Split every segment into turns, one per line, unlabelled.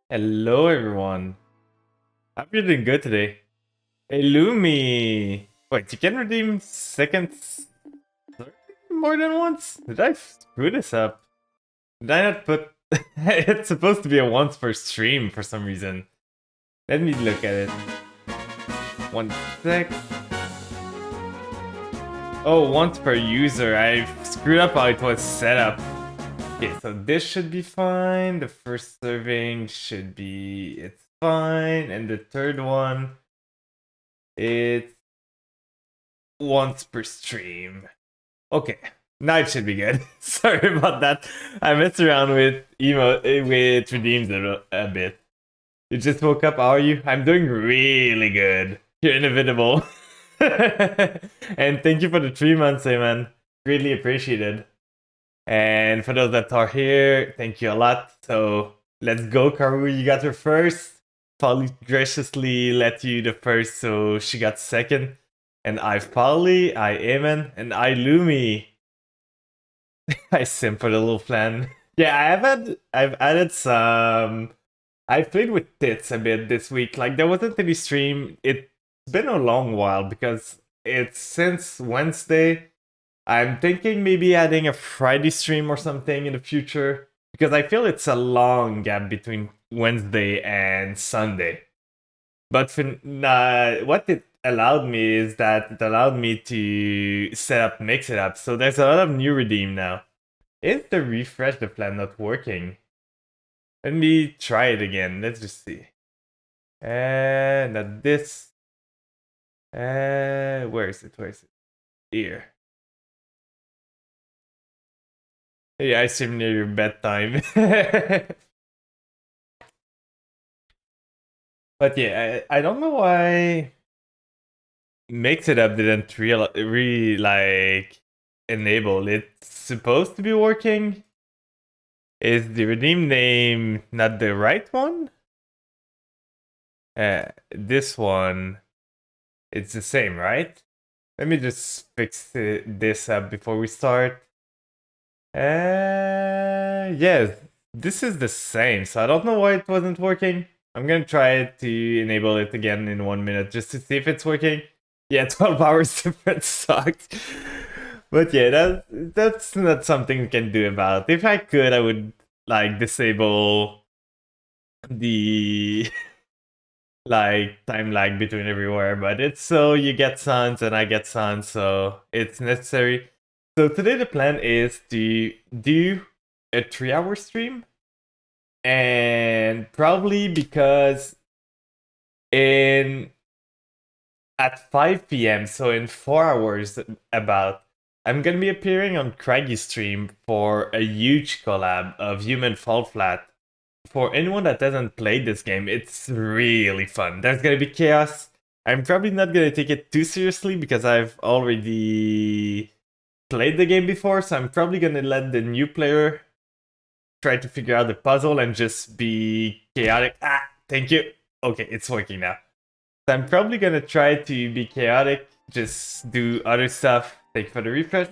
Hello, everyone. Hope you're doing good today. Hey, Lumi. Wait, you can redeem seconds more than once? Did I screw this up? Did I not put... It's supposed to be a once per stream for some reason. Let me look at it. One sec. Oh, once per user. I screwed up how it was set up. Okay, so this should be fine. The first serving should be... It's fine. And the third one... It's... once per stream. Okay. Now it should be good. Sorry about that. I messed around with with redeems a bit. You just woke up, how are you? I'm doing really good. You're inevitable. And thank you for the 3 months, hey man. Greatly appreciated. And for those that are here, thank you a lot. So let's go, Karu. You got her first. Polly graciously let you the first, so she got second. And I Polly, I Amen, and I Lumi. I simp for the little flan. Yeah, I've added some. I've played with tits a bit this week. Like there wasn't any stream. It's been a long while because it's since Wednesday. I'm thinking maybe adding a Friday stream or something in the future because I feel it's a long gap between Wednesday and Sunday. But for, what it allowed me is that it allowed me to set up Mix It Up. So there's a lot of new redeem now. Is the refresh the plan not working? Let me try it again. Let's just see. And not this. Where is it? Where is it? Here. Yeah, I seem near your bedtime. But yeah, I don't know why Mix It Up didn't really like enable. It's supposed to be working. Is the redeem name not the right one? This one, it's the same, right? Let me just fix this up before we start. Yes, this is the same, so I don't know why it wasn't working. I'm gonna try to enable it again in 1 minute just to see if it's working. Yeah, 12 hours difference sucks. But yeah, that's not something we can do about. If I could, I would like disable the like time lag between everywhere, but it's so you get suns and I get suns, so it's necessary. So today the plan is to do a 3-hour stream, and probably because at 5 p.m., so in 4 hours about, I'm gonna be appearing on Craggy's stream for a huge collab of Human Fall Flat. For anyone that hasn't played this game, it's really fun. There's gonna be chaos. I'm probably not gonna take it too seriously because I've already played the game before, so I'm probably gonna let the new player try to figure out the puzzle and just be chaotic. Ah, thank you. Okay, it's working now. So I'm probably gonna try to be chaotic, just do other stuff, thank you for the refresh,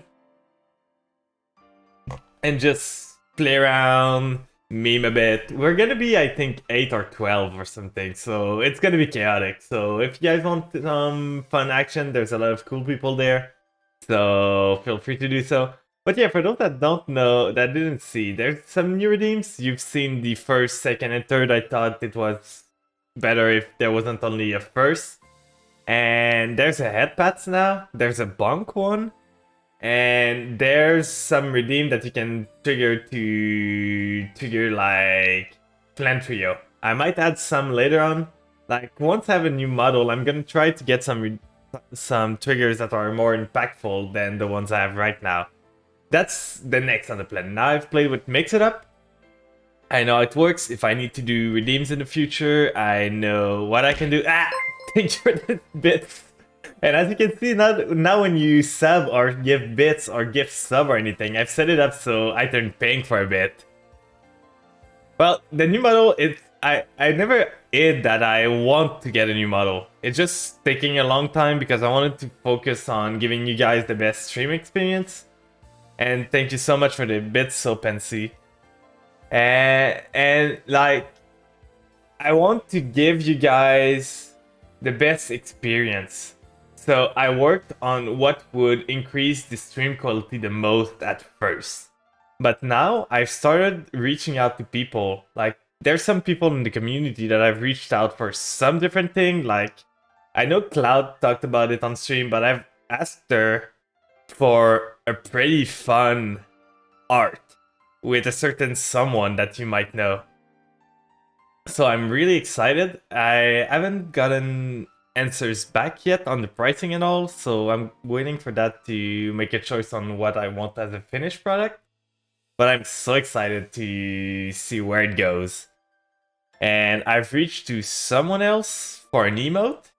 and just play around, meme a bit. We're gonna be, I think, 8 or 12 or something, so it's gonna be chaotic. So if you guys want some fun action, there's a lot of cool people there, so feel free to do so. But yeah, for those that don't know, that didn't see, there's some new redeems. You've seen the first, second, and third. I thought it was better if there wasn't only a first. And there's a headpats now, there's a bunk one, and there's some redeem that you can trigger to trigger like Flan Trio. I might add some later on. Like once I have a new model, I'm gonna try to get some triggers that are more impactful than the ones I have right now. That's the next on the plan. Now I've played with Mix It Up. I know it works. If I need to do redeems in the future, I know what I can do. Ah, thank you for the bits. And as you can see, now when you sub or give bits or gift sub or anything, I've set it up so I turn paying for a bit. Well, the new model, I never hid that I want to get a new model. It's just taking a long time because I wanted to focus on giving you guys the best stream experience. And thank you so much for the bits, so Pensy. And like, I want to give you guys the best experience. So I worked on what would increase the stream quality the most at first. But now I've started reaching out to people. Like there's some people in the community that I've reached out for some different thing. Like, I know Cloud talked about it on stream, but I've asked her for a pretty fun art with a certain someone that you might know. So I'm really excited. I haven't gotten answers back yet on the pricing and all, so I'm waiting for that to make a choice on what I want as a finished product. But I'm so excited to see where it goes. And I've reached to someone else for an emote.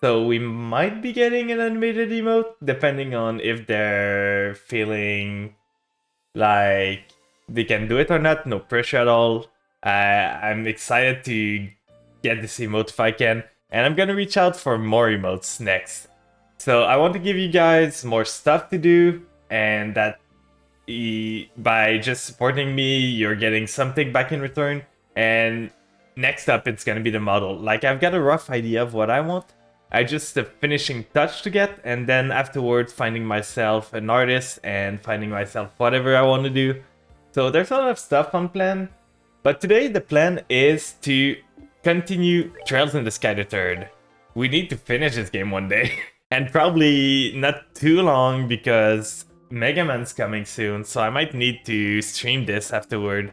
So we might be getting an animated emote, depending on if they're feeling like they can do it or not. No pressure at all. I'm excited to get this emote if I can. And I'm gonna reach out for more emotes next. So I want to give you guys more stuff to do, and that by just supporting me, you're getting something back in return. And next up, it's gonna be the model. Like, I've got a rough idea of what I want. I just the finishing touch to get, and then afterwards finding myself an artist and finding myself whatever I want to do. So there's a lot of stuff on plan. But today the plan is to continue Trails in the Sky the Third. We need to finish this game one day. And probably not too long because Mega Man's coming soon, so I might need to stream this afterward.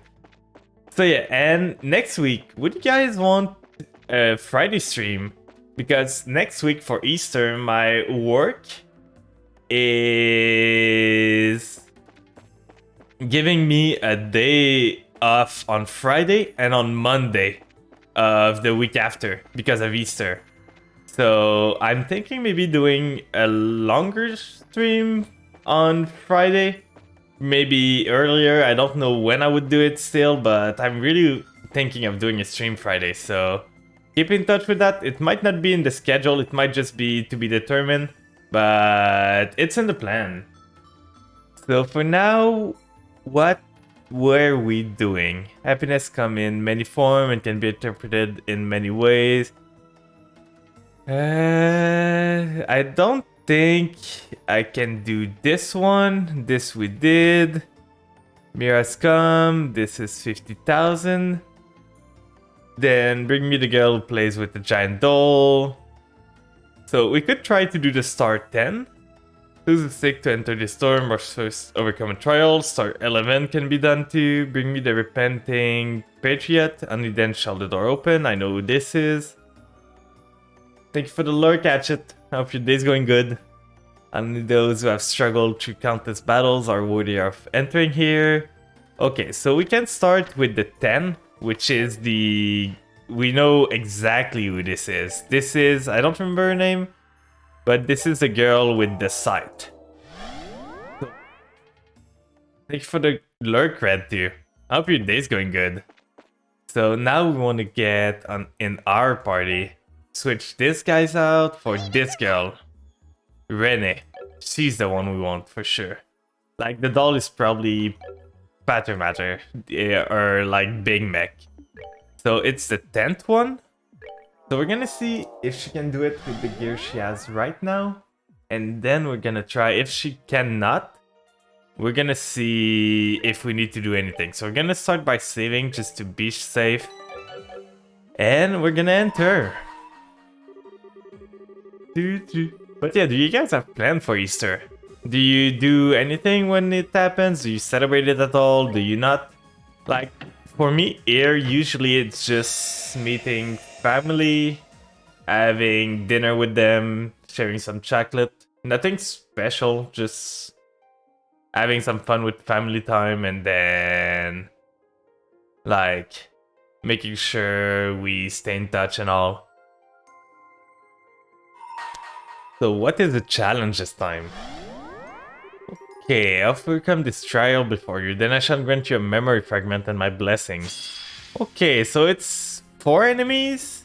So yeah, and next week, would you guys want a Friday stream? Because next week for Easter, my work is giving me a day off on Friday and on Monday of the week after because of Easter. So I'm thinking maybe doing a longer stream on Friday, maybe earlier. I don't know when I would do it still, but I'm really thinking of doing a stream Friday, so keep in touch with that. It might not be in the schedule, it might just be to be determined, but it's in the plan. So for now, what were we doing? Happiness come in many forms and can be interpreted in many ways. I don't think I can do this one. This we did. Mira's come. This is 50,000. Then bring me the girl who plays with the giant doll. So we could try to do the star 10. Choose a stick to enter the storm or first overcome a trial. Star 11 can be done too. Bring me the repenting patriot. Only then shall the door open. I know who this is. Thank you for the lure, Hatchet. I hope your day's going good. Only those who have struggled through countless battles are worthy of entering here. Okay, so we can start with the 10, which is the... We know exactly who this is. This is... I don't remember her name, but this is the girl with the sight. So, thank you for the lure cred too. I hope your day's going good. So now we want to get in our party. Switch this guy's out for this girl. Rene. She's the one we want for sure. Like, the doll is probably Patter Matter or like Big Mech. So it's the 10th one. So we're gonna see if she can do it with the gear she has right now. And then we're gonna try. If she cannot, we're gonna see if we need to do anything. So we're gonna start by saving just to be safe. And we're gonna enter. But yeah, do you guys have plans for Easter? Do you do anything when it happens? Do you celebrate it at all? Do you not? Like, for me here, usually it's just meeting family, having dinner with them, sharing some chocolate. Nothing special, just having some fun with family time, and then like making sure we stay in touch and all. So what is the challenge this time? Okay, I'll overcome this trial before you, then I shall grant you a memory fragment and my blessing. Okay, so it's 4 enemies.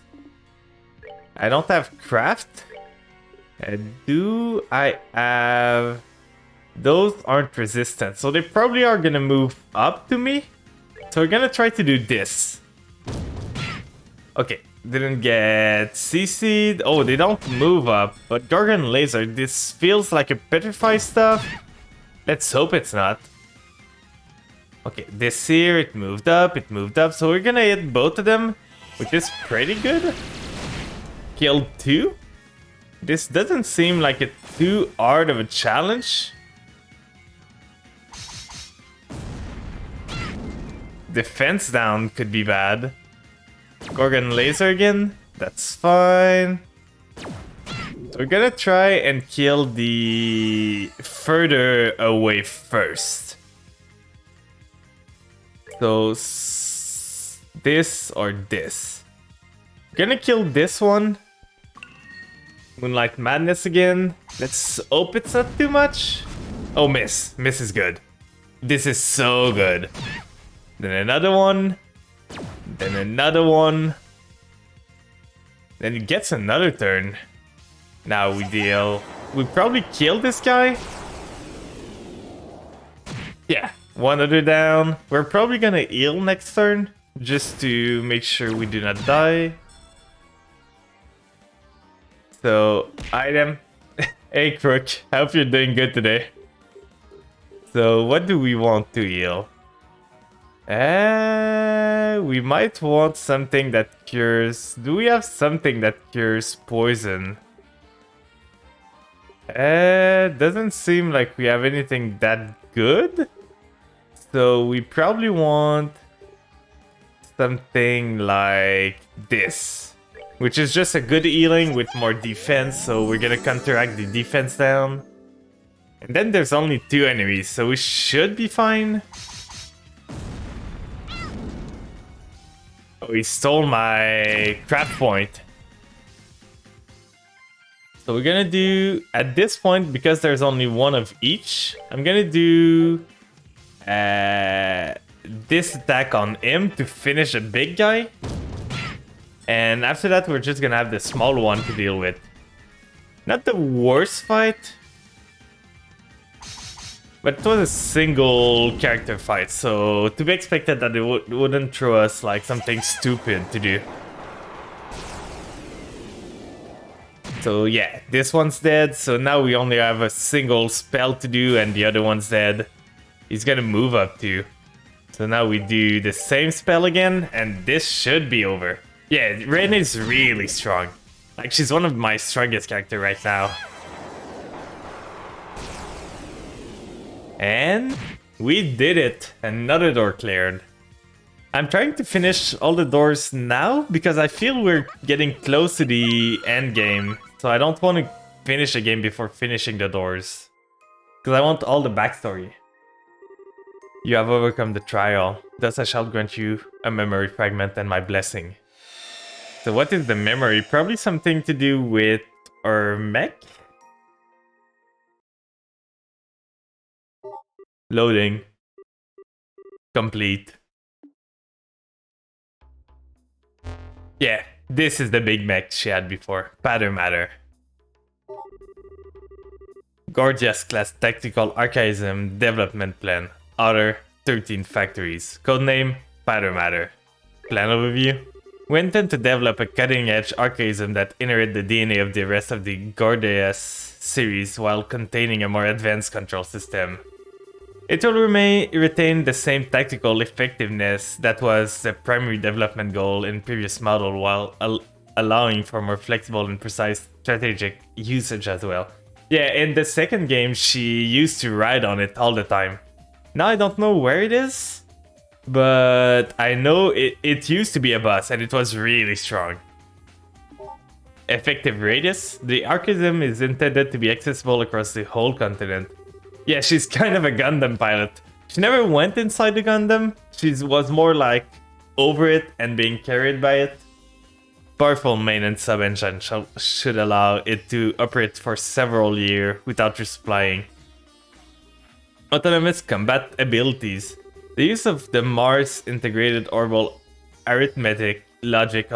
I don't have craft. I have... Those aren't resistant, so they probably are gonna move up to me. So we're gonna try to do this. Okay, didn't get CC'd. Oh, they don't move up. But Gorgon Laser, this feels like a petrify stuff. Let's hope it's not. Okay, this here, it moved up, so we're gonna hit both of them, which is pretty good. Killed 2. This doesn't seem like it's too hard of a challenge. Defense down could be bad. Gorgon laser again, that's fine. So we're gonna try and kill the further away first. So this or this. Gonna kill this one. Moonlight Madness again. Let's hope it's not too much. Oh, miss. Miss is good. This is so good. Then another one. Then another one. Then it gets another turn. Now we deal. We probably kill this guy. Yeah. One other down. We're probably gonna heal next turn, just to make sure we do not die. So, item. Hey Crook, I hope you're doing good today. So, what do we want to heal? We might want something that cures... Do we have something that cures poison? Doesn't seem like we have anything that good. So we probably want something like this, which is just a good healing with more defense, so we're gonna counteract the defense down. And then there's only 2 enemies, so we should be fine. Oh, he stole my craft point. So we're gonna do, at this point, because there's only one of each, I'm gonna do this attack on him to finish a big guy. And after that, we're just gonna have the small one to deal with. Not the worst fight, but it was a single character fight, so to be expected that it wouldn't throw us like something stupid to do. So yeah, this one's dead, so now we only have a single spell to do and the other one's dead. He's gonna move up too. So now we do the same spell again, and this should be over. Yeah, Ren is really strong. Like, she's one of my strongest characters right now. And we did it! Another door cleared. I'm trying to finish all the doors now, because I feel we're getting close to the end game. So I don't want to finish a game before finishing the doors. Because I want all the backstory. You have overcome the trial. Thus I shall grant you a memory fragment and my blessing. So what is the memory? Probably something to do with our mech? Loading. Complete. Yeah, this is the big mech she had before. Pattern matter. Gorgeous class tactical archaism development plan. Outer 13 factories. Codename Pattern matter. Plan overview. We intend to develop a cutting-edge archaism that inherit the DNA of the rest of the Gorgeous series while containing a more advanced control system. It will retain the same tactical effectiveness that was the primary development goal in previous model while allowing for more flexible and precise strategic usage as well. Yeah, in the second game she used to ride on it all the time. Now I don't know where it is, but I know it used to be a boss and it was really strong. Effective radius. The archaism is intended to be accessible across the whole continent. Yeah, she's kind of a Gundam pilot. She never went inside the Gundam. She was more like over it and being carried by it. Powerful main and sub-engine should allow it to operate for several years without resupplying. Autonomous combat abilities. The use of the Mars integrated orbital arithmetic logic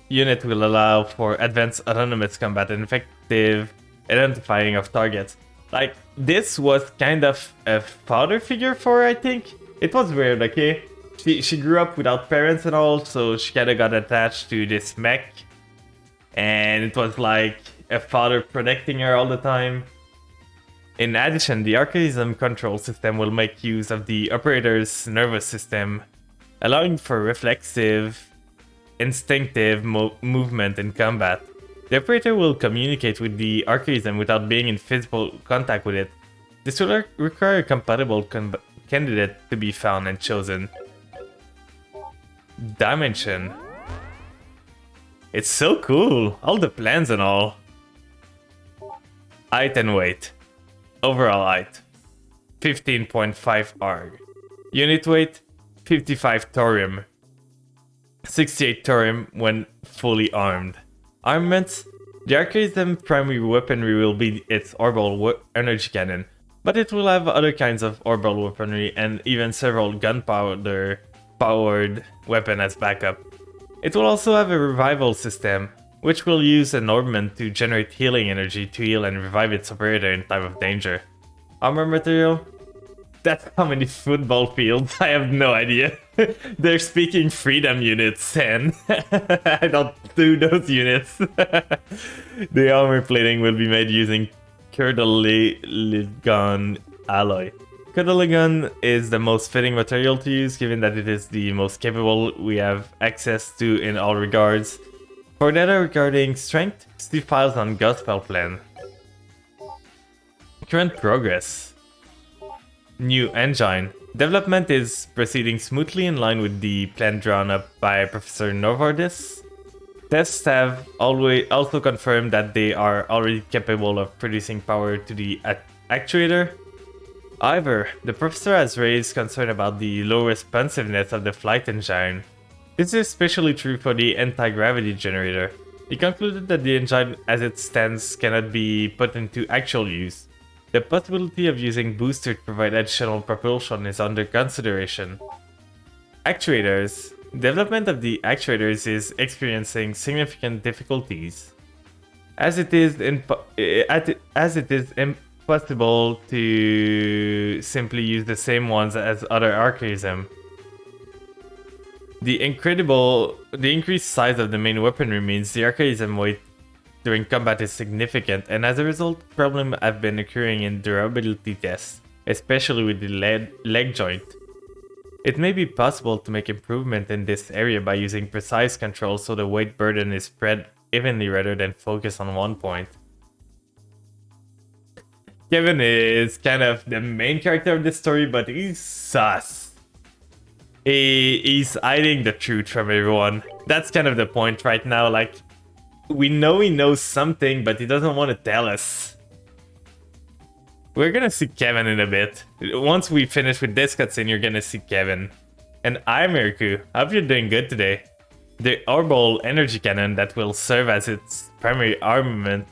unit will allow for advanced autonomous combat and effective identifying of targets. Like, this was kind of a father figure for her, I think. It was weird, okay? She grew up without parents and all, so she kinda got attached to this mech. And it was like a father protecting her all the time. In addition, the archaism control system will make use of the operator's nervous system, allowing for reflexive, instinctive movement in combat. The operator will communicate with the archaism without being in physical contact with it. This will require a compatible candidate to be found and chosen. Dimension. It's so cool, all the plans and all. Height and weight. Overall height, 15.5 arg. Unit weight, 55 thorium. 68 thorium when fully armed. Armaments, the archaism primary weaponry will be its orbital energy cannon, but it will have other kinds of orbital weaponry and even several gunpowder powered weapon as backup. It will also have a revival system, which will use an orbment to generate healing energy to heal and revive its operator in time of danger. Armor material? That's how many football fields, I have no idea. They're speaking freedom units and I don't do those units. The armor plating will be made using Curdoligon alloy. Curdoligon is the most fitting material to use given that it is the most capable we have access to in all regards. For data regarding strength, see files on Gospel Plan. Current progress. New engine. Development is proceeding smoothly in line with the plan drawn up by Professor Novardis. Tests have also confirmed that they are already capable of producing power to the actuator. However, the professor has raised concern about the low responsiveness of the flight engine. This is especially true for the anti-gravity generator. He concluded that the engine as it stands cannot be put into actual use. The possibility of using booster to provide additional propulsion is under consideration. Actuators. Development of the actuators is experiencing significant difficulties, as it is impossible to simply use the same ones as other archaism. The increased size of the main weaponry means the archaism weight during combat is significant, and as a result, problems have been occurring in durability tests, especially with the leg joint. It may be possible to make improvement in this area by using precise control so the weight burden is spread evenly rather than focused on one point. Kevin is kind of the main character of this story, but he's sus. He's hiding the truth from everyone. That's kind of the point right now, like, we know he knows something, but he doesn't want to tell us. We're gonna see Kevin in a bit. Once we finish with this cutscene, you're gonna see Kevin. And I'm Miriku. Hope you're doing good today. The orbital energy cannon that will serve as its primary armament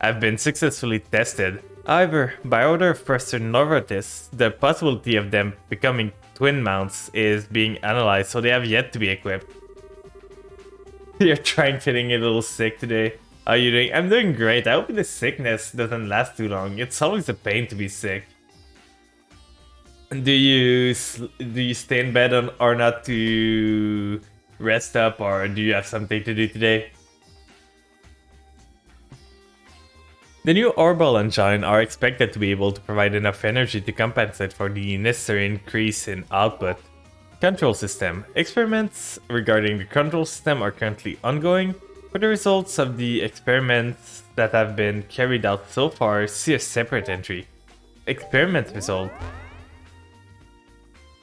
have been successfully tested. However, by order of Professor Novartis, the possibility of them becoming twin mounts is being analyzed, so they have yet to be equipped. You're feeling a little sick today. How are you doing? I'm doing great. I hope the sickness doesn't last too long. It's always a pain to be sick. Do you stay in bed or not to rest up, or do you have something to do today? The new orbital engine are expected to be able to provide enough energy to compensate for the necessary increase in output. Control system. Experiments regarding the control system are currently ongoing. For the results of the experiments that have been carried out so far, see a separate entry. Experiment result.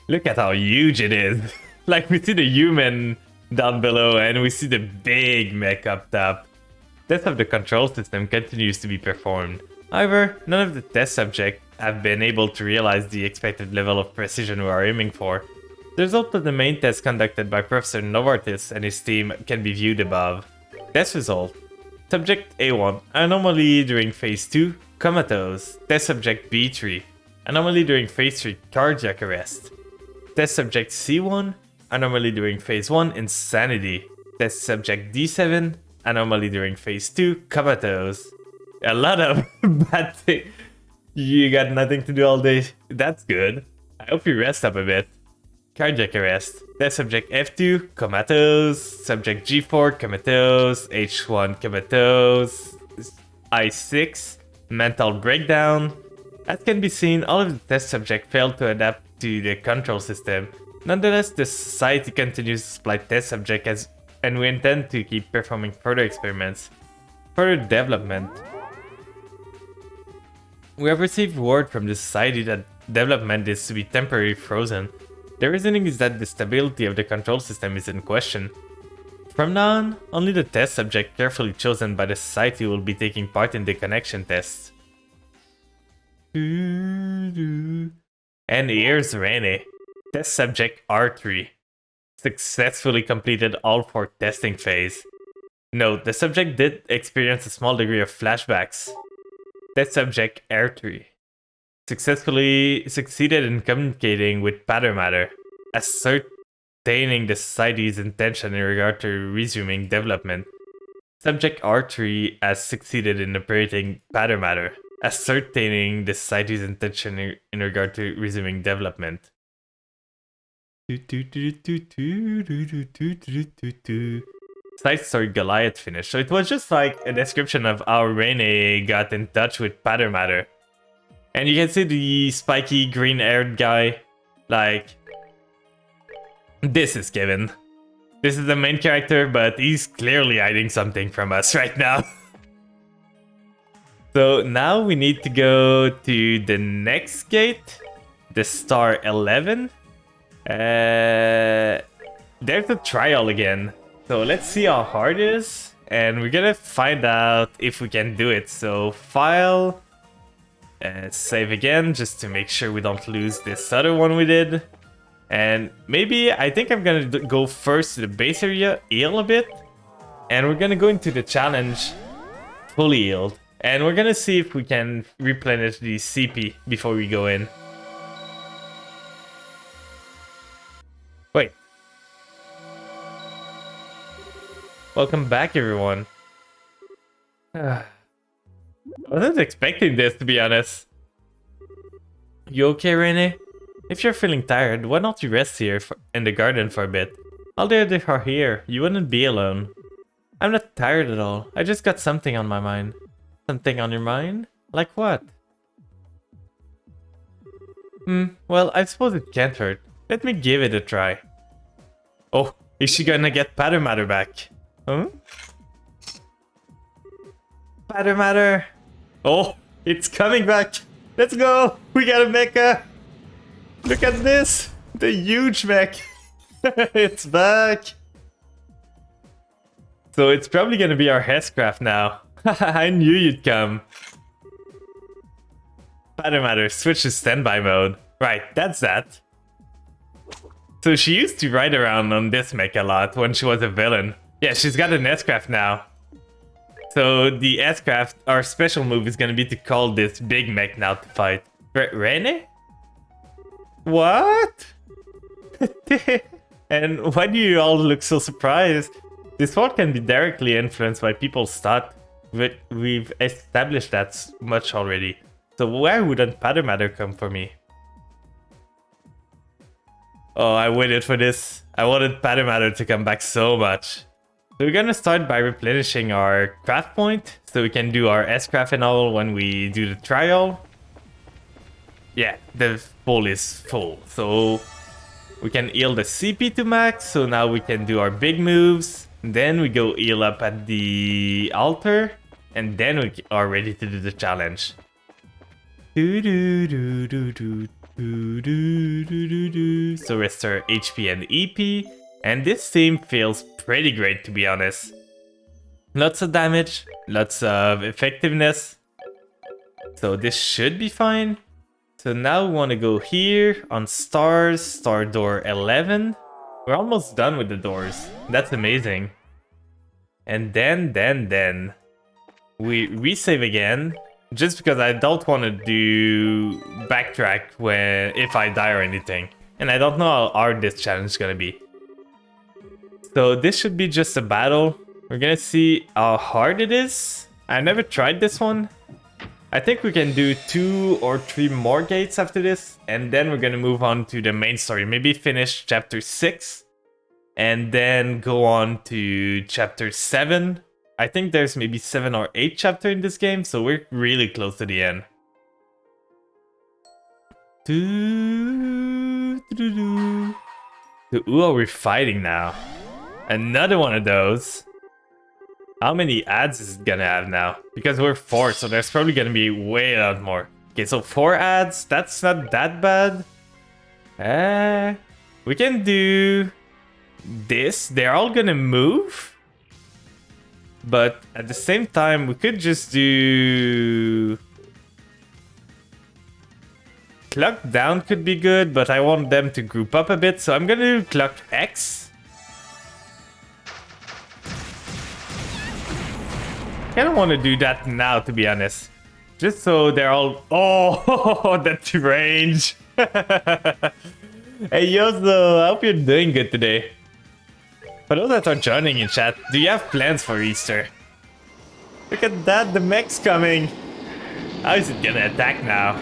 Look at how huge it is. Like, we see the human down below and we see the big mech up top. Test of the control system continues to be performed. However, none of the test subjects have been able to realize the expected level of precision we are aiming for. The result of the main test conducted by Professor Novartis and his team can be viewed above. Test result. Subject A1, anomaly during phase 2, comatose. Test subject B3, anomaly during phase 3, cardiac arrest. Test subject C1, anomaly during phase 1, insanity. Test subject D7, anomaly during phase 2, comatose. A lot of bad things. You got nothing to do all day. That's good. I hope you rest up a bit. Cardiac arrest. Test subject F2, comatose. Subject G4, comatose. H1, comatose. I6, mental breakdown. As can be seen, all of the test subjects failed to adapt to the control system. Nonetheless, the society continues to supply test subjects and we intend to keep performing further experiments. Further development. We have received word from the society that development is to be temporarily frozen. The reasoning is that the stability of the control system is in question. From now on, only the test subject carefully chosen by the society will be taking part in the connection tests. And here's Rene, test subject R3. Successfully completed all 4 testing phase. Note, the subject did experience a small degree of flashbacks. Test subject R3. Successfully succeeded in communicating with Matter, ascertaining the society's intention in regard to resuming development. Subject R3 has succeeded in operating Matter, ascertaining the society's intention in regard to resuming development. Side story Goliath finish. So it was just like a description of how Rene got in touch with Matter. And you can see the spiky green-haired guy. Like, this is Kevin. This is the main character, but he's clearly hiding something from us right now. So now we need to go to the next gate, the star 11. There's a trial again. So let's see how hard it is, and we're gonna find out if we can do it. So file, save again, just to make sure we don't lose this other one we did. And maybe, I think I'm gonna go first to the base area, heal a bit, and we're gonna go into the challenge fully healed. And we're gonna see if we can replenish the CP before we go in. Wait. Welcome back, everyone. I wasn't expecting this, to be honest. You okay, Rene? If you're feeling tired, why don't you rest here in the garden for a bit? All the others are here. You wouldn't be alone. I'm not tired at all. I just got something on my mind. Something on your mind? Like what? Well, I suppose it can't hurt. Let me give it a try. Oh, is she gonna get Matter back? Huh? Matter. Oh, it's coming back. Let's go. We got a mecha. Look at this. The huge mech. It's back. So it's probably gonna be our Hescraft now. I knew you'd come. Matter, switch to standby mode. Right, that's that. So she used to ride around on this mech a lot when she was a villain. Yeah, she's got an S-Craft now. So the S-Craft, our special move is gonna be to call this big mech now to fight. Rene? What? And why do you all look so surprised? This world can be directly influenced by people's thought. We've established that much already. So why wouldn't Matter come for me? Oh, I waited for this. I wanted Matter to come back so much. So we're gonna start by replenishing our craft point, so we can do our S-Craft and all when we do the trial. Yeah, the bowl is full. So we can heal the CP to max, so now we can do our big moves. Then we go heal up at the altar. And then we are ready to do the challenge. So restore HP and EP. And this team feels pretty great, to be honest. Lots of damage, lots of effectiveness. So this should be fine. So now we want to go here on stars, star door 11. We're almost done with the doors. That's amazing. And then we resave again, just because I don't want to do backtrack if I die or anything. And I don't know how hard this challenge is gonna be. So this should be just a battle. We're gonna see how hard it is. I never tried this one. I think we can do 2 or 3 more gates after this, and then we're gonna move on to the main story. Maybe finish chapter 6, and then go on to chapter 7. I think there's maybe 7 or 8 chapters in this game, so we're really close to the end. Who are we fighting now? Another one of those. How many ads is it gonna have now? Because we're 4, so there's probably gonna be way a lot more. Okay, so 4 ads, that's not that bad. We can do this. They're all gonna move. But at the same time, we could just do... Clock down could be good, but I want them to group up a bit, so I'm gonna do clock X. I don't want to do that now, to be honest. Just so they're all... Oh, that range. Hey, Yozo, I hope you're doing good today. For those that are joining in chat, do you have plans for Easter? Look at that, the mech's coming. How is it gonna attack now?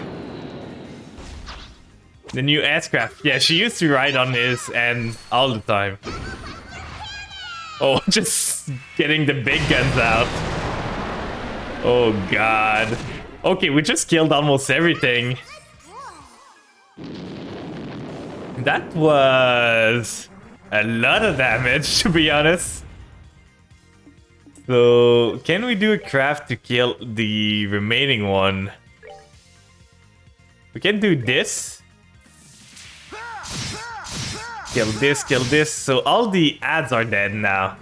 The new aircraft. Yeah, she used to ride on his and all the time. Oh, just getting the big guns out. Oh god. Okay, we just killed almost everything. That was a lot of damage, to be honest. So, can we do a craft to kill the remaining one? We can do this. Kill this, kill this. So all the ads are dead now.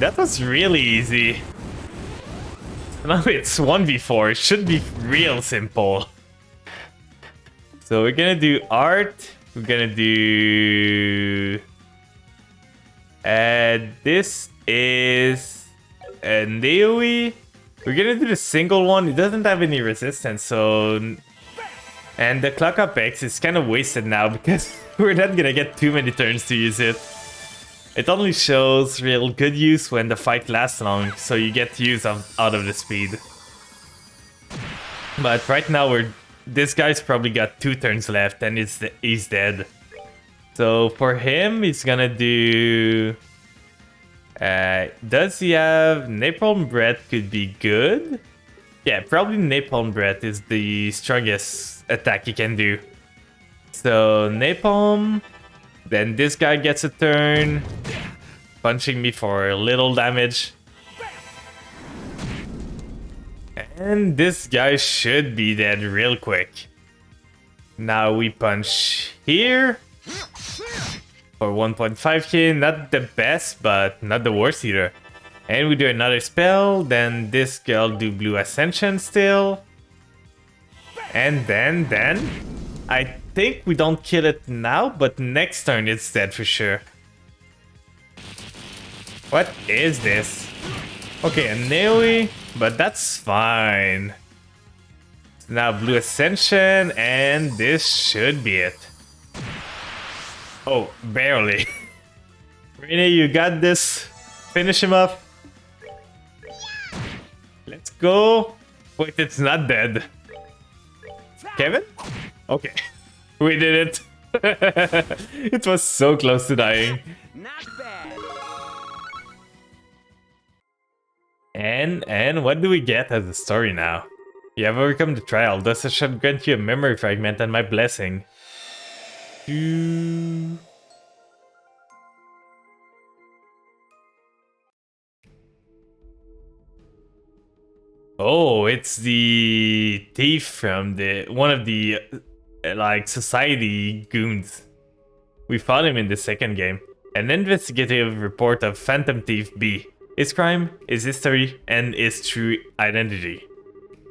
That was really easy. Now it's 1v4. It should be real simple. So we're gonna do art. We're gonna do... this is a AoE. We're gonna do the single one. It doesn't have any resistance, so... And the clock up X is kind of wasted now because we're not gonna get too many turns to use it. It only shows real good use when the fight lasts long, so you get use out of the speed. But right now this guy's probably got 2 turns left and he's dead. So for him, he's gonna do... does he have... Napalm Breath could be good. Yeah, probably Napalm Breath is the strongest attack he can do. So Napalm, then this guy gets a turn, punching me for little damage. And this guy should be dead real quick. Now we punch here for 1.5k, not the best, but not the worst either. And we do another spell, then this girl do Blue Ascension still. And then, I think we don't kill it now, but next turn it's dead for sure. What is this? Okay, a AoE, but that's fine. Now Blue Ascension, and this should be it. Oh, barely. Rene, you got this. Finish him up. Let's go. Wait, it's not dead. Kevin? Okay. We did it. It was so close to dying.
Not bad.
And what do we get as a story now? You have overcome the trial, thus I shall grant you a memory fragment and my blessing. Oh, it's the thief from one of the like society goons. We fought him in the second game. An investigative report of Phantom Thief B. His crime, his history, and his true identity.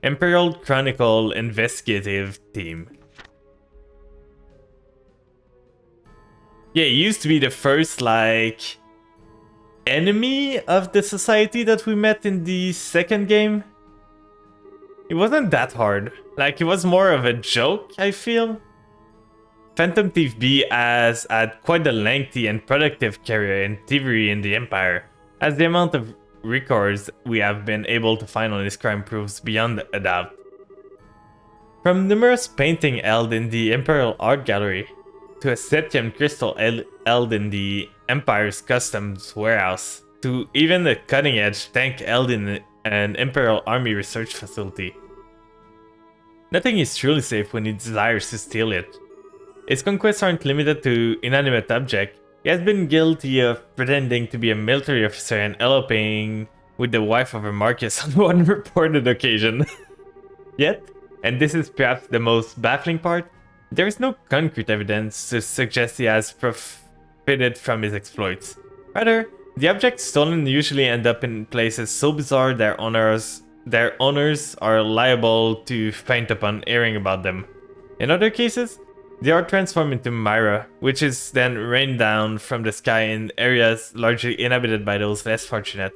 Imperial Chronicle Investigative Team. Yeah, he used to be the first, like, enemy of the society that we met in the second game. It wasn't that hard. Like, it was more of a joke, I feel. Phantom Thief B has had quite a lengthy and productive career in thievery in the Empire, as the amount of records we have been able to find on his crime proves beyond a doubt. From numerous paintings held in the Imperial Art Gallery, to a Septium crystal held in the Empire's customs warehouse, to even a cutting-edge tank held in an Imperial Army research facility. Nothing is truly safe when he desires to steal it. His conquests aren't limited to inanimate objects. He has been guilty of pretending to be a military officer and eloping with the wife of a marquis on one reported occasion. Yet, and this is perhaps the most baffling part, there is no concrete evidence to suggest he has profited from his exploits. Rather, the objects stolen usually end up in places so bizarre their owners are liable to faint upon hearing about them. In other cases, they are transformed into Myra, which is then rained down from the sky in areas largely inhabited by those less fortunate.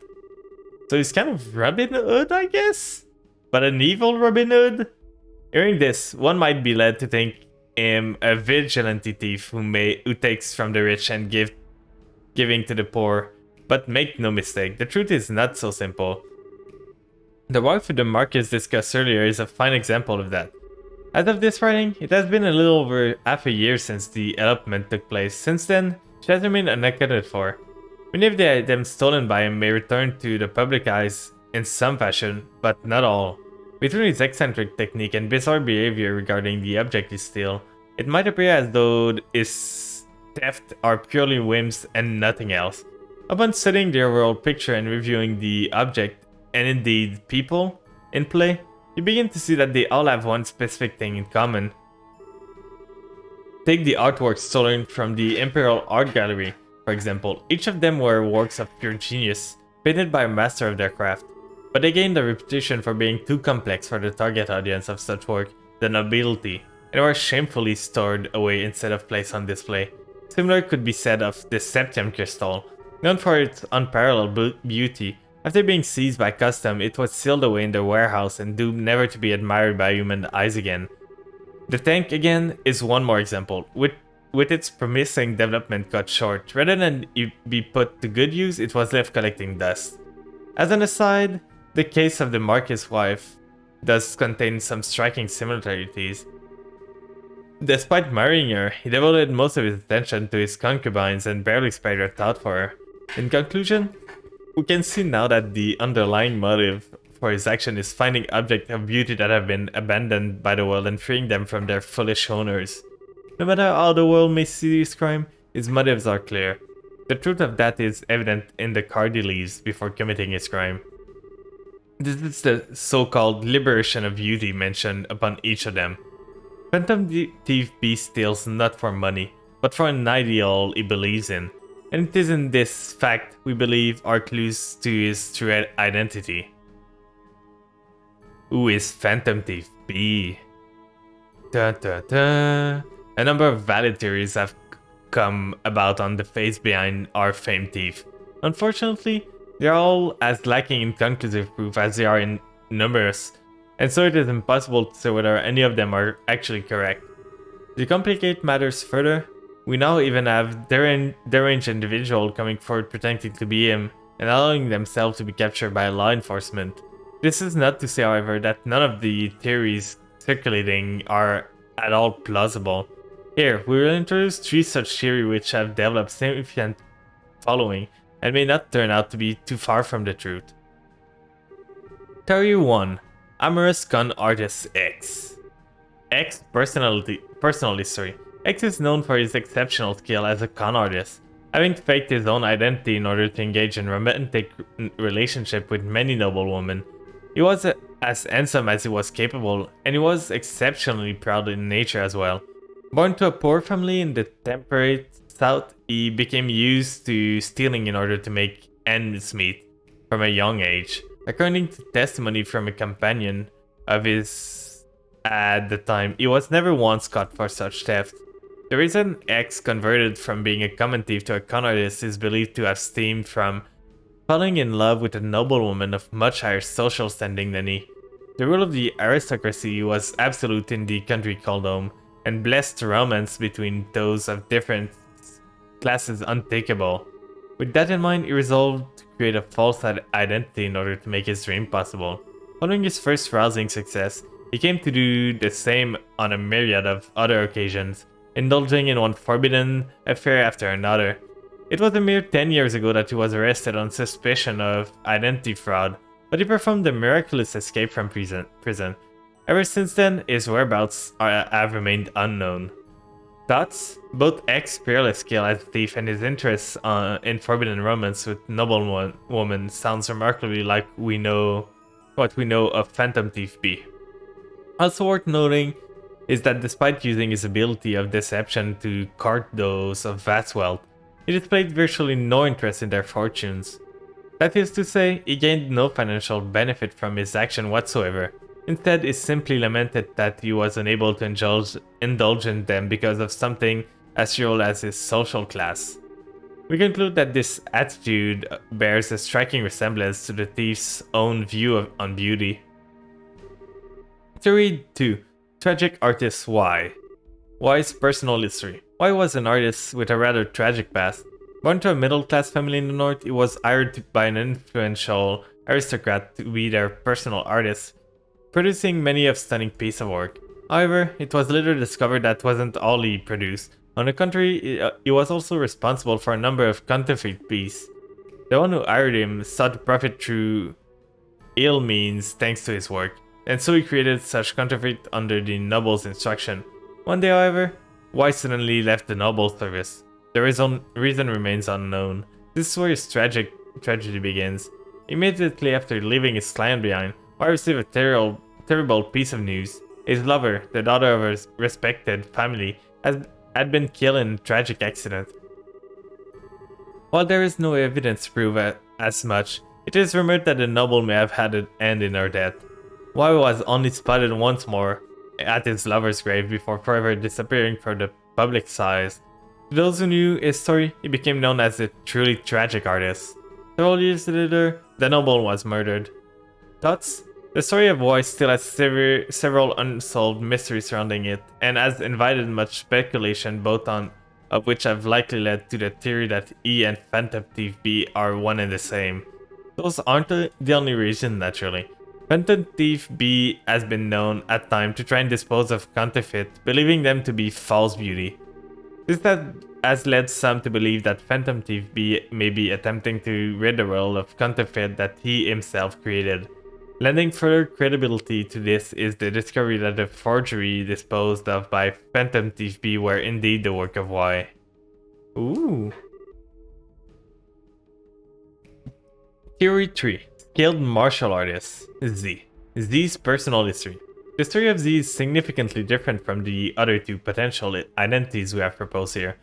So he's kind of Robin Hood, I guess? But an evil Robin Hood? Hearing this, one might be led to think him a vigilante thief who takes from the rich and giving to the poor. But make no mistake, the truth is not so simple. The wife of the Marquis discussed earlier is a fine example of that. As of this writing, it has been a little over half a year since the elopement took place. Since then, she has remained unaccounted for. Many of the items stolen by him may return to the public eyes in some fashion, but not all. Between his eccentric technique and bizarre behavior regarding the object he steals, it might appear as though his theft are purely whims and nothing else. Upon studying the overall picture and reviewing the object, and indeed people, in play, you begin to see that they all have one specific thing in common. Take the artworks stolen from the Imperial Art Gallery, for example. Each of them were works of pure genius, painted by a master of their craft. But they gained a reputation for being too complex for the target audience of such work, the nobility, and were shamefully stored away instead of placed on display. Similar could be said of the Septium Crystal. Known for its unparalleled beauty, after being seized by custom, it was sealed away in the warehouse and doomed never to be admired by human eyes again. The tank, again, is one more example. With its promising development cut short, rather than be put to good use, it was left collecting dust. As an aside, the case of the Marquis' wife does contain some striking similarities. Despite marrying her, he devoted most of his attention to his concubines and barely spared a thought for her. In conclusion, we can see now that the underlying motive for his action is finding objects of beauty that have been abandoned by the world and freeing them from their foolish owners. No matter how the world may see his crime, his motives are clear. The truth of that is evident in the card he leaves before committing his crime. This is the so-called liberation of beauty mentioned upon each of them. Phantom Thief B steals not for money, but for an ideal he believes in. And it is in this fact, we believe, are clues to his true identity. Who is Phantom Thief B? Da da da. A number of valid theories have come about on the face behind our famed thief. Unfortunately, they are all as lacking in conclusive proof as they are in numerous, and so it is impossible to say whether any of them are actually correct. To complicate matters further, we now even have deranged individual coming forward pretending to be him and allowing themselves to be captured by law enforcement. This is not to say, however, that none of the theories circulating are at all plausible. Here, we will introduce 3 such theories which have developed significant following and may not turn out to be too far from the truth. Theory 1. Amorous Con Artist X. X personal history. X is known for his exceptional skill as a con artist, having faked his own identity in order to engage in romantic relationship with many noblewomen. He was as handsome as he was capable, and he was exceptionally proud in nature as well. Born to a poor family in the temperate south, he became used to stealing in order to make ends meet from a young age. According to testimony from a companion of his at the time, he was never once caught for such theft. The reason X converted from being a common thief to a con artist is believed to have stemmed from falling in love with a noblewoman of much higher social standing than he. The rule of the aristocracy was absolute in the country called home, and blessed romance between those of different classes unthinkable. With that in mind, he resolved to create a false identity in order to make his dream possible. Following his first rousing success, he came to do the same on a myriad of other occasions, indulging in one forbidden affair after another. It was a mere 10 years ago that he was arrested on suspicion of identity fraud, but he performed a miraculous escape from prison. Ever since then, his whereabouts have remained unknown. Thoughts? Both X peerless skill as a thief and his interests in forbidden romance with woman sounds remarkably like what we know of Phantom Thief B. Also worth noting is that despite using his ability of deception to cart those of vast wealth, he displayed virtually no interest in their fortunes. That is to say, he gained no financial benefit from his action whatsoever. Instead, he simply lamented that he was unable to indulge in them because of something as real as his social class. We conclude that this attitude bears a striking resemblance to the thief's own view on beauty. Theory 2. Tragic Artist Y. Y's personal history. Y was an artist with a rather tragic past. Born to a middle-class family in the north, he was hired by an influential aristocrat to be their personal artist, producing many of stunning pieces of work. However, it was later discovered that wasn't all he produced. On the contrary, he was also responsible for a number of counterfeit pieces. The one who hired him sought to profit through ill means thanks to his work, and so he created such counterfeit under the noble's instruction. One day, however, Y suddenly left the noble service. The reason remains unknown. This is where his tragedy begins. Immediately after leaving his client behind, Y received a terrible piece of news. His lover, the daughter of a respected family, had been killed in a tragic accident. While there is no evidence to prove as much, it is rumored that the noble may have had an end in her death. Y was only spotted once more at his lover's grave before forever disappearing from the public's eyes. To those who knew his story, he became known as a truly tragic artist. Several years later, the noble was murdered. Thoughts? The story of Y still has several unsolved mysteries surrounding it, and has invited much speculation, both of which have likely led to the theory that E and Phantom Thief B are one and the same. Those aren't the only reason, naturally. Phantom Thief B has been known at times to try and dispose of counterfeit, believing them to be false beauty. This has led some to believe that Phantom Thief B may be attempting to rid the world of counterfeit that he himself created. Lending further credibility to this is the discovery that the forgery disposed of by Phantom Thief B were indeed the work of Y. Ooh. Theory 3. Skilled Martial Artist, Z. Z's personal history. The story of Z is significantly different from the other two potential identities we have proposed here,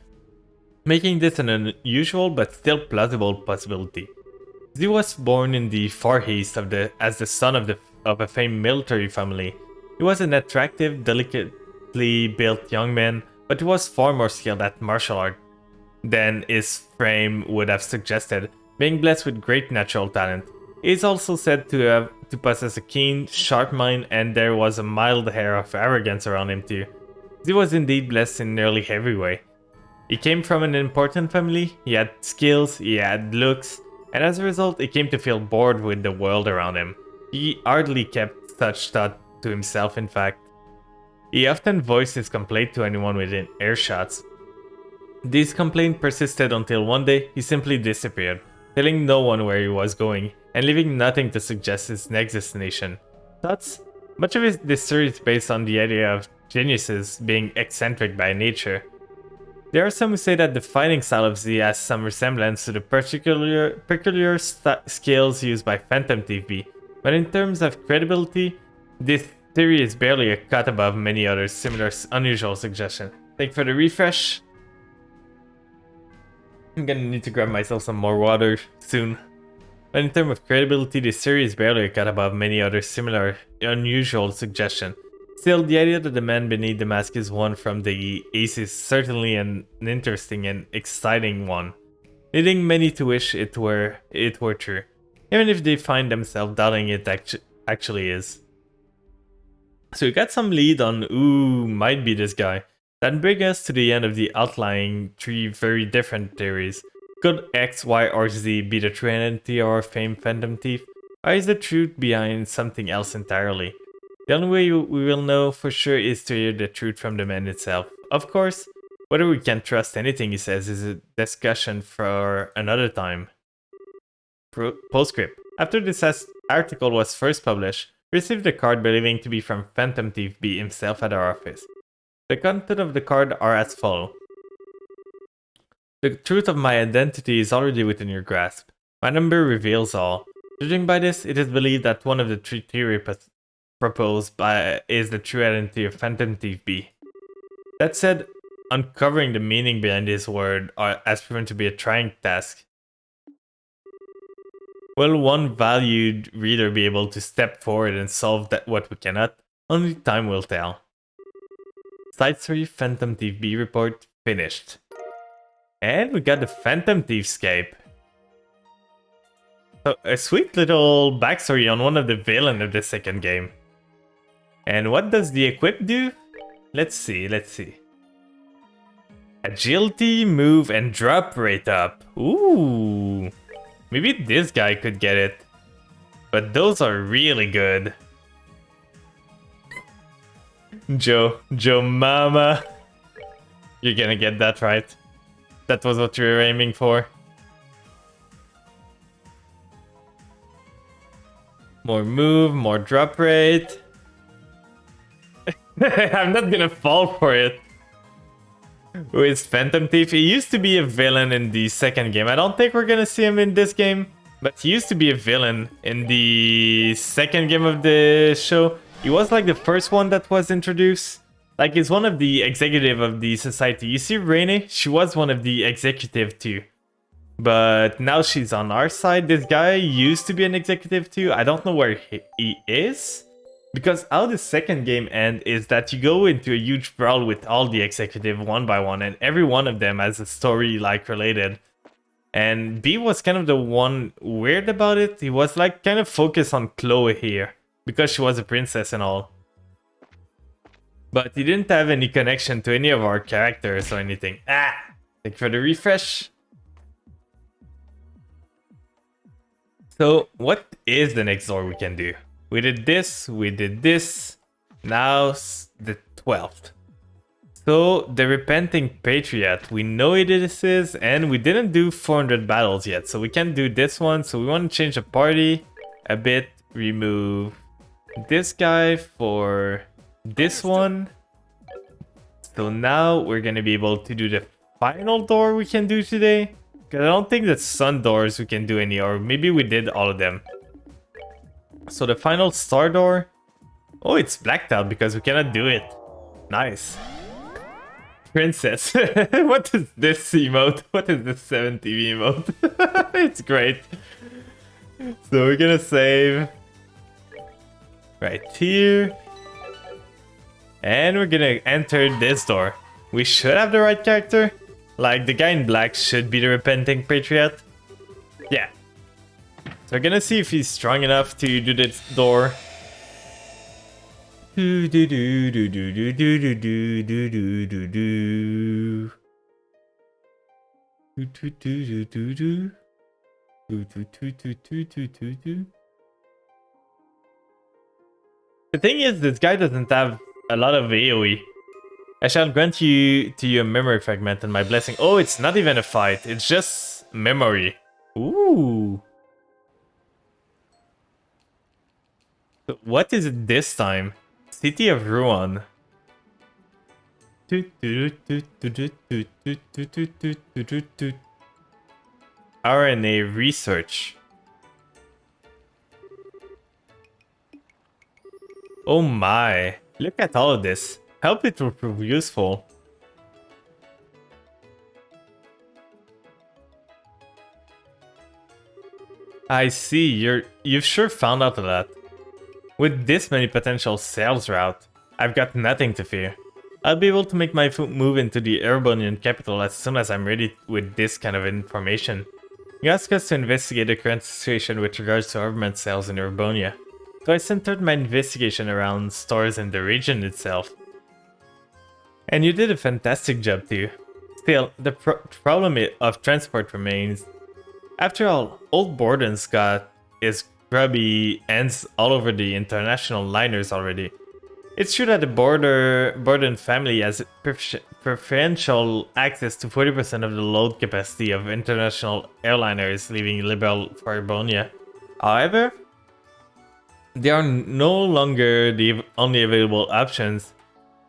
making this an unusual but still plausible possibility. Z was born in the Far East as the son of a famed military family. He was an attractive, delicately built young man, but he was far more skilled at martial art than his frame would have suggested, being blessed with great natural talent. He is also said to possess a keen, sharp mind, and there was a mild air of arrogance around him too. Z was indeed blessed in nearly every way. He came from an important family, he had skills, he had looks, and as a result he came to feel bored with the world around him. He hardly kept such thought to himself, in fact. He often voiced his complaint to anyone within earshots. These complaints persisted until one day he simply disappeared, telling no one where he was going, and leaving nothing to suggest his next destination. Thoughts? Much of this story is based on the idea of geniuses being eccentric by nature. There are some who say that the fighting style of Z has some resemblance to the peculiar skills used by Phantom Thief B, but in terms of credibility, this theory is barely a cut above many other similar unusual suggestions. Thank you for the refresh. I'm gonna need to grab myself some more water soon. But in terms of credibility, this theory is barely a cut above many other similar, unusual suggestions. Still, the idea that the man beneath the mask is one from the East is certainly an interesting and exciting one, leading many to wish it were true, even if they find themselves doubting it actually is. So we got some lead on who might be this guy. That brings us to the end of the outlying three very different theories. Could X, Y, or Z be the true identity of our famed Phantom Thief? Or is the truth behind something else entirely? The only way we will know for sure is to hear the truth from the man itself. Of course, whether we can trust anything he says is a discussion for another time. Postscript. After this article was first published, Received a card believing to be from Phantom Thief B himself at our office. The content of the card are as follows. The truth of my identity is already within your grasp. My number reveals all. Judging by this, it is believed that one of the three theories proposed by is the true identity of Phantom Thief B. That said, uncovering the meaning behind this word has proven to be a trying task. Will one valued reader be able to step forward and solve what we cannot? Only time will tell. Side 3 Phantom Thief B report finished. And we got the Phantom Thiefscape. So a sweet little backstory on one of the villains of the second game. And what does the equip do? Let's see. Agility, move, and drop rate up. Ooh. Maybe this guy could get it. But those are really good. Joe Mama. You're gonna get that right. That was what you were aiming for. More move, more drop rate. I'm not gonna fall for it. Who is Phantom Thief? He used to be a villain in the second game. I don't think we're gonna see him in this game, but he used to be a villain in the second game of the show. He was like the first one that was introduced. Like, he's one of the executive of the society. You see Rainy? She was one of the executive too. But now she's on our side. This guy used to be an executive too. I don't know where he is. Because how the second game ends is that you go into a huge brawl with all the executive one by one, and every one of them has a story like related. And B was kind of the one weird about it. He was like kind of focused on Chloe here because she was a princess and all. But he didn't have any connection to any of our characters or anything. Thank you for the refresh. So what is the next door we can do? We did this, now the 12th. So, the Repenting Patriot, we know what this is, and we didn't do 400 battles yet, so we can't do this one. So we want to change the party a bit, remove this guy for this one. So now we're going to be able to do the final door we can do today. Because I don't think that sun doors we can do any, or maybe we did all of them. So the final star door. Oh, it's blacked out because we cannot do it. Nice. Princess. What is this emote? What is this 7TV emote? It's great. So we're gonna save right here. And we're gonna enter this door. We should have the right character. Like, the guy in black should be the Repenting Patriot. Yeah. So we're gonna see if he's strong enough to do this door. The thing is, this guy doesn't have a lot of AoE. I shall grant you a memory fragment and my blessing. Oh, it's not even a fight. It's just memory. Ooh. So what is it this time? City of Ruin. RNA research. Oh my. Look at all of this. Hope it will prove useful. I see, you've sure found out a lot. With this many potential sales routes, I've got nothing to fear. I'll be able to make my move into the Urbanian capital as soon as I'm ready with this kind of information. You asked us to investigate the current situation with regards to armament sales in Urbonia. So I centered my investigation around stores in the region itself. And you did a fantastic job too. Still, the problem of transport remains. After all, old Borden's got his grubby ends all over the international liners already. It's true that the Borden family has preferential access to 40% of the load capacity of international airliners leaving Liberal for Urbonia. However, They are no longer the only available options.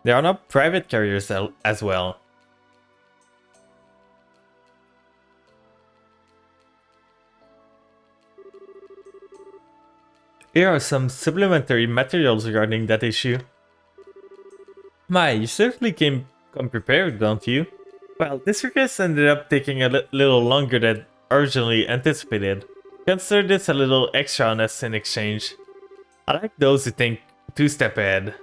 There are now private carriers as well. Here are some supplementary materials regarding that issue. My, you certainly come prepared, don't you? Well, this request ended up taking a little longer than originally anticipated. Consider this a little extra on us in exchange. I like those who think two-step ahead.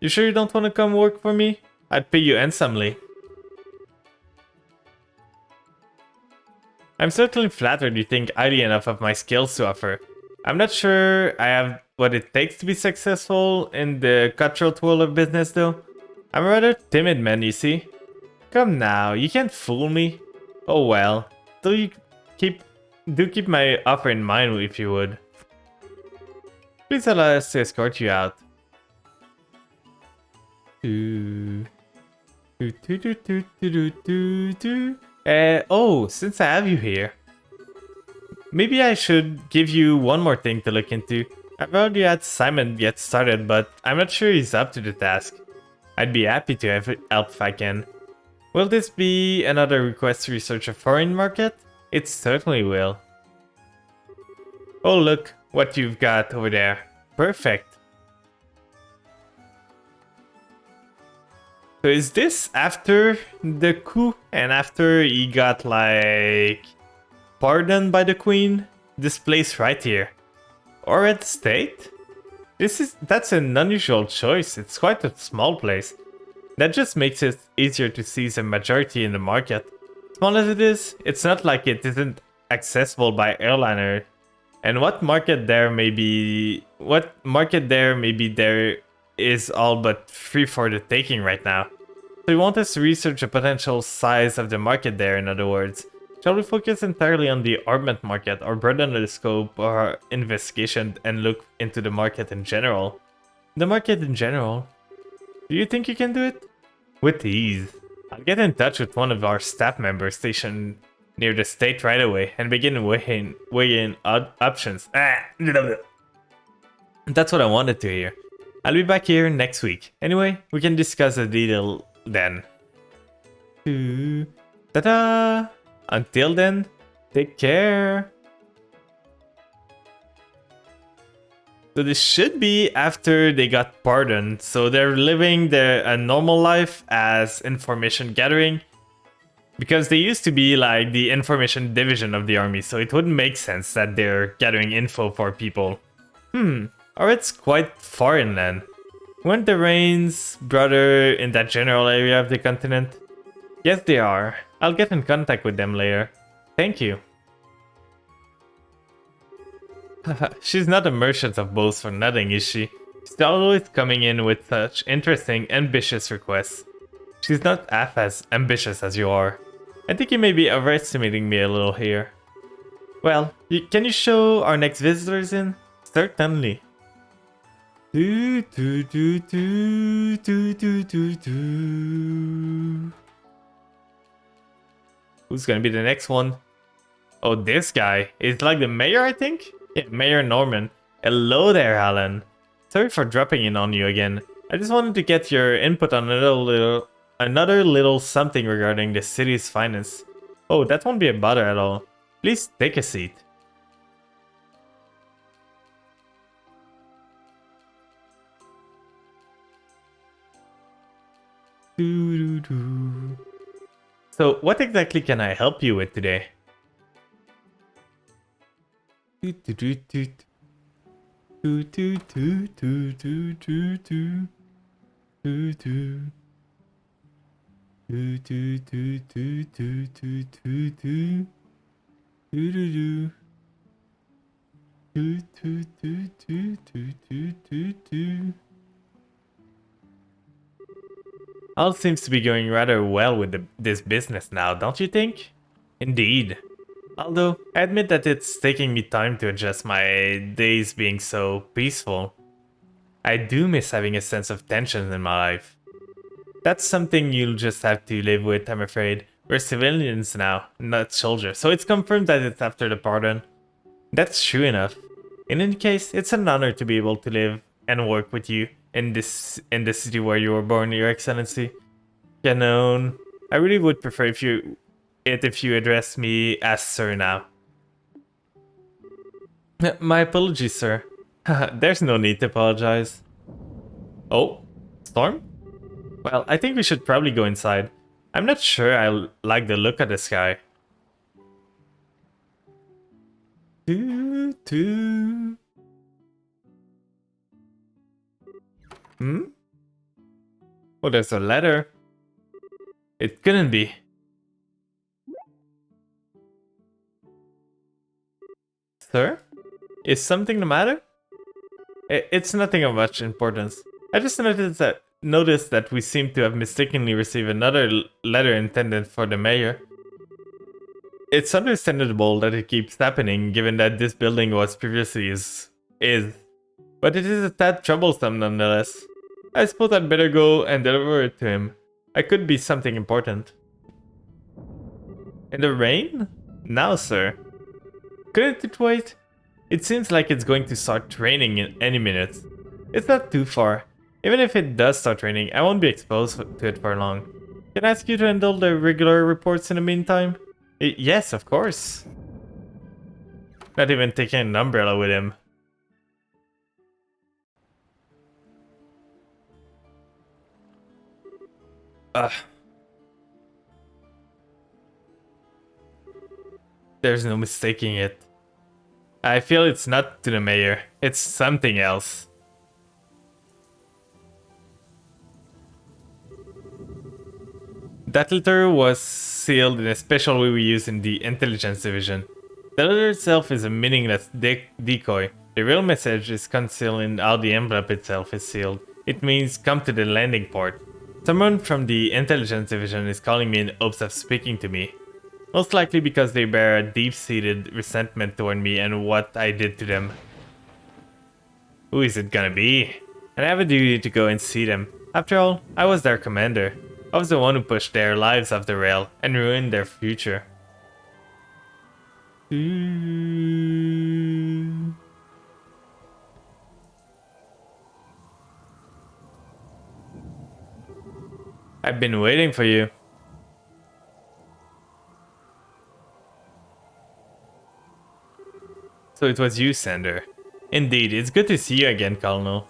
You sure you don't want to come work for me? I'd pay you handsomely. I'm certainly flattered you think highly enough of my skills to offer. I'm not sure I have what it takes to be successful in the cutthroat world of business though. I'm a rather timid man, you see. Come now, you can't fool me. Oh well, do keep my offer in mind if you would. Please allow us to escort you out. Oh, since I have you here, maybe I should give you one more thing to look into. I've already had Simon get started, but I'm not sure he's up to the task. I'd be happy to help if I can. Will this be another request to research a foreign market? It certainly will. Oh look, what you've got over there. Perfect. So is this after the coup and after he got like pardoned by the queen? This place right here. Or at the state? That's an unusual choice. It's quite a small place. That just makes it easier to seize a majority in the market. Small as it is, it's not like it isn't accessible by airliner. And what market there may be there is all but free for the taking right now. So you want us to research the potential size of the market there, in other words. Shall we focus entirely on the armament market, or broaden the scope of our investigation and look into the market in general? The market in general? Do you think you can do it? With ease. I'll get in touch with one of our staff members stationed near the state right away and begin weighing options. That's what I wanted to hear. I'll be back here next week. Anyway, we can discuss the detail then. Ta-da! Until then, take care. So this should be after they got pardoned. So they're living a normal life as information gathering. Because they used to be like the information division of the army. So it wouldn't make sense that they're gathering info for people. Or it's quite foreign then. Weren't the Rains brother in that general area of the continent? Yes, they are. I'll get in contact with them later. Thank you. She's not a merchant of boast for nothing, is she? She's always coming in with such interesting, ambitious requests. She's not half as ambitious as you are. I think you may be overestimating me a little here. Well, can you show our next visitors in? Certainly. Who's gonna be the next one? Oh, this guy. It's like the mayor, I think? Yeah, Mayor Norman. Hello there, Alan. Sorry for dropping in on you again. I just wanted to get your input on another little something regarding the city's finance. Oh, that won't be a bother at all. Please take a seat. So, what exactly can I help you with today? All seems to be going rather well with this business now, don't you think? Indeed. Although, I admit that it's taking me time to adjust my days being so peaceful. I do miss having a sense of tension in my life. That's something you'll just have to live with, I'm afraid. We're civilians now, not soldiers, so it's confirmed that it's after the pardon. That's true enough. In any case, it's an honor to be able to live and work with you in the city where you were born, Your Excellency. Canon, I really would prefer if you address me as sir now. My apologies, sir. There's no need to apologize. Oh, storm? Well, I think we should probably go inside. I'm not sure I like the look of the sky. Hmm? Oh, there's a letter. It couldn't be. Sir? Is something the matter? It's nothing of much importance. I just noticed that we seem to have mistakenly received another letter intended for the mayor. It's understandable that it keeps happening, given that this building was previously is. But it is a tad troublesome nonetheless. I suppose I'd better go and deliver it to him. I could be something important. In the rain? Now, sir. Couldn't it wait? It seems like it's going to start raining in any minute. It's not too far. Even if it does start raining, I won't be exposed to it for long. Can I ask you to handle the regular reports in the meantime? Yes, of course. Not even taking an umbrella with him. There's no mistaking it. I feel it's not to the mayor. It's something else. That letter was sealed in a special way we use in the intelligence division. The letter itself is a meaningless decoy. The real message is concealed in how the envelope itself is sealed. It means come to the landing port. Someone from the intelligence division is calling me in hopes of speaking to me. Most likely because they bear a deep-seated resentment toward me and what I did to them. Who is it gonna be? And I have a duty to go and see them. After all, I was their commander. I was the one who pushed their lives off the rail and ruined their future. I've been waiting for you. So it was you, Sander. Indeed, it's good to see you again, Colonel.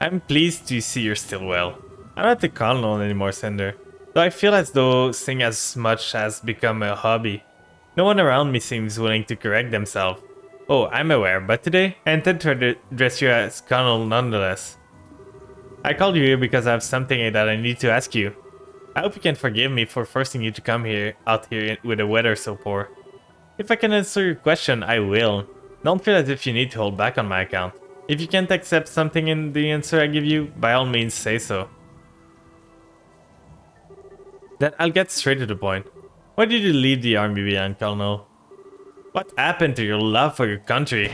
I'm pleased to see you're still well. I'm not the Colonel anymore, Sander. Though I feel as though sing as much has become a hobby. No one around me seems willing to correct themselves. Oh, I'm aware, but today I intend to address you as Colonel nonetheless. I called you here because I have something that I need to ask you. I hope you can forgive me for forcing you to come out here with the weather so poor. If I can answer your question, I will. Don't feel as if you need to hold back on my account. If you can't accept something in the answer I give you, by all means say so. Then I'll get straight to the point. Why did you leave the army behind, Colonel? What happened to your love for your country?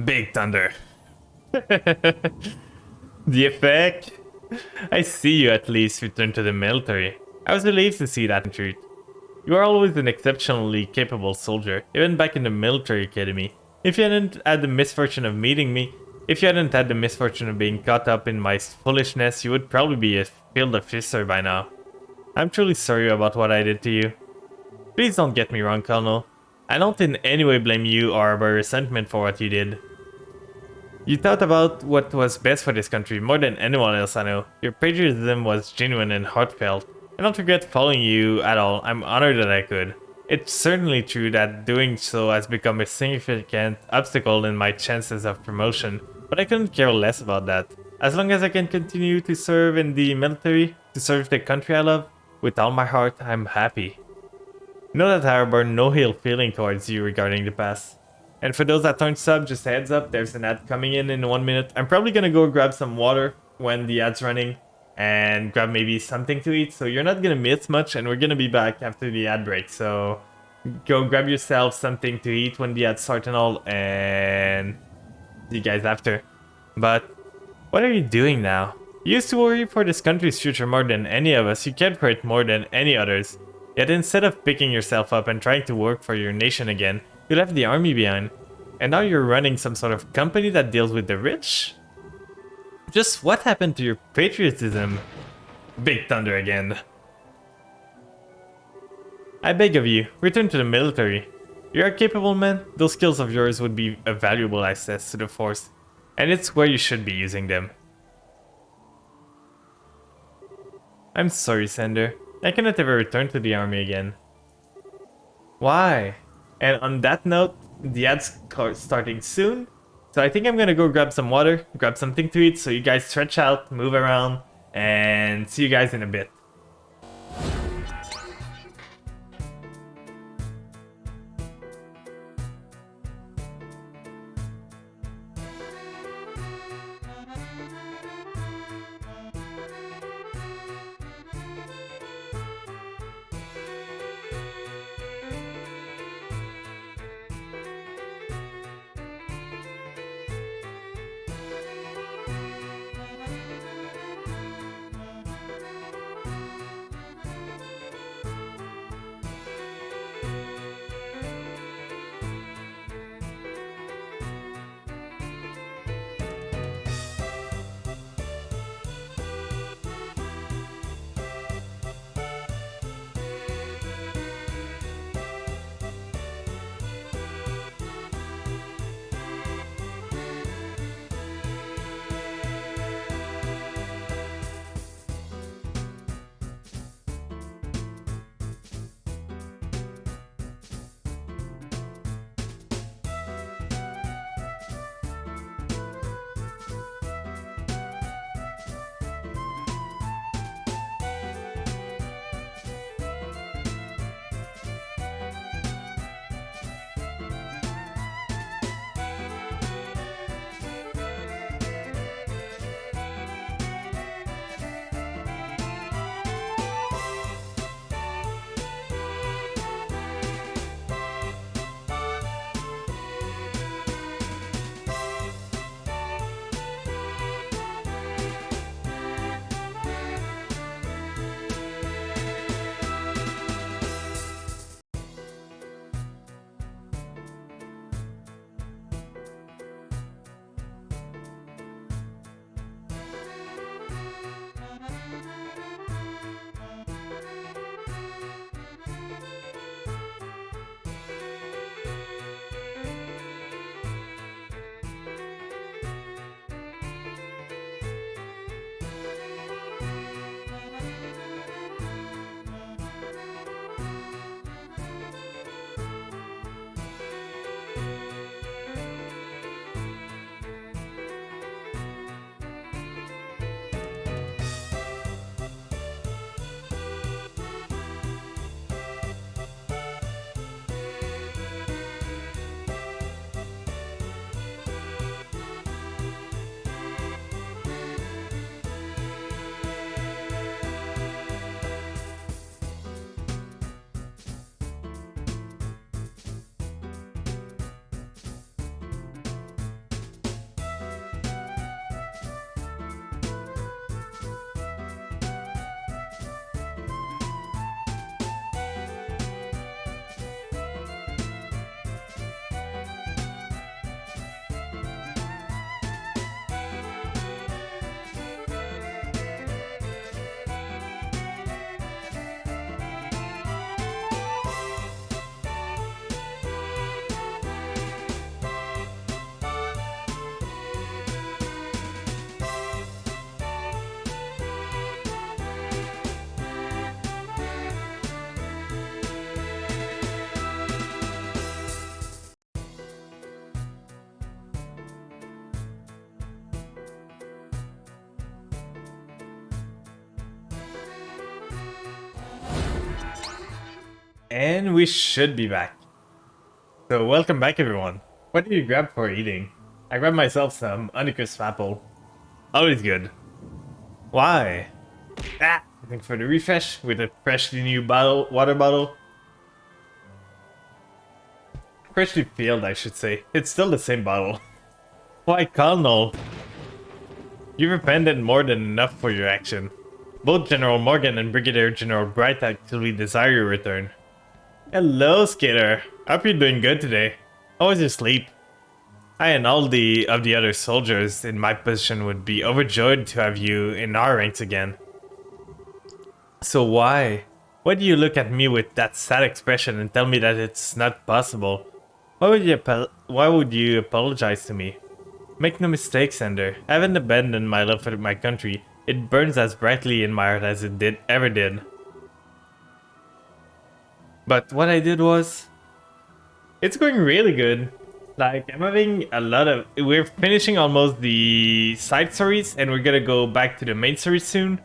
Big thunder. The effect? I see you at least return to the military. I was relieved to see that in truth. You are always an exceptionally capable soldier, even back in the military academy. If you hadn't had the misfortune of meeting me, if you hadn't had the misfortune of being caught up in my foolishness, you would probably be a field officer by now. I'm truly sorry about what I did to you. Please don't get me wrong, Colonel. I don't in any way blame you or harbor resentment for what you did. You thought about what was best for this country more than anyone else I know. Your patriotism was genuine and heartfelt. I don't regret following you at all. I'm honored that I could. It's certainly true that doing so has become a significant obstacle in my chances of promotion, but I couldn't care less about that. As long as I can continue to serve in the military, to serve the country I love, with all my heart, I'm happy. Know that I harbor no ill feeling towards you regarding the past. And for those that aren't sub, just a heads up, there's an ad coming in 1 minute. I'm probably gonna go grab some water when the ad's running, and grab maybe something to eat, so you're not gonna miss much, and we're gonna be back after the ad break, so go grab yourself something to eat when the ad starts and all, and see you guys after. But what are you doing now? You used to worry for this country's future more than any of us, you cared for it more than any others. Yet instead of picking yourself up and trying to work for your nation again, you left the army behind. And now you're running some sort of company that deals with the rich? Just what happened to your patriotism? Big Thunder again. I beg of you, return to the military. You're a capable man, those skills of yours would be a valuable access to the force, and it's where you should be using them. I'm sorry, Sender. I cannot ever return to the army again. Why? And on that note, the ad's starting soon, so I think I'm gonna go grab some water, grab something to eat, so you guys stretch out, move around, and see you guys in a bit. And we should be back. So welcome back everyone. What did you grab for eating? I grabbed myself some Unicrisp apple. Always good. Why? I think for the refresh with a freshly new water bottle. Freshly filled, I should say. It's still the same bottle. Why, Colonel? You've repented more than enough for your action. Both General Morgan and Brigadier General Bright actually desire your return. Hello, Skater. Hope you're doing good today. How was your sleep? I and all of the other soldiers in my position would be overjoyed to have you in our ranks again. So why? Why do you look at me with that sad expression and tell me that it's not possible? Why would you apologize to me? Make no mistake, Sender. I haven't abandoned my love for my country. It burns as brightly in my heart as it ever did. But what I did was... It's going really good. Like, I'm having a lot of... We're finishing almost the side stories, and we're gonna go back to the main story soon.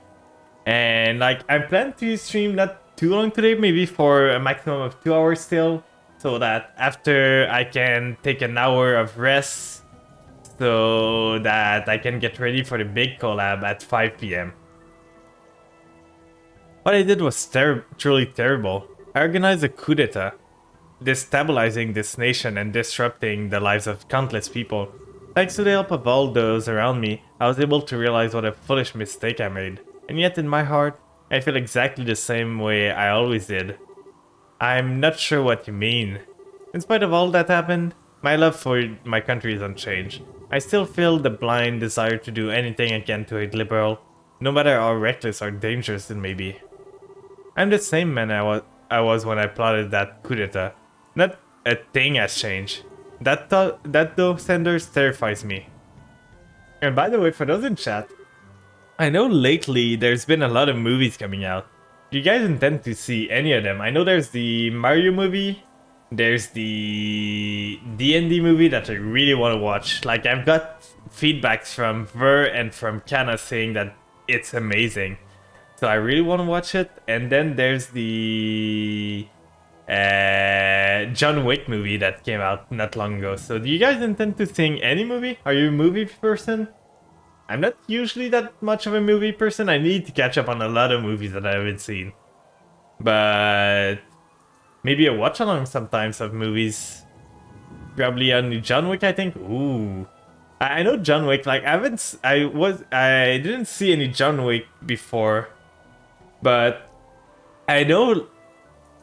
And, like, I plan to stream not too long today, maybe for a maximum of 2 hours still. So that after I can take an hour of rest, so that I can get ready for the big collab at 5 PM. What I did was truly terrible. I organized a coup d'etat, destabilizing this nation and disrupting the lives of countless people. Thanks to the help of all those around me, I was able to realize what a foolish mistake I made. And yet in my heart, I feel exactly the same way I always did. I'm not sure what you mean. In spite of all that happened, my love for my country is unchanged. I still feel the blind desire to do anything I can to aid liberal, no matter how reckless or dangerous it may be. I'm the same man I was when I plotted that coup d'etat. Not a thing has changed. That though, Sanders terrifies me. And by the way, for those in chat, I know lately there's been a lot of movies coming out. Do you guys intend to see any of them? I know there's the Mario movie, there's the D&D movie that I really want to watch. Like, I've got feedbacks from Ver and from Kana saying that it's amazing. So I really want to watch it. And then there's the John Wick movie that came out not long ago. So do you guys intend to see any movie? Are you a movie person? I'm not usually that much of a movie person. I need to catch up on a lot of movies that I haven't seen. But maybe a watch along sometimes of movies. Probably only John Wick, I think. Ooh. I know John Wick, like I didn't see any John Wick before. But I know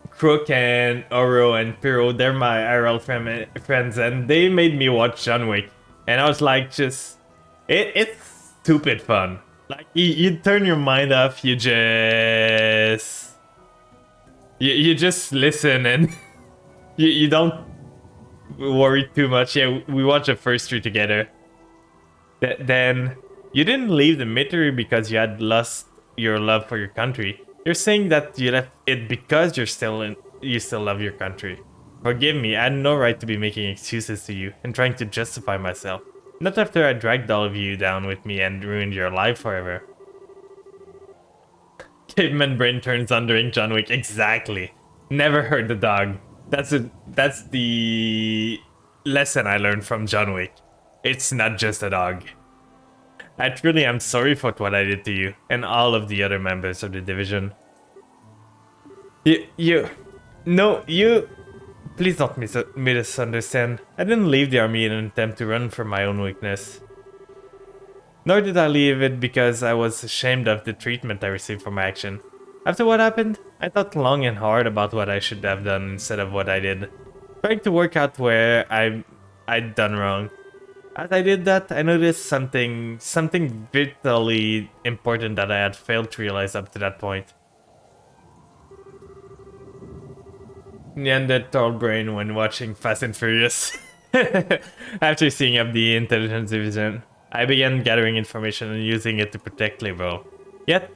Crook and Oro and Piro, they're my IRL friends, and they made me watch John Wick. And I was like, it's stupid fun. Like, you turn your mind off, you just listen and you don't worry too much. Yeah, we watched the first three together. Then you didn't leave the military because you had lost your love for your country. You're saying that you left it because you still love your country. Forgive me, I had no right to be making excuses to you and trying to justify myself. Not after I dragged all of you down with me and ruined your life forever. Caveman brain turns on during John Wick. Exactly. Never hurt the dog. That's the lesson I learned from John Wick. It's not just a dog. I truly am sorry for what I did to you and all of the other members of the division. Please don't misunderstand. I didn't leave the army in an attempt to run from my own weakness. Nor did I leave it because I was ashamed of the treatment I received for my action. After what happened, I thought long and hard about what I should have done instead of what I did, trying to work out where I'd done wrong. As I did that, I noticed something vitally important that I had failed to realize up to that point. Neanderthal brain when watching Fast and Furious. After seeing up the intelligence division, I began gathering information and using it to protect Liberal. Yet,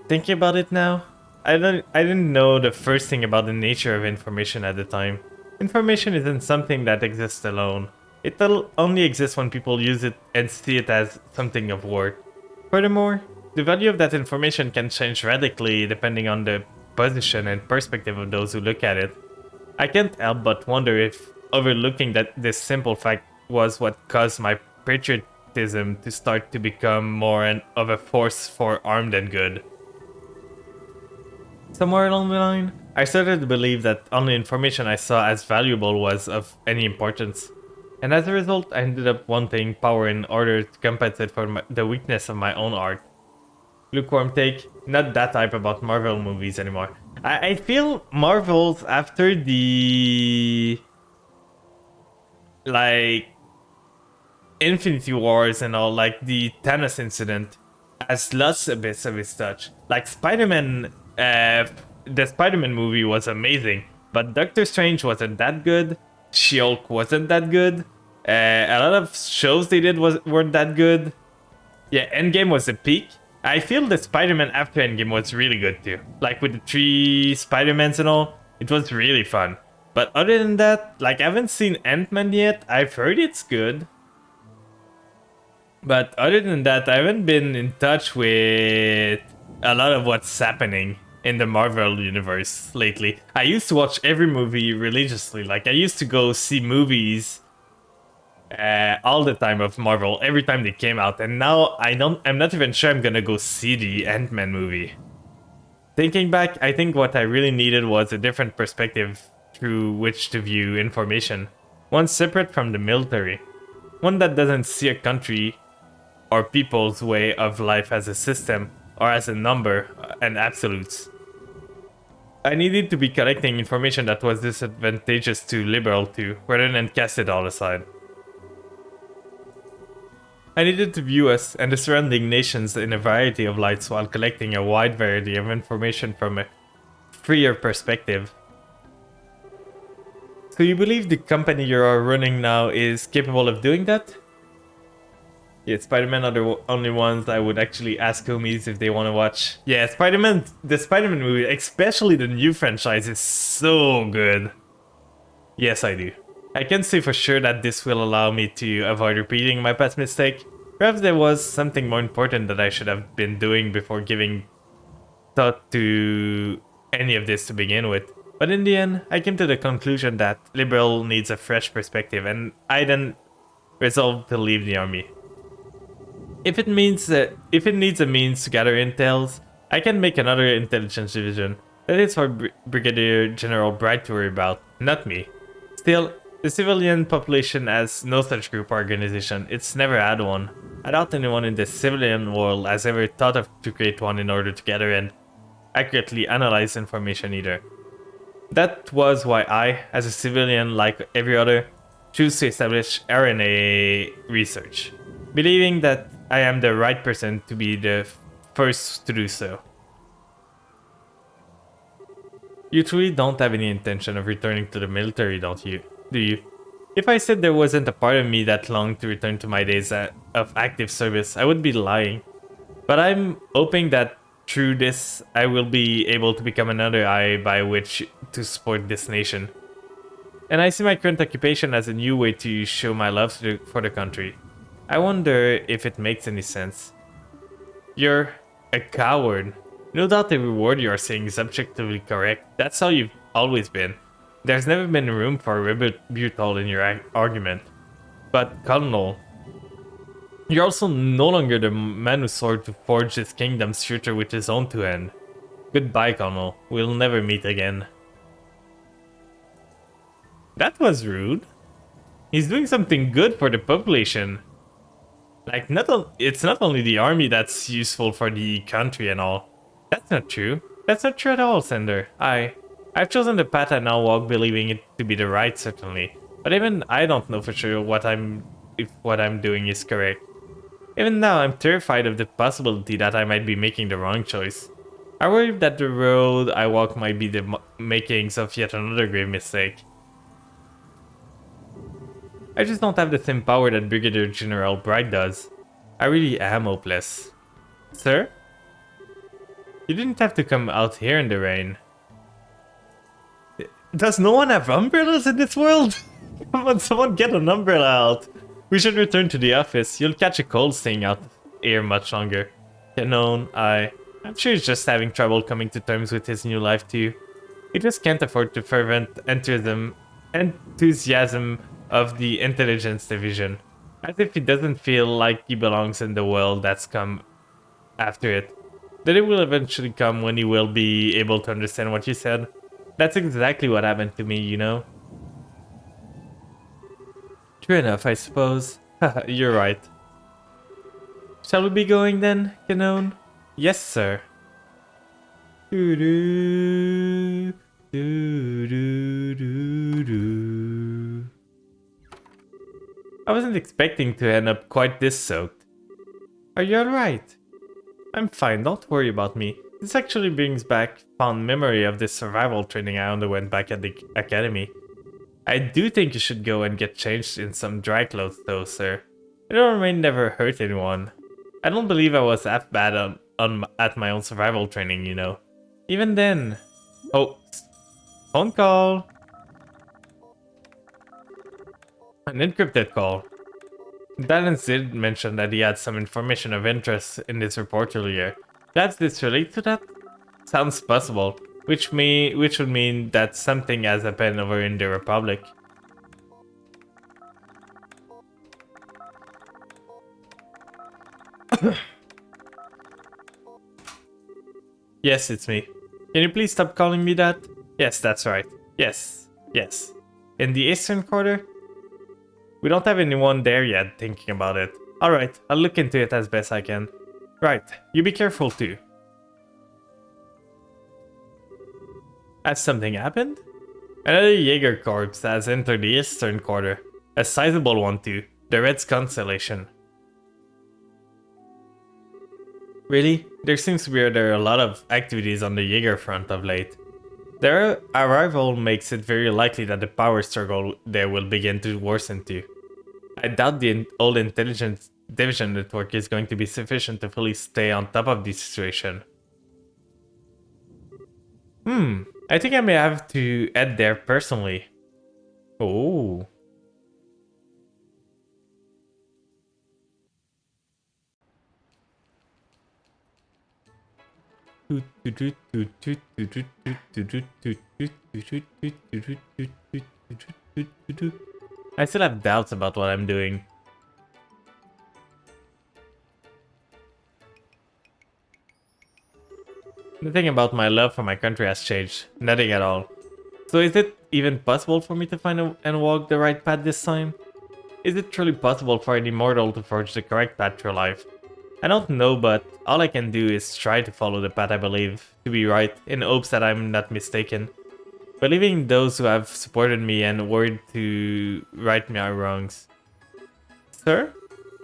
thinking about it now, I didn't know the first thing about the nature of information at the time. Information isn't something that exists alone. It'll only exist when people use it and see it as something of worth. Furthermore, the value of that information can change radically depending on the position and perspective of those who look at it. I can't help but wonder if overlooking this simple fact was what caused my patriotism to start to become more of a force for armed and good. Somewhere along the line, I started to believe that only information I saw as valuable was of any importance. And as a result, I ended up wanting power in order to compensate for the weakness of my own art. lukewarm take. Not that type about Marvel movies anymore. I feel Marvel's after the like Infinity Wars and all, like the Thanos incident, has lost a bit of its touch. Like Spider-Man, the Spider-Man movie was amazing, but Doctor Strange wasn't that good. She-Hulk wasn't that good. A lot of shows they did weren't that good. Yeah, Endgame was the peak. I feel the Spider-Man after Endgame was really good too. Like with the 3 Spider-Mans and all, it was really fun. But other than that, like I haven't seen Ant-Man yet. I've heard it's good. But other than that, I haven't been in touch with a lot of what's happening in the Marvel universe lately. I used to watch every movie religiously. Like I used to go see movies all the time of Marvel every time they came out, and now I'm not even sure I'm gonna go see the Ant-Man movie. Thinking back, I think what I really needed was a different perspective through which to view information. One separate from the military. One that doesn't see a country or people's way of life as a system or as a number and absolutes. I needed to be collecting information that was disadvantageous to liberal to, rather than cast it all aside. I needed to view us and the surrounding nations in a variety of lights while collecting a wide variety of information from a freer perspective. So you believe the company you are running now is capable of doing that? Yeah, Spider-Man are the only ones I would actually ask homies if they want to watch. Yeah, the Spider-Man movie, especially the new franchise, is so good. Yes, I do. I can say for sure that this will allow me to avoid repeating my past mistake. Perhaps there was something more important that I should have been doing before giving thought to any of this to begin with. But in the end, I came to the conclusion that Liberal needs a fresh perspective, and I then resolved to leave the army. If it needs a means to gather intels, I can make another intelligence division. That is for Brigadier General Bright to worry about, not me. Still, the civilian population has no such group organization. It's never had one. I doubt anyone in the civilian world has ever thought of to create one in order to gather and accurately analyze information either. That was why I, as a civilian like every other, choose to establish RNA research, believing that I am the right person to be the first to do so. You truly don't have any intention of returning to the military, don't you? Do you? If I said there wasn't a part of me that longed to return to my days of active service, I would be lying. But I'm hoping that through this, I will be able to become another eye by which to support this nation. And I see my current occupation as a new way to show my love for the country. I wonder if it makes any sense. You're a coward. No doubt the reward you are saying is objectively correct. That's how you've always been. There's never been room for rebuttal in your argument. But, Colonel, you're also no longer the man who sought to forge his kingdom's future with his own two hands. Goodbye, Colonel. We'll never meet again. That was rude. He's doing something good for the population. Like, it's not only the army that's useful for the country and all. That's not true. That's not true at all, Sender. I've chosen the path I now walk believing it to be the right, certainly. But even I don't know for sure if what I'm doing is correct. Even now, I'm terrified of the possibility that I might be making the wrong choice. I worry that the road I walk might be the makings of yet another grave mistake. I just don't have the same power that Brigadier General Bright does. I really am hopeless. Sir? You didn't have to come out here in the rain. Does no one have umbrellas in this world? Come on, someone get an umbrella out. We should return to the office. You'll catch a cold staying out here much longer. Canon, I'm sure he's just having trouble coming to terms with his new life too. He just can't afford the fervent enthusiasm of the intelligence division. As if he doesn't feel like he belongs in the world that's come after it. That it will eventually come when he will be able to understand what you said. That's exactly what happened to me, you know? True enough, I suppose. You're right. Shall we be going then, Canon? Yes, sir. Doo-doo, doo-doo-doo-doo. I wasn't expecting to end up quite this soaked. Are you alright? I'm fine, don't worry about me. This actually brings back fond memory of this survival training I underwent back at the academy. I do think you should go and get changed in some dry clothes though, sir. It may never hurt anyone. I don't believe I was that bad at my own survival training, you know. Even then... Oh, phone call. An encrypted call. Balance did mention that he had some information of interest in this report earlier. Does this relate to that? Sounds possible, which would mean that something has happened over in the Republic. Yes, it's me. Can you please stop calling me that? Yes, that's right. Yes. In the Eastern Quarter? We don't have anyone there yet thinking about it. Alright, I'll look into it as best I can. Right, you be careful too. Has something happened? Another Jaeger corps has entered the Eastern Quarter. A sizable one too. The Reds Constellation. Really? There seems to be a lot of activities on the Jaeger front of late. Their arrival makes it very likely that the power struggle there will begin to worsen too. I doubt the old intelligence division network is going to be sufficient to fully stay on top of the situation. I think I may have to head there personally. Oh. I still have doubts about what I'm doing. Nothing about my love for my country has changed. Nothing at all. So is it even possible for me to find and walk the right path this time? Is it truly possible for an immortal to forge the correct path through life? I don't know, but all I can do is try to follow the path I believe to be right, in hopes that I'm not mistaken. Believing those who have supported me and worried to right my wrongs. Sir?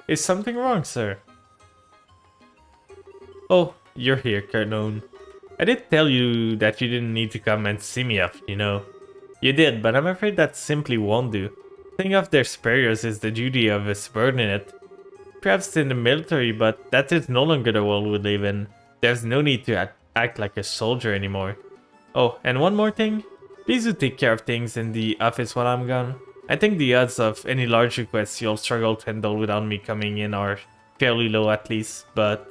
Is something wrong, sir? Oh, you're here, Carnone. I did tell you that you didn't need to come and see me often, you know. You did, but I'm afraid that simply won't do. Thinking of their superiors is the duty of a subordinate. Perhaps in the military, but that is no longer the world we live in. There's no need to act like a soldier anymore. Oh, and one more thing. Please do take care of things in the office while I'm gone. I think the odds of any large requests you'll struggle to handle without me coming in are fairly low at least, but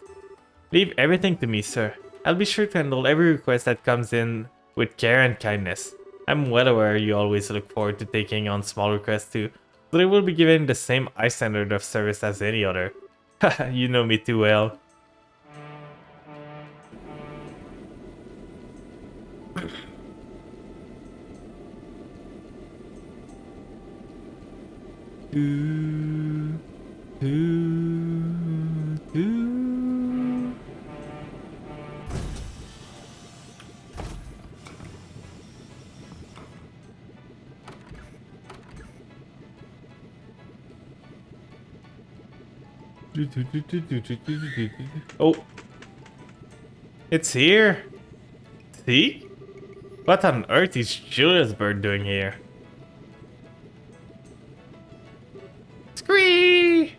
leave everything to me, sir. I'll be sure to handle every request that comes in with care and kindness. I'm well aware you always look forward to taking on small requests too, so they will be given the same high standard of service as any other. Haha, you know me too well. Oh, it's here. See? What on earth is Julius Bird doing here? Scree!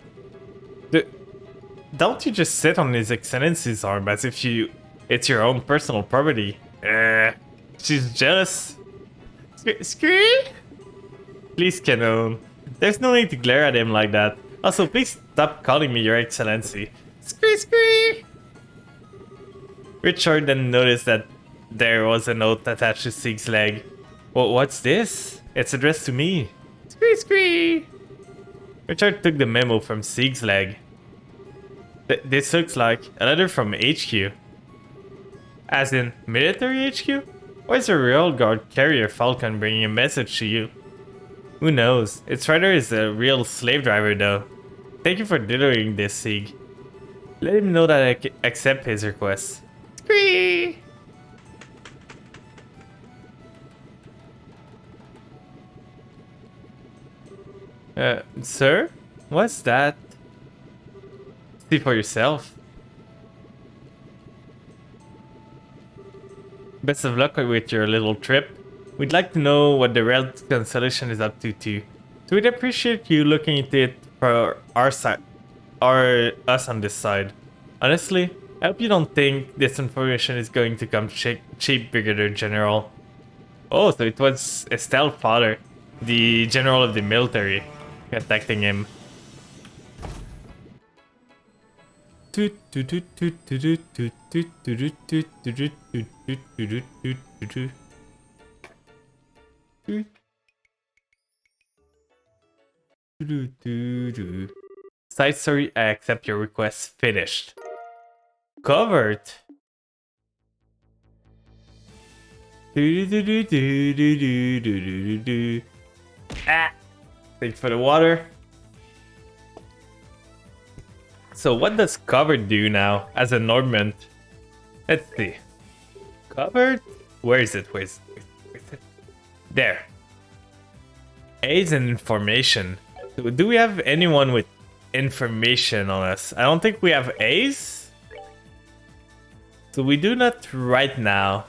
Don't you just sit on His Excellency's arm as if it's your own personal property? She's jealous. Scree? Please, Canon. There's no need to glare at him like that. Also, please stop calling me Your Excellency. Scree! Richard then noticed that there was a note attached to Sieg's leg. Well, what's this? It's addressed to me. Scree! Richard took the memo from Sieg's leg. This looks like a letter from HQ. As in, military HQ? Why is a Royal Guard carrier Falcon bringing a message to you? Who knows? Its writer is a real slave driver though. Thank you for delivering this, Sieg. Let him know that I accept his request. Squee! Sir? What's that? See for yourself. Best of luck with your little trip. We'd like to know what the Red Constellation is up to too. So we'd appreciate you looking into it for our side, us on this side. Honestly, I hope you don't think this information is going to come cheap, Brigadier General. Oh, so it was Estelle's father, the general of the military, contacting him. Side story, I accept your request. Finished. Covered. Ah! Thanks for the water. So what does covered do now as a Nordman? Let's see. Covered? Where is it? Where is it? There. A's and information. So do we have anyone with information on us? I don't think we have A's. So we do not right now.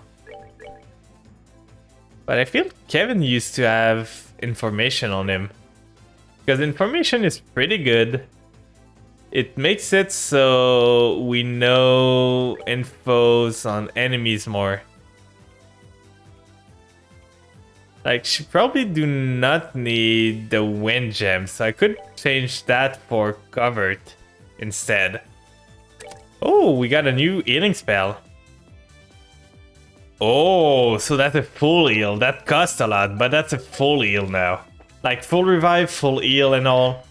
But I feel Kevin used to have information on him. Because information is pretty good. It makes it so we know infos on enemies more. Like, she probably do not need the wind gem, so I could change that for covered instead. Oh, we got a new healing spell. Oh, so that's a full heal. That cost a lot, but that's a full heal now. Like full revive, full heal and all.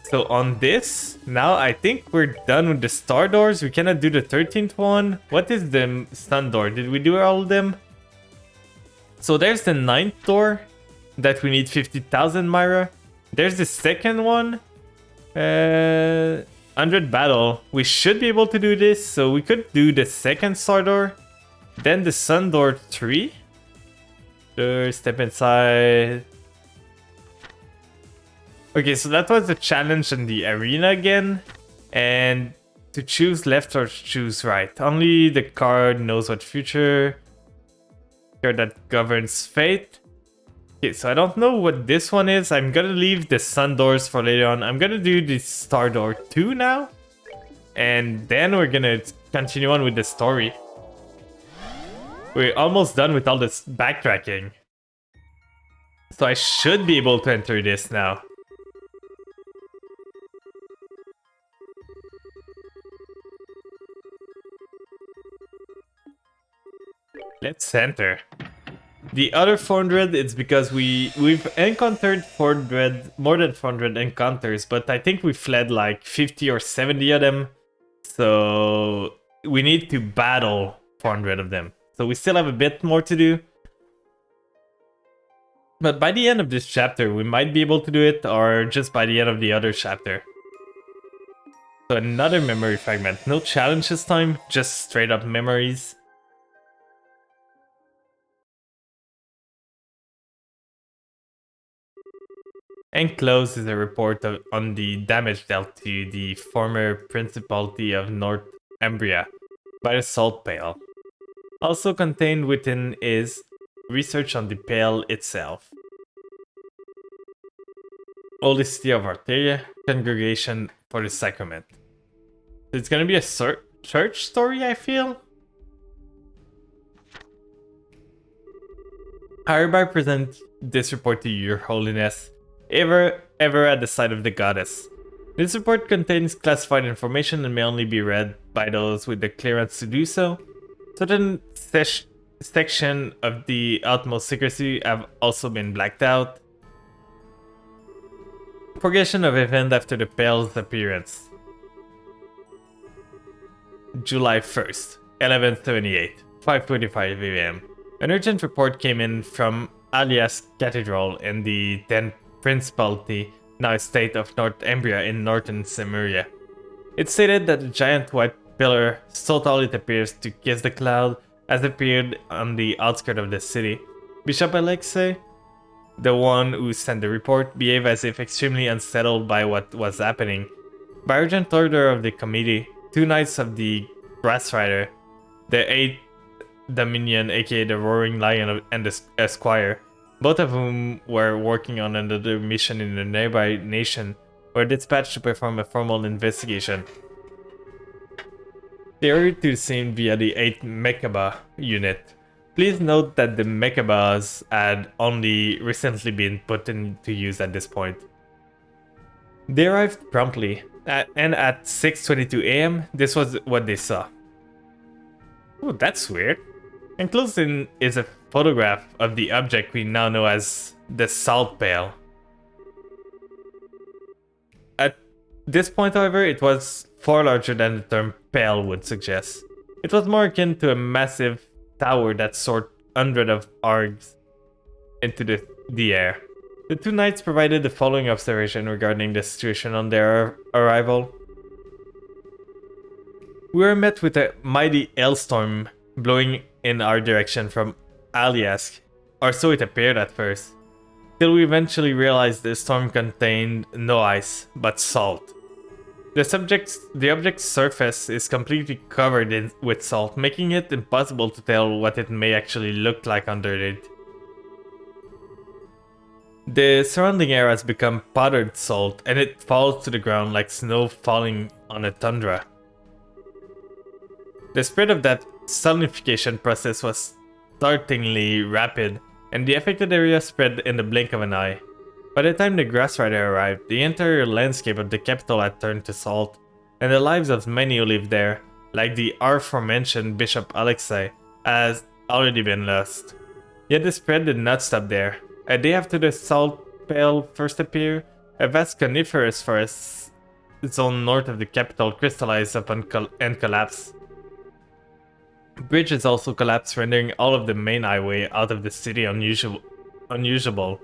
So on this, now I think we're done with the star doors. We cannot do the 13th one. What is the stun door? Did we do all of them? So there's the 9th door that we need 50,000 Myra. There's the second one. 100 battle. We should be able to do this. So we could do the second star door. Then the sun door 3. Step inside. Okay, so that was the challenge in the arena again. And to choose left or choose right. Only the card knows what future. Card that governs fate. Okay, so I don't know what this one is. I'm gonna leave the sun doors for later on. I'm gonna do the star door 2 now. And then we're gonna continue on with the story. We're almost done with all this backtracking. So I should be able to enter this now. Let's enter. The other 400, it's because we've encountered 400, more than 400 encounters, but I think we fled like 50 or 70 of them. So we need to battle 400 of them. So we still have a bit more to do. But by the end of this chapter, we might be able to do it, or just by the end of the other chapter. So another memory fragment. No challenge this time, just straight up memories. Enclosed is a report on the damage dealt to the former Principality of Northumbria by the Salt Pale. Also contained within is research on the Pale itself. Holy City of Arteria, Congregation for the Sacrament. So it's gonna be a church story, I feel? I hereby present this report to Your Holiness. Ever at the side of the goddess. This report contains classified information and may only be read by those with the clearance to do so. Certain sections of the utmost secrecy have also been blacked out. Progression of event after the Pale's appearance. July 1st, 1178, 5:25 AM. An urgent report came in from Alias Cathedral in the 10th Principality, now a state of Northumbria in northern Samaria. It's stated that the giant white pillar, so tall it appears to kiss the cloud, has appeared on the outskirts of the city. Bishop Alexei, the one who sent the report, behaved as if extremely unsettled by what was happening. By urgent order of the committee, 2 knights of the Grass Rider, the 8th Dominion, aka the Roaring Lion and the Esquire, both of whom were working on another mission in a nearby nation, were dispatched to perform a formal investigation. They hurried to the scene via the 8th Mechaba unit. Please note that the Mechabas had only recently been put into use at this point. They arrived promptly, and at 6:22 AM, this was what they saw. Oh, that's weird. Enclosed in is a photograph of the object we now know as the salt pail. At this point, however, it was far larger than the term pail would suggest. It was more akin to a massive tower that soared hundreds of arcs into the air. The 2 knights provided the following observation regarding the situation on their arrival. We were met with a mighty hailstorm blowing in our direction from Alyask, or so it appeared at first, till we eventually realized the storm contained no ice, but salt. The object's surface is completely covered with salt, making it impossible to tell what it may actually look like under it. The surrounding air has become powdered salt, and it falls to the ground like snow falling on a tundra. The spread of that solidification process was startlingly rapid, and the affected area spread in the blink of an eye. By the time the Grass Rider arrived, the entire landscape of the capital had turned to salt, and the lives of many who lived there, like the aforementioned Bishop Alexei, has already been lost. Yet the spread did not stop there. A day after the salt pail first appeared, a vast coniferous forest zone north of the capital crystallized up and collapsed. Bridges also collapsed, rendering all of the main highway out of the city unusable.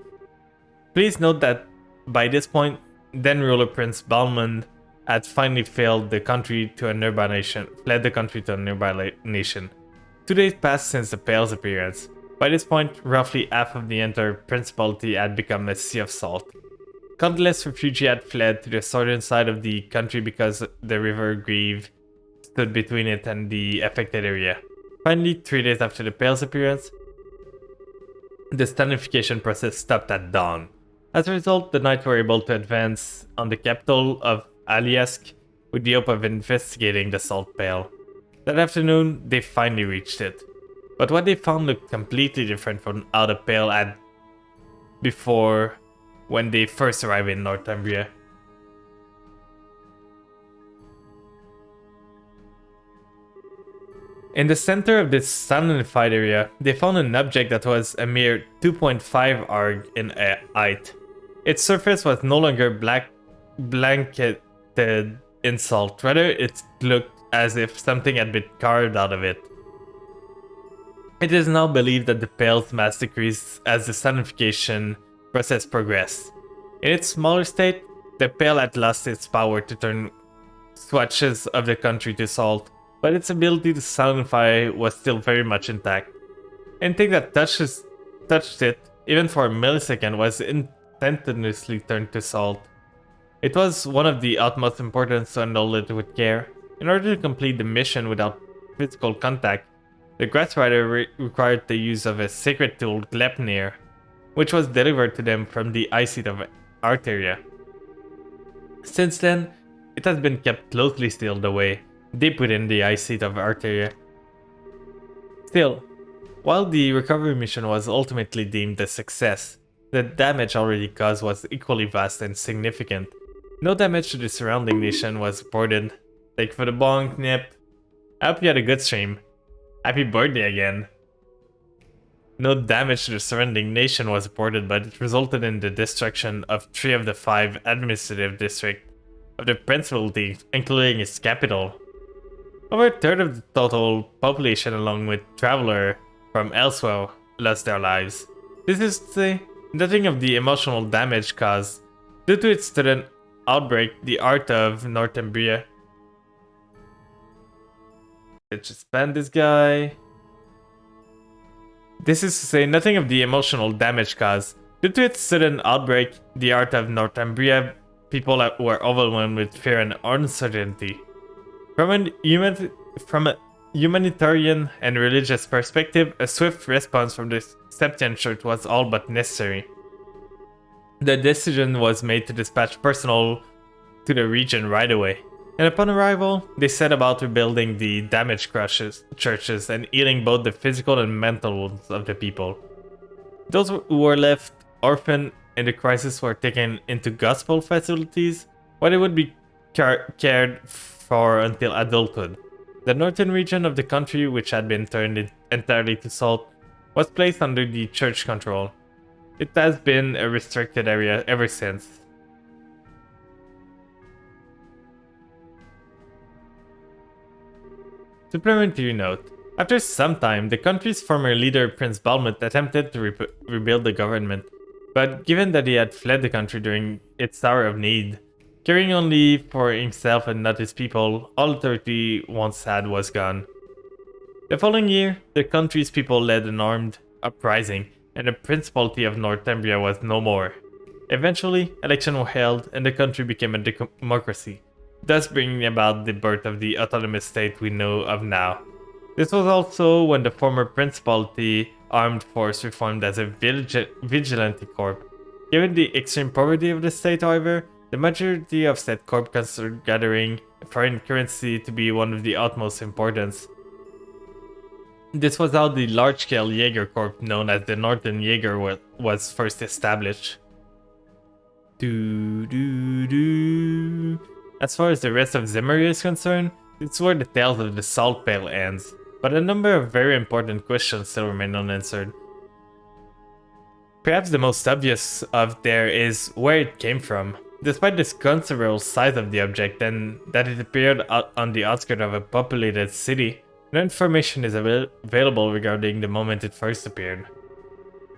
Please note that by this point, then ruler Prince Balmond had finally fled the country to a nearby nation. 2 days passed since the Pale's appearance. By this point, roughly half of the entire principality had become a sea of salt. Countless refugees had fled to the southern side of the country because the river Grieve stood between it and the affected area. Finally, 3 days after the Pale's appearance, the stanification process stopped at dawn. As a result, the knights were able to advance on the capital of Alyask with the hope of investigating the salt pail. That afternoon, they finally reached it. But what they found looked completely different from how the pail had before when they first arrived in Northumbria. In the center of this salinified area, they found an object that was a mere 2.5 arg in height. Its surface was no longer blanketed in salt, rather it looked as if something had been carved out of it. It is now believed that the pail's mass decreased as the sanification process progressed. In its smaller state, the pail had lost its power to turn swatches of the country to salt, but its ability to salinify was still very much intact. Anything that touched it, even for a millisecond, was instantaneously turned to salt. It was one of the utmost importance to handle it with care. In order to complete the mission without physical contact, the Grass Rider required the use of a sacred tool, Glepnir, which was delivered to them from the High Seat of Arteria. Since then, it has been kept closely sealed away, deep within the High Seat of Arteria. Still, while the recovery mission was ultimately deemed a success, the damage already caused was equally vast and significant. No damage to the surrounding nation was reported. Thank you for the bonk, Nip. I hope you had a good stream. Happy birthday again. No damage to the surrounding nation was reported, but it resulted in the destruction of 3 of the 5 administrative districts of the Principality, including its capital. Over a third of the total population, along with travelers from elsewhere, lost their lives. This is to say, nothing of the emotional damage caused. Due to its sudden outbreak, the art of Northumbria Let's just ban this guy. This is to say nothing of the emotional damage caused. Due to its sudden outbreak, the art of Northumbria, people were overwhelmed with fear and uncertainty. From a humanitarian and religious perspective, a swift response from the Septian Church was all but necessary. The decision was made to dispatch personnel to the region right away, and upon arrival, they set about rebuilding the damaged churches and healing both the physical and mental wounds of the people. Those who were left orphaned in the crisis were taken into gospel facilities, where they would be cared for until adulthood. The northern region of the country, which had been turned entirely to salt, was placed under the church control. It has been a restricted area ever since. Supplementary note. After some time, the country's former leader, Prince Balmut, attempted to rebuild the government, but given that he had fled the country during its hour of need, caring only for himself and not his people, all authority once had was gone. The following year, the country's people led an armed uprising, and the Principality of Northumbria was no more. Eventually, elections were held, and the country became a democracy, thus bringing about the birth of the autonomous state we know of now. This was also when the former Principality armed force reformed as a vigilante corps. Given the extreme poverty of the state, however, the majority of said corps considered gathering foreign currency to be one of the utmost importance. This was how the large-scale Jaeger Corps known as the Northern Jaeger was first established. As far as the rest of Zemuria is concerned, it's where the tales of the Salt Pale ends, but a number of very important questions still remain unanswered. Perhaps the most obvious of there is where it came from. Despite the considerable size of the object and that it appeared on the outskirts of a populated city, no information is available regarding the moment it first appeared.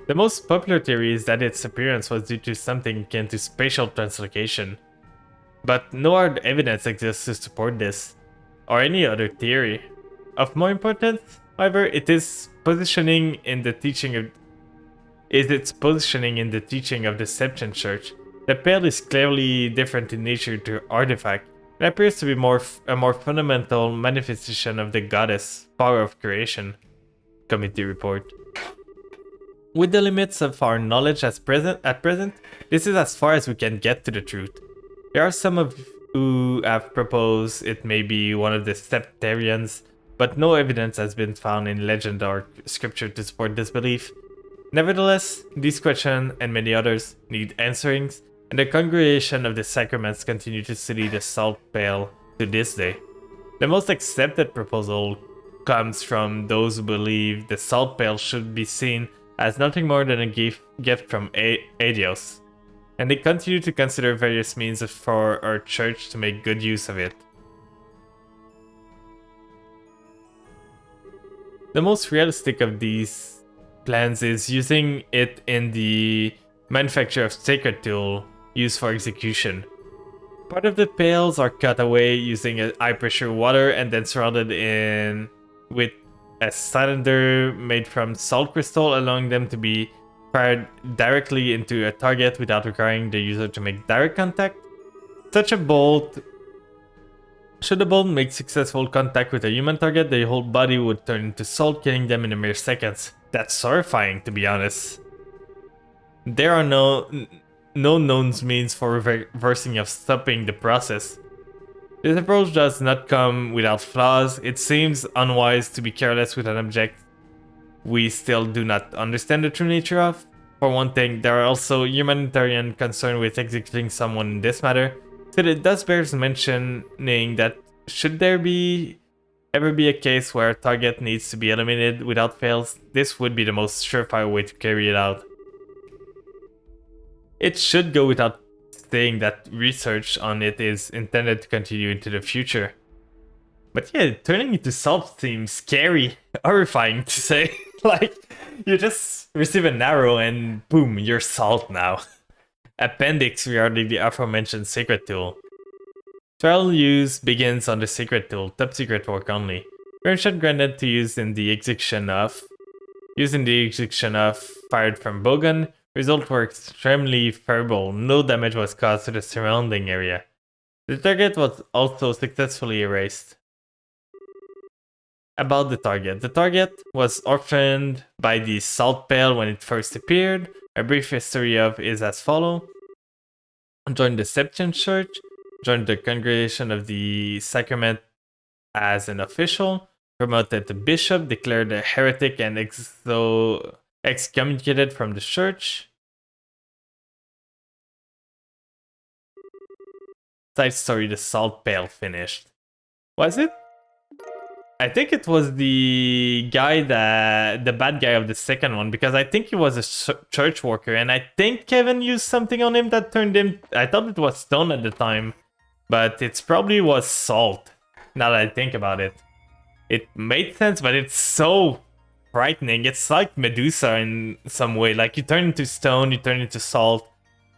The most popular theory is that its appearance was due to something akin to spatial translocation, but no hard evidence exists to support this, or any other theory. Of more importance, however, is its positioning in the teaching of the Septian Church. The Pale is clearly different in nature to artifact, and appears to be a more fundamental manifestation of the goddess' power of creation. Committee report. With the limits of our knowledge at present, this is as far as we can get to the truth. There are some who have proposed it may be one of the Septarians, but no evidence has been found in legend or scripture to support this belief. Nevertheless, these questions and many others need answerings, and the congregation of the sacraments continue to study the Salt Pale to this day. The most accepted proposal comes from those who believe the Salt Pale should be seen as nothing more than a gift from Adios, and they continue to consider various means for our church to make good use of it. The most realistic of these plans is using it in the manufacture of sacred tool used for execution. Part of the pails are cut away using a high pressure water and then surrounded in with a cylinder made from salt crystal, allowing them to be fired directly into a target without requiring the user to make direct contact. Should the bolt make successful contact with a human target, the whole body would turn into salt, killing them in a mere seconds. That's horrifying, to be honest. There are no known means for reversing or stopping the process. This approach does not come without flaws. It seems unwise to be careless with an object we still do not understand the true nature of. For one thing, there are also humanitarian concerns with executing someone in this matter, so it does bear mentioning that should there ever be a case where a target needs to be eliminated without fails, this would be the most surefire way to carry it out. It should go without saying that research on it is intended to continue into the future. But yeah, turning into salt seems scary, horrifying to say. Like, you just receive an arrow and boom, you're salt now. Appendix regarding the aforementioned sacred tool. Trial use begins on the sacred tool, top secret work only. Burn shot granted to use in the execution of. Using the execution of fired from bowgun. Results were extremely favorable. No damage was caused to the surrounding area. The target was also successfully erased. About the target. The target was orphaned by the salt pail when it first appeared. A brief history of is as follows. Joined the Septian Church. Joined the Congregation of the Sacrament as an official. Promoted to bishop. Declared a heretic and excommunicated from the church. Side story, the salt pail finished. Was it? I think it was the guy the bad guy of the second one, because I think he was a church worker, and I think Kevin used something on him that turned him. I thought it was stone at the time, but it probably was salt. Now that I think about it, it made sense, but it's so frightening. It's like Medusa in some way. Like you turn into stone, you turn into salt,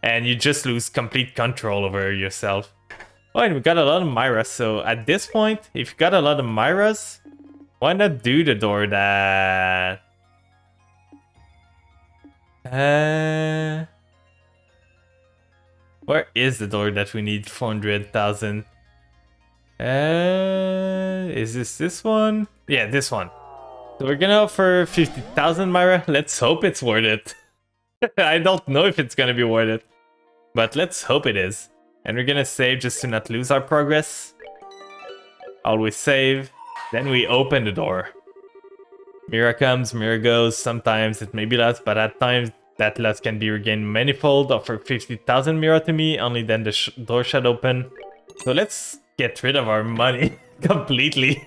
and you just lose complete control over yourself. Oh, and we got a lot of Myras, so at this point, if you got a lot of Myras, why not do the door that... Where is the door that we need 400,000? Is this one? Yeah, this one. So we're gonna offer 50,000 Myra. Let's hope it's worth it. I don't know if it's gonna be worth it, but let's hope it is. And we're gonna save just to not lose our progress. Always save. Then we open the door. Mira comes, Mira goes. Sometimes it may be lost, but at times that loss can be regained manifold. Offer 50,000 Mira to me, only then the door shall open. So let's get rid of our money completely.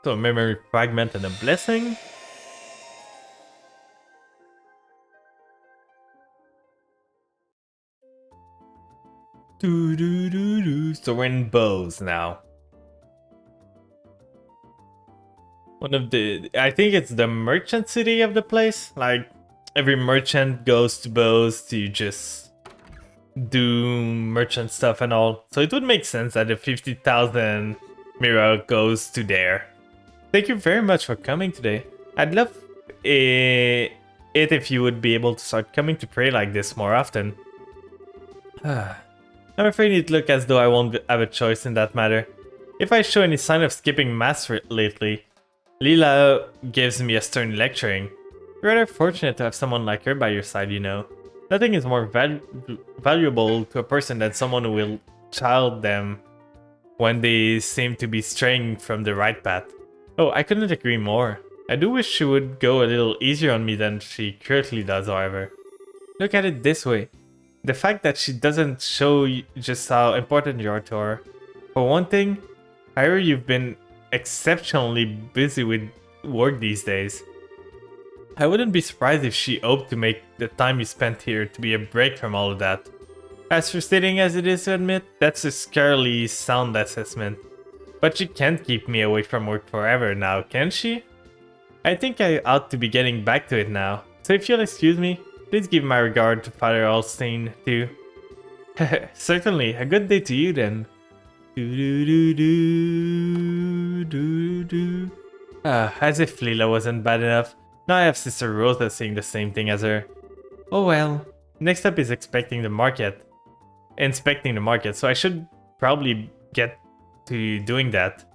So memory fragment and a blessing. So we're in bows now. One of the, I think it's the merchant city of the place. Like every merchant goes to bows to just do merchant stuff and all. So it would make sense that the 50,000 Mira goes to there. Thank you very much for coming today. I'd love it if you would be able to start coming to pray like this more often. I'm afraid it looks as though I won't have a choice in that matter. If I show any sign of skipping mass lately, Leela gives me a stern lecturing. You're rather fortunate to have someone like her by your side, you know. Nothing is more valuable to a person than someone who will child them when they seem to be straying from the right path. Oh, I couldn't agree more. I do wish she would go a little easier on me than she currently does, however. Look at it this way. The fact that she doesn't show just how important you are to her. For one thing, I hear you've been exceptionally busy with work these days. I wouldn't be surprised if she hoped to make the time you spent here to be a break from all of that. As frustrating as it is to admit, that's a scarily sound assessment. But she can't keep me away from work forever now, can she? I think I ought to be getting back to it now. So if you'll excuse me, please give my regard to Father Alstein too. Certainly, a good day to you then. As if Leela wasn't bad enough, now I have Sister Rosa saying the same thing as her. Oh well. Next up is inspecting the market, so I should probably get to doing that.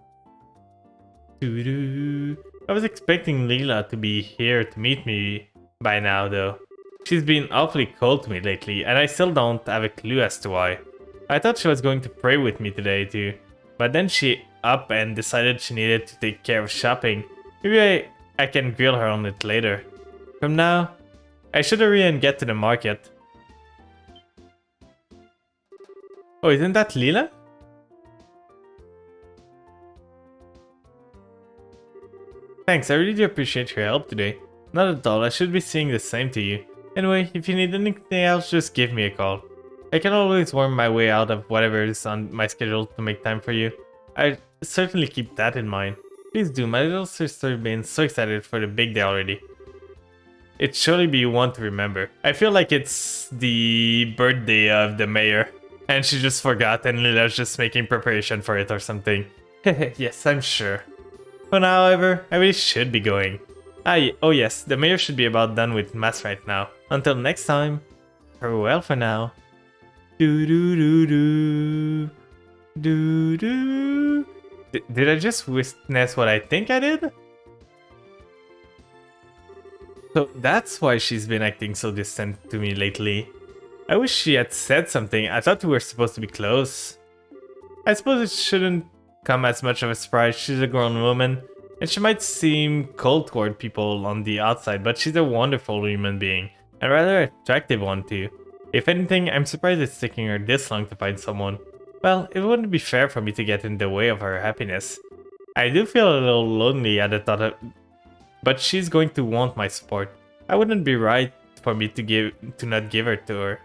I was expecting Leela to be here to meet me by now though. She's been awfully cold to me lately, and I still don't have a clue as to why. I thought she was going to pray with me today too, but then she up and decided she needed to take care of shopping. Maybe I can grill her on it later. From now, I should hurry and get to the market. Oh, isn't that Leela? Thanks, I really do appreciate your help today. Not at all, I should be saying the same to you. Anyway, if you need anything else, just give me a call. I can always worm my way out of whatever is on my schedule to make time for you. I certainly keep that in mind. Please do, my little sister been so excited for the big day already. It surely be one to remember. I feel like it's the birthday of the mayor, and she just forgot and Lila's just making preparation for it or something. Yes, I'm sure. For now, however, I really should be going. Oh yes, the mayor should be about done with mass right now. Until next time, farewell for now. Do do do do do do. Did I just witness what I think I did? So that's why she's been acting so distant to me lately. I wish she had said something. I thought we were supposed to be close. I suppose it shouldn't come as much of a surprise. She's a grown woman, and she might seem cold toward people on the outside, but she's a wonderful human being, and a rather attractive one too. If anything, I'm surprised it's taking her this long to find someone. Well, it wouldn't be fair for me to get in the way of her happiness. I do feel a little lonely at the thought of... But she's going to want my support. I wouldn't be right for me to not give her to her.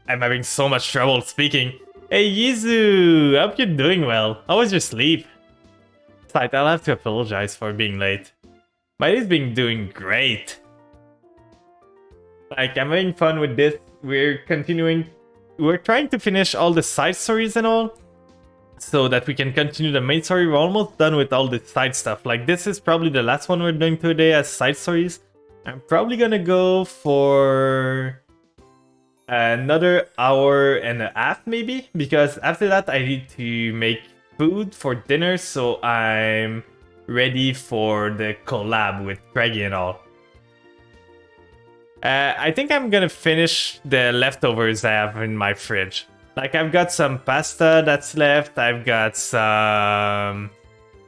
I'm having so much trouble speaking. Hey Yizu, hope you're doing well. How was your sleep? Besides, I'll have to apologize for being late. My day's been doing great. Like, I'm having fun with this. We're trying to finish all the side stories and all, so that we can continue the main story. We're almost done with all the side stuff. Like, this is probably the last one we're doing today as side stories. I'm probably gonna go for another hour and a half maybe, because after that I need to make food for dinner, so I'm ready for the collab with Craigie and all. I think I'm gonna finish the leftovers I have in my fridge. Like, I've got some pasta that's left, I've got some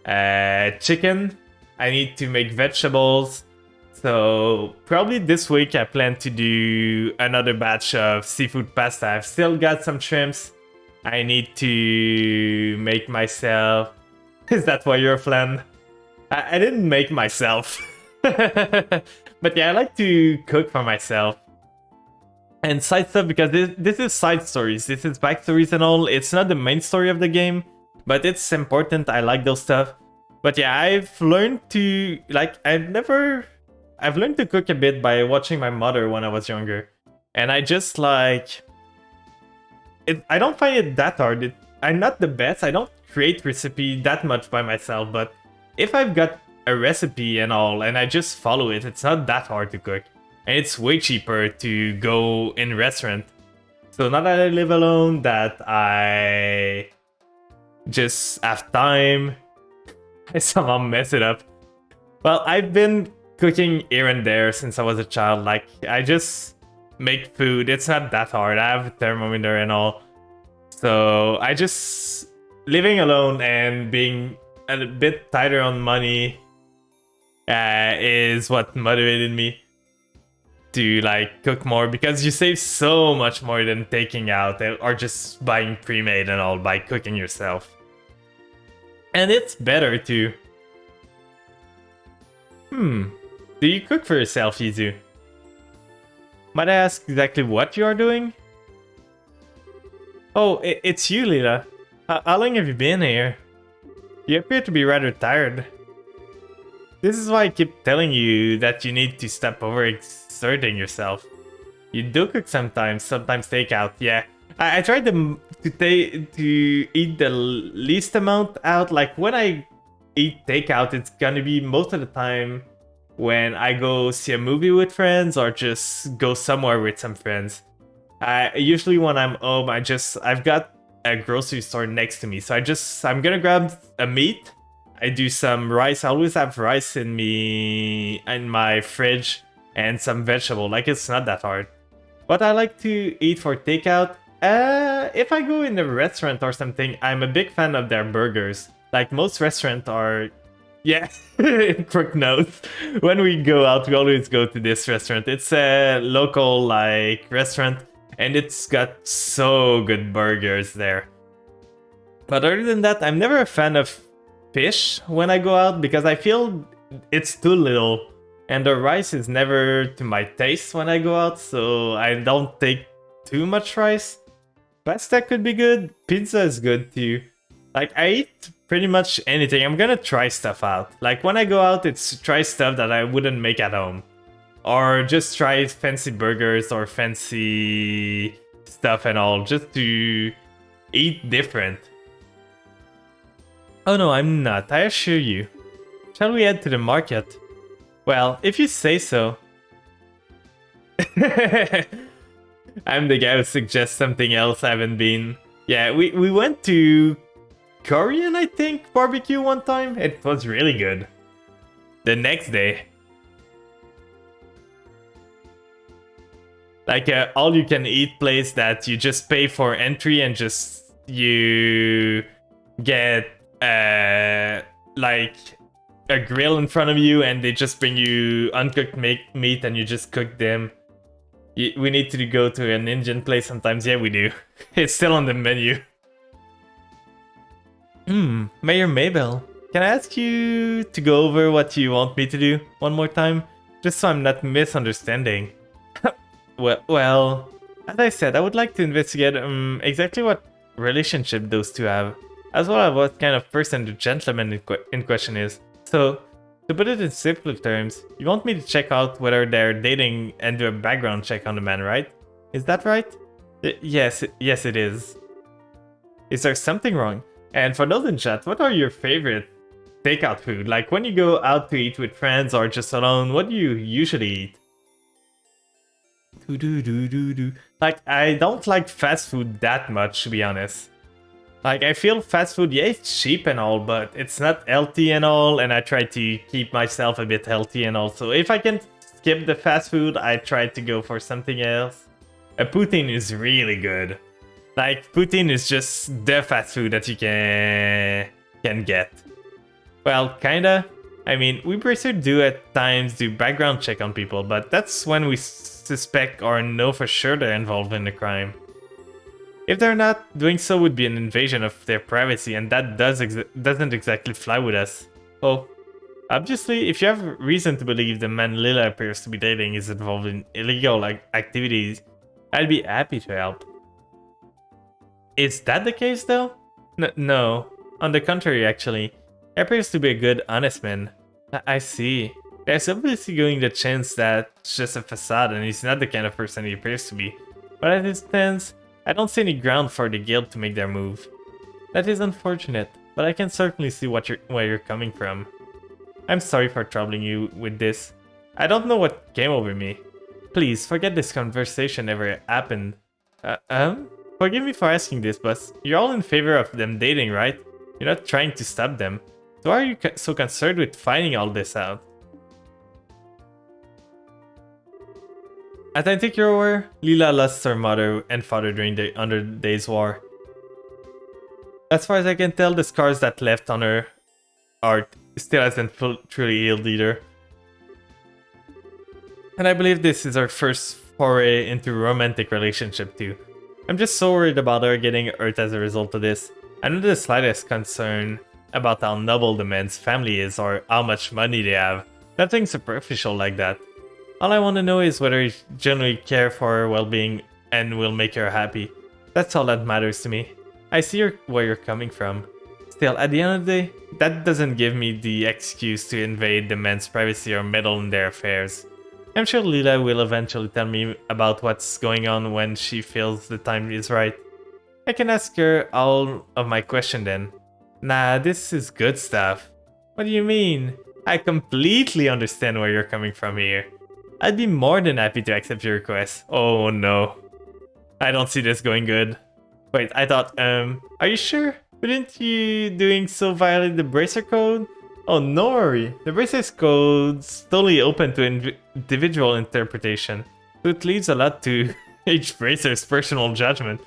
chicken, I need to make vegetables. So probably this week I plan to do another batch of seafood pasta. I've still got some shrimps. I need to make myself... Is that why you're a flan? I didn't make myself. But yeah, I like to cook for myself. And side stuff, because this is side stories, this is backstories and all. It's not the main story of the game, but it's important. I like those stuff. But yeah, I've learned to, like, I've learned to cook a bit by watching my mother when I was younger. And I just like... I don't find it that hard. I'm not the best. I don't create recipe that much by myself, but if I've got a recipe and all, and I just follow it, it's not that hard to cook. And it's way cheaper to go in restaurant. So now that I live alone, that I just have time, I somehow mess it up. Well, I've been cooking here and there since I was a child. Like, I just make food. It's not that hard. I have a thermometer and all. So I just... living alone and being a bit tighter on money is what motivated me to, like, cook more, because you save so much more than taking out or just buying pre-made and all by cooking yourself. And it's better too. Do you cook for yourself, Yizu? Might I ask exactly what you are doing? Oh, it's you, Lila. How long have you been here? You appear to be rather tired. This is why I keep telling you that you need to stop overexerting yourself. You do cook sometimes take out, yeah. I tried to eat the least amount out. Like, when I eat takeout, it's gonna be most of the time when I go see a movie with friends or just go somewhere with some friends. Usually when I'm home, I've got a grocery store next to me, so I'm gonna grab a meat. I do some rice. I always have rice in my fridge and some vegetable. Like, it's not that hard. What I like to eat for takeout, if I go in a restaurant or something, I'm a big fan of their burgers. Like, most restaurants are... Yeah, quick note. When we go out, we always go to this restaurant. It's a local, like, restaurant, and it's got so good burgers there. But other than that, I'm never a fan of fish when I go out, because I feel it's too little, and the rice is never to my taste when I go out, so I don't take too much rice. Pasta could be good. Pizza is good too. Like, I eat pretty much anything. I'm gonna try stuff out. Like, when I go out, it's try stuff that I wouldn't make at home. Or just try fancy burgers or fancy stuff and all, just to eat different. Oh no, I'm not, I assure you. Shall we head to the market? Well, if you say so. I'm the guy who suggests something else I haven't been. Yeah, we went to Korean, I think, barbecue one time. It was really good. The next day. Like all you can eat place that you just pay for entry and just you get like a grill in front of you and they just bring you uncooked meat and you just cook them. We need to go to an Indian place sometimes. Yeah, we do. It's still on the menu. Mayor Mabel, can I ask you to go over what you want me to do one more time? Just so I'm not misunderstanding. Well, as I said, I would like to investigate exactly what relationship those two have, as well as what kind of person the gentleman in question is. So, to put it in simpler terms, you want me to check out whether they're dating and do a background check on the man, right? Is that right? Yes, it is. Is there something wrong? And for those in chat, what are your favorite takeout food? Like when you go out to eat with friends or just alone, what do you usually eat? Like, I don't like fast food that much, to be honest. Like, I feel fast food, yeah, it's cheap and all, but it's not healthy and all, and I try to keep myself a bit healthy and all. So if I can skip the fast food, I try to go for something else. A poutine is really good. Like, poutine is just the fast food that you can get. Well, kinda. I mean, we Bracer do at times do background check on people, but that's when we suspect or know for sure they're involved in the crime. If they're not, doing so would be an invasion of their privacy, and that doesn't exactly fly with us. Oh, obviously, if you have reason to believe the man Lila appears to be dating is involved in illegal activities, I'd be happy to help. Is that the case though? No, on the contrary actually. He appears to be a good, honest man. I see. There's obviously going the chance that it's just a facade and he's not the kind of person he appears to be. But as it stands, I don't see any ground for the guild to make their move. That is unfortunate, but I can certainly see where you're coming from. I'm sorry for troubling you with this. I don't know what came over me. Please, forget this conversation ever happened. Forgive me for asking this, but you're all in favor of them dating, right? You're not trying to stop them. So why are you so concerned with finding all this out? As I think you're aware, Lila lost her mother and father during the 100 Days War. As far as I can tell, the scars that left on her art still hasn't truly healed either. And I believe this is our first foray into a romantic relationship too. I'm just so worried about her getting hurt as a result of this. I'm not the slightest concern about how noble the man's family is or how much money they have. Nothing superficial like that. All I want to know is whether he genuinely care for her well-being and will make her happy. That's all that matters to me. I see where you're coming from. Still, at the end of the day, that doesn't give me the excuse to invade the man's privacy or meddle in their affairs. I'm sure Lila will eventually tell me about what's going on when she feels the time is right. I can ask her all of my questions then. Nah, this is good stuff. What do you mean? I completely understand where you're coming from here. I'd be more than happy to accept your request. Oh no. I don't see this going good. Wait, I thought, are you sure? Wouldn't you doing so violate the Bracer Code? Oh, no worry. The Bracer's Code's totally open to individual interpretation, so it leaves a lot to each Bracer's personal judgment.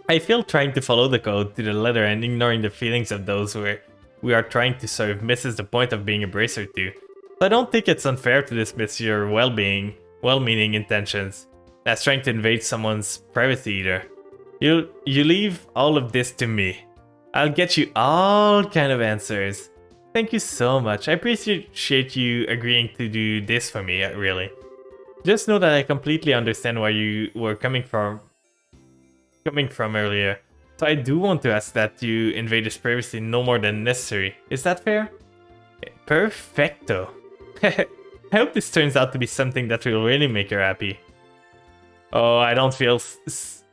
I feel trying to follow the code to the letter and ignoring the feelings of those who we are trying to serve misses the point of being a Bracer too. So I don't think it's unfair to dismiss your well-meaning intentions as trying to invade someone's privacy either. You leave all of this to me. I'll get you all kind of answers. Thank you so much. I appreciate you agreeing to do this for me, really. Just know that I completely understand where you were coming from earlier. So I do want to ask that you invade his privacy no more than necessary. Is that fair? Perfecto. I hope this turns out to be something that will really make her happy. Oh, I don't feel this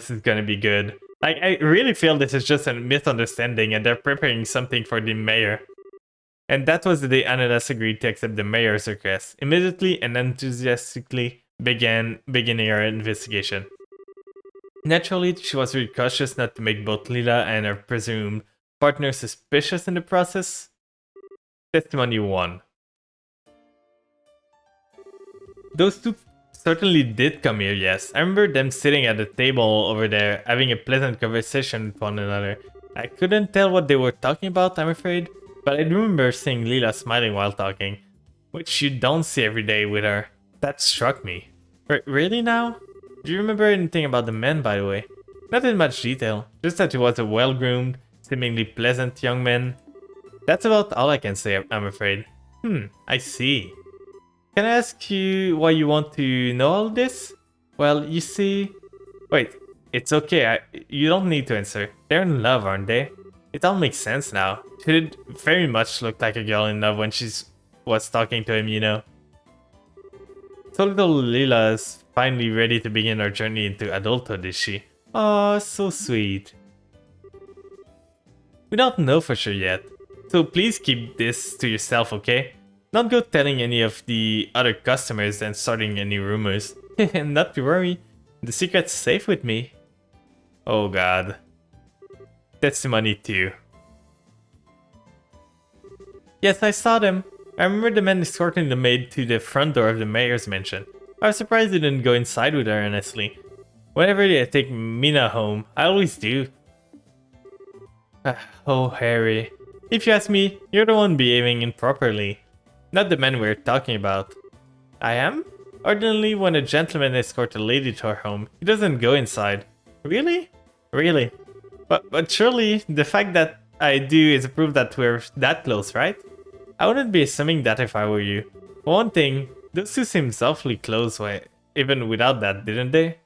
is gonna be good. I really feel this is just a misunderstanding and they're preparing something for the mayor. And that was the day Ananas agreed to accept the mayor's request, immediately and enthusiastically beginning her investigation. Naturally, she was very cautious not to make both Lila and her presumed partner suspicious in the process. Testimony 1. Those two certainly did come here, yes. I remember them sitting at the table over there, having a pleasant conversation with one another. I couldn't tell what they were talking about, I'm afraid, but I do remember seeing Lila smiling while talking, which you don't see every day with her. That struck me. Really now? Do you remember anything about the man, by the way? Not in much detail, just that he was a well-groomed, seemingly pleasant young man. That's about all I can say, I'm afraid. I see. Can I ask you why you want to know all this? Well, you see... Wait, it's okay, you don't need to answer. They're in love, aren't they? It all makes sense now. She did very much look like a girl in love when she was talking to him, you know. So little Lila is finally ready to begin her journey into adulthood, is she? Oh, so sweet. We don't know for sure yet, so please keep this to yourself, okay? Don't go telling any of the other customers and starting any rumors. Not to worry, the secret's safe with me. Oh god. Testimony 2. Yes, I saw them. I remember the man escorting the maid to the front door of the mayor's mansion. I was surprised he didn't go inside with her, honestly. Whenever I take Mina home, I always do. Oh, Harry. If you ask me, you're the one behaving improperly. Not the man we're talking about. I am? Ordinarily, when a gentleman escorts a lady to her home, he doesn't go inside. Really? Really? But surely, the fact that I do is a proof that we're that close, right? I wouldn't be assuming that if I were you. For one thing, those two seem awfully close, even without that, didn't they?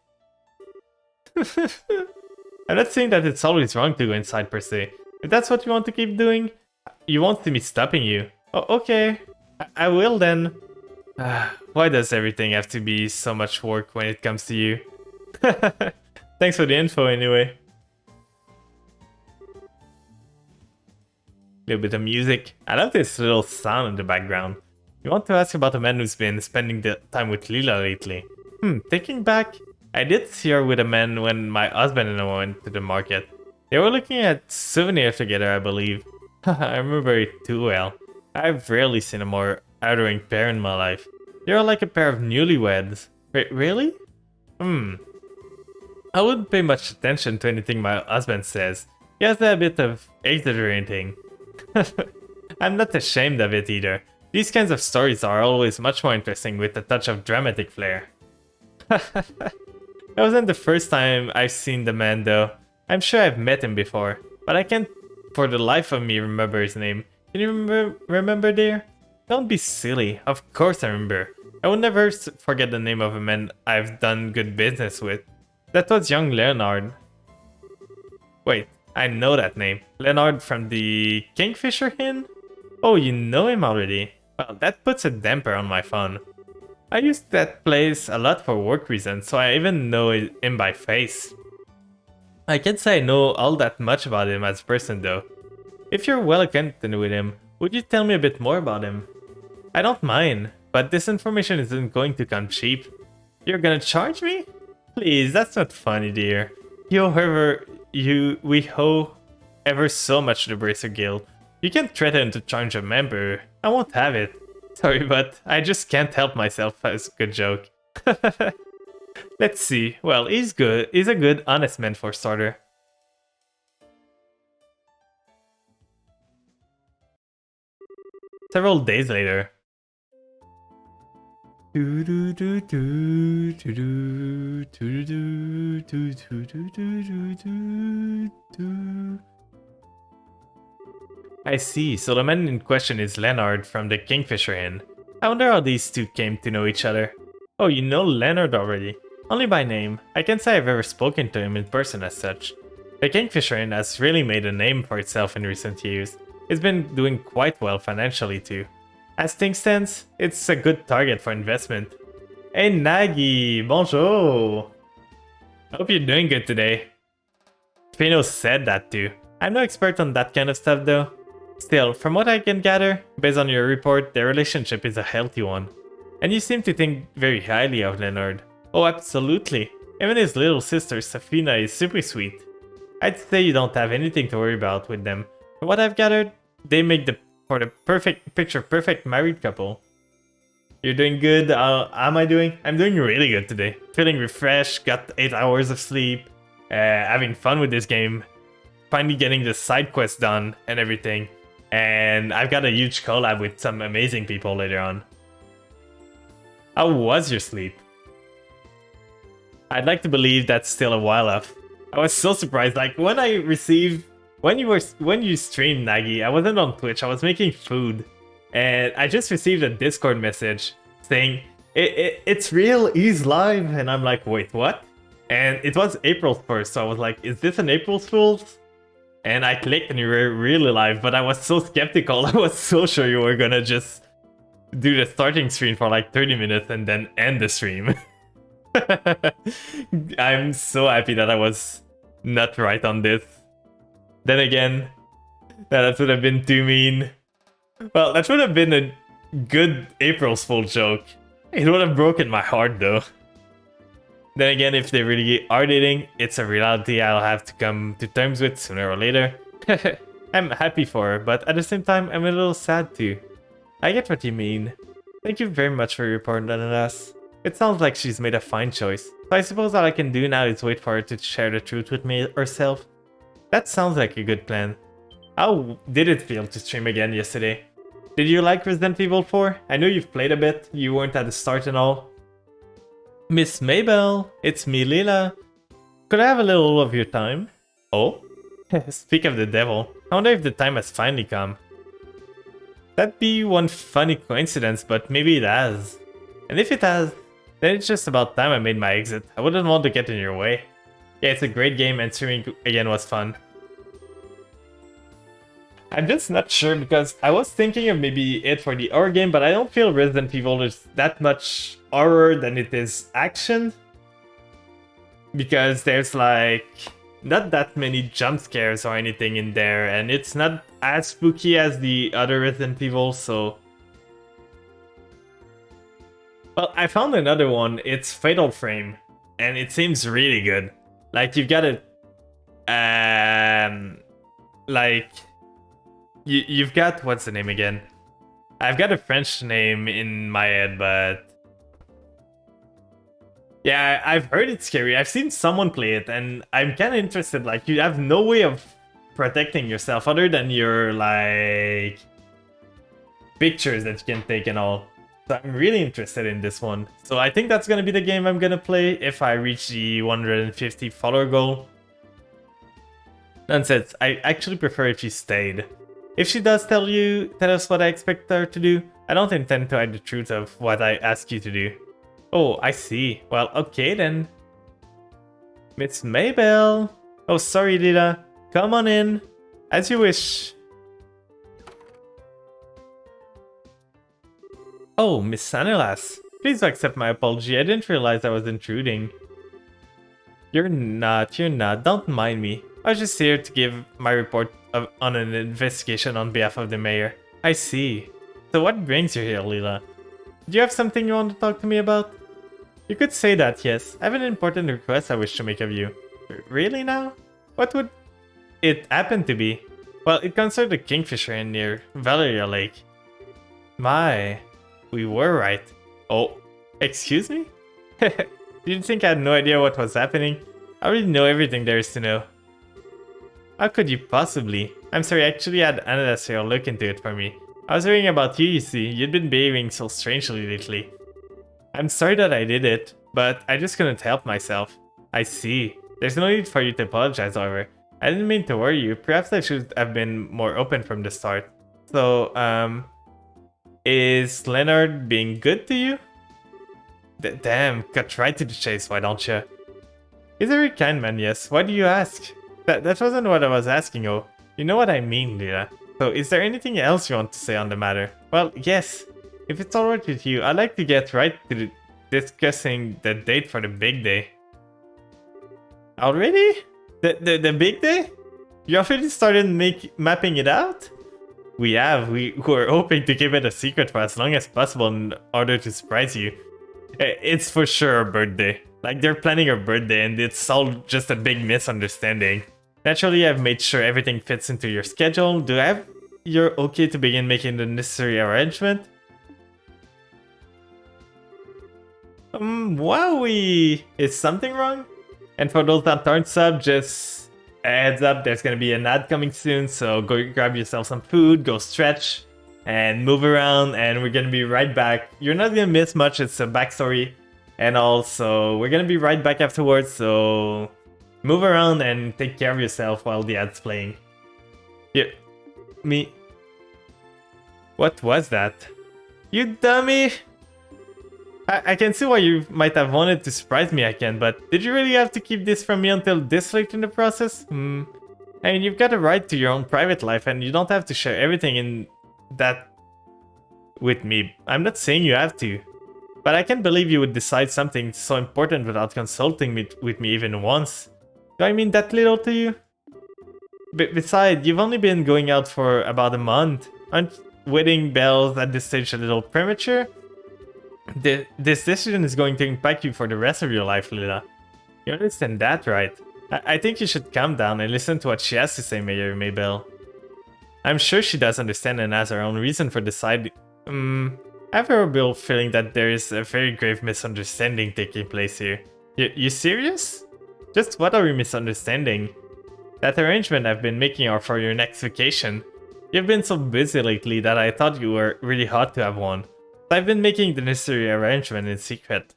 I'm not saying that it's always wrong to go inside per se. If that's what you want to keep doing, you won't see me stopping you. Oh, okay. I will then. Why does everything have to be so much work when it comes to you? Thanks for the info anyway. Little bit of music. I love this little sound in the background. You want to ask about a man who's been spending the time with Lila lately. Thinking back, I did see her with a man when my husband and I went to the market. They were looking at souvenirs together, I believe. I remember it too well. I've rarely seen a more adoring pair in my life. They are like a pair of newlyweds. Wait, really? I wouldn't pay much attention to anything my husband says. He has a bit of exaggerating. I'm not ashamed of it either. These kinds of stories are always much more interesting with a touch of dramatic flair. That wasn't the first time I've seen the man though. I'm sure I've met him before, but I can't for the life of me remember his name. Can you remember dear? Don't be silly, of course I remember. I will never forget the name of a man I've done good business with. That was young Leonard. Wait, I know that name. Leonard from the Kingfisher Inn? Oh, you know him already? Well, that puts a damper on my fun. I use that place a lot for work reasons, so I even know him by face. I can't say I know all that much about him as a person though. If you're well acquainted with him, would you tell me a bit more about him? I don't mind, but this information isn't going to come cheap. You're gonna charge me? Please, that's not funny, dear. We owe ever so much to the Bracer Guild. You can't threaten to charge a member. I won't have it. Sorry, but I just can't help myself as a good joke. Let's see. Well, he's good. He's a good, honest man for starter. Several days later. I see, so the man in question is Leonard from the Kingfisher Inn. I wonder how these two came to know each other. Oh, you know Leonard already. Only by name. I can't say I've ever spoken to him in person as such. The Kingfisher Inn has really made a name for itself in recent years. It's been doing quite well financially too. As things stands, it's a good target for investment. Hey Nagi, bonjour! I hope you're doing good today. Fino said that too. I'm no expert on that kind of stuff though. Still, from what I can gather, based on your report, their relationship is a healthy one. And you seem to think very highly of Leonard. Oh, absolutely. Even his little sister, Safina, is super sweet. I'd say you don't have anything to worry about with them. From what I've gathered, they make for the perfect married couple. You're doing good. Am I doing? I'm doing really good today. Feeling refreshed, got 8 hours of sleep, having fun with this game, finally getting the side quest done and everything. And I've got a huge collab with some amazing people later on. How was your sleep? I'd like to believe that's still a while off. I was so surprised, like when you streamed Nagi, I wasn't on Twitch, I was making food. And I just received a Discord message saying, it's real, he's live. And I'm like, wait, what? And it was April 1st, so I was like, is this an April Fool's? And I clicked and you were really live, but I was so skeptical. I was so sure you were gonna just do the starting screen for like 30 minutes and then end the stream. I'm so happy that I was not right on this. Then again, that would have been too mean. Well, that would have been a good April's Fool joke. It would have broken my heart though. Then again, if they really are dating, it's a reality I'll have to come to terms with sooner or later. I'm happy for her, but at the same time, I'm a little sad too. I get what you mean. Thank you very much for your report on us. It sounds like she's made a fine choice, so I suppose all I can do now is wait for her to share the truth with me herself. That sounds like a good plan. How did it feel to stream again yesterday? Did you like Resident Evil 4? I know you've played a bit, you weren't at the start and all. Miss Mabel, it's me Lila. Could I have a little of your time? Oh? Speak of the devil, I wonder if the time has finally come. That'd be one funny coincidence, but maybe it has. And if it has, then it's just about time I made my exit. I wouldn't want to get in your way. Yeah, it's a great game and streaming again was fun. I'm just not sure because I was thinking of maybe it for the horror game, but I don't feel Resident Evil is that much horror than it is action. Because there's like not that many jump scares or anything in there, and it's not as spooky as the other Resident Evil, so... Well, I found another one, it's Fatal Frame, and it seems really good. Like, you've got a... like... You've got... What's the name again? I've got a French name in my head, but... Yeah, I've heard it's scary. I've seen someone play it, and I'm kind of interested. Like, you have no way of protecting yourself other than your, like... pictures that you can take and all. So I'm really interested in this one. So I think that's gonna be the game I'm gonna play if I reach the 150 follower goal. Nonsense, I actually prefer if she stayed. If she does tell us what I expect her to do, I don't intend to hide the truth of what I ask you to do. Oh, I see. Well, okay then. Miss Mabel. Oh, sorry, Lila. Come on in. As you wish. Oh, Miss Sanilas. Please accept my apology. I didn't realize I was intruding. You're not. Don't mind me. I was just here to give my report on an investigation on behalf of the mayor. I see. So what brings you here, Lila? Do you have something you want to talk to me about? You could say that, yes. I have an important request I wish to make of you. Really now? What would it happen to be? Well, it concerned the Kingfisher Inn near Valeria Lake. My, we were right. Oh, excuse me? Did you think I had no idea what was happening? I already know everything there is to know. How could you possibly? I'm sorry, I actually had Anna look into it for me. I was worrying about you, you see. You'd been behaving so strangely lately. I'm sorry that I did it, but I just couldn't help myself. I see. There's no need for you to apologize, however. I didn't mean to worry you. Perhaps I should have been more open from the start. So, is Leonard being good to you? Damn, cut right to the chase, why don't you? He's a very kind man, yes. Why do you ask? That wasn't what I was asking, oh. You know what I mean, Lila. So, is there anything else you want to say on the matter? Well, yes. If it's alright with you, I'd like to get right to discussing the date for the big day. Already? The big day? You already started mapping it out? We have. We were hoping to keep it a secret for as long as possible in order to surprise you. It's for sure a birthday. Like, they're planning a birthday and it's all just a big misunderstanding. Naturally, I've made sure everything fits into your schedule. Do I have... You're okay to begin making the necessary arrangement? Wowie! Is something wrong? And for those that aren't sub, just a heads up, there's gonna be an ad coming soon, so go grab yourself some food, go stretch, and move around, and we're gonna be right back. You're not gonna miss much, it's a backstory. And also, we're gonna be right back afterwards, so move around and take care of yourself while the ad's playing. Yeah, me. What was that? You dummy! I can see why you might have wanted to surprise me again, but did you really have to keep this from me until this late in the process? I mean, you've got a right to your own private life, and you don't have to share everything in that with me. I'm not saying you have to. But I can't believe you would decide something so important without consulting with me even once. Do I mean that little to you? Besides, you've only been going out for about a month. Aren't wedding bells at this stage a little premature? This decision is going to impact you for the rest of your life, Lila. You understand that, right? I think you should calm down and listen to what she has to say, Mayor Maybell. I'm sure she does understand and has her own reason for deciding... I have a horrible feeling that there is a very grave misunderstanding taking place here. You serious? Just what are we misunderstanding? That arrangement I've been making are for your next vacation. You've been so busy lately that I thought you were really hot to have one. So I've been making the necessary arrangement in secret.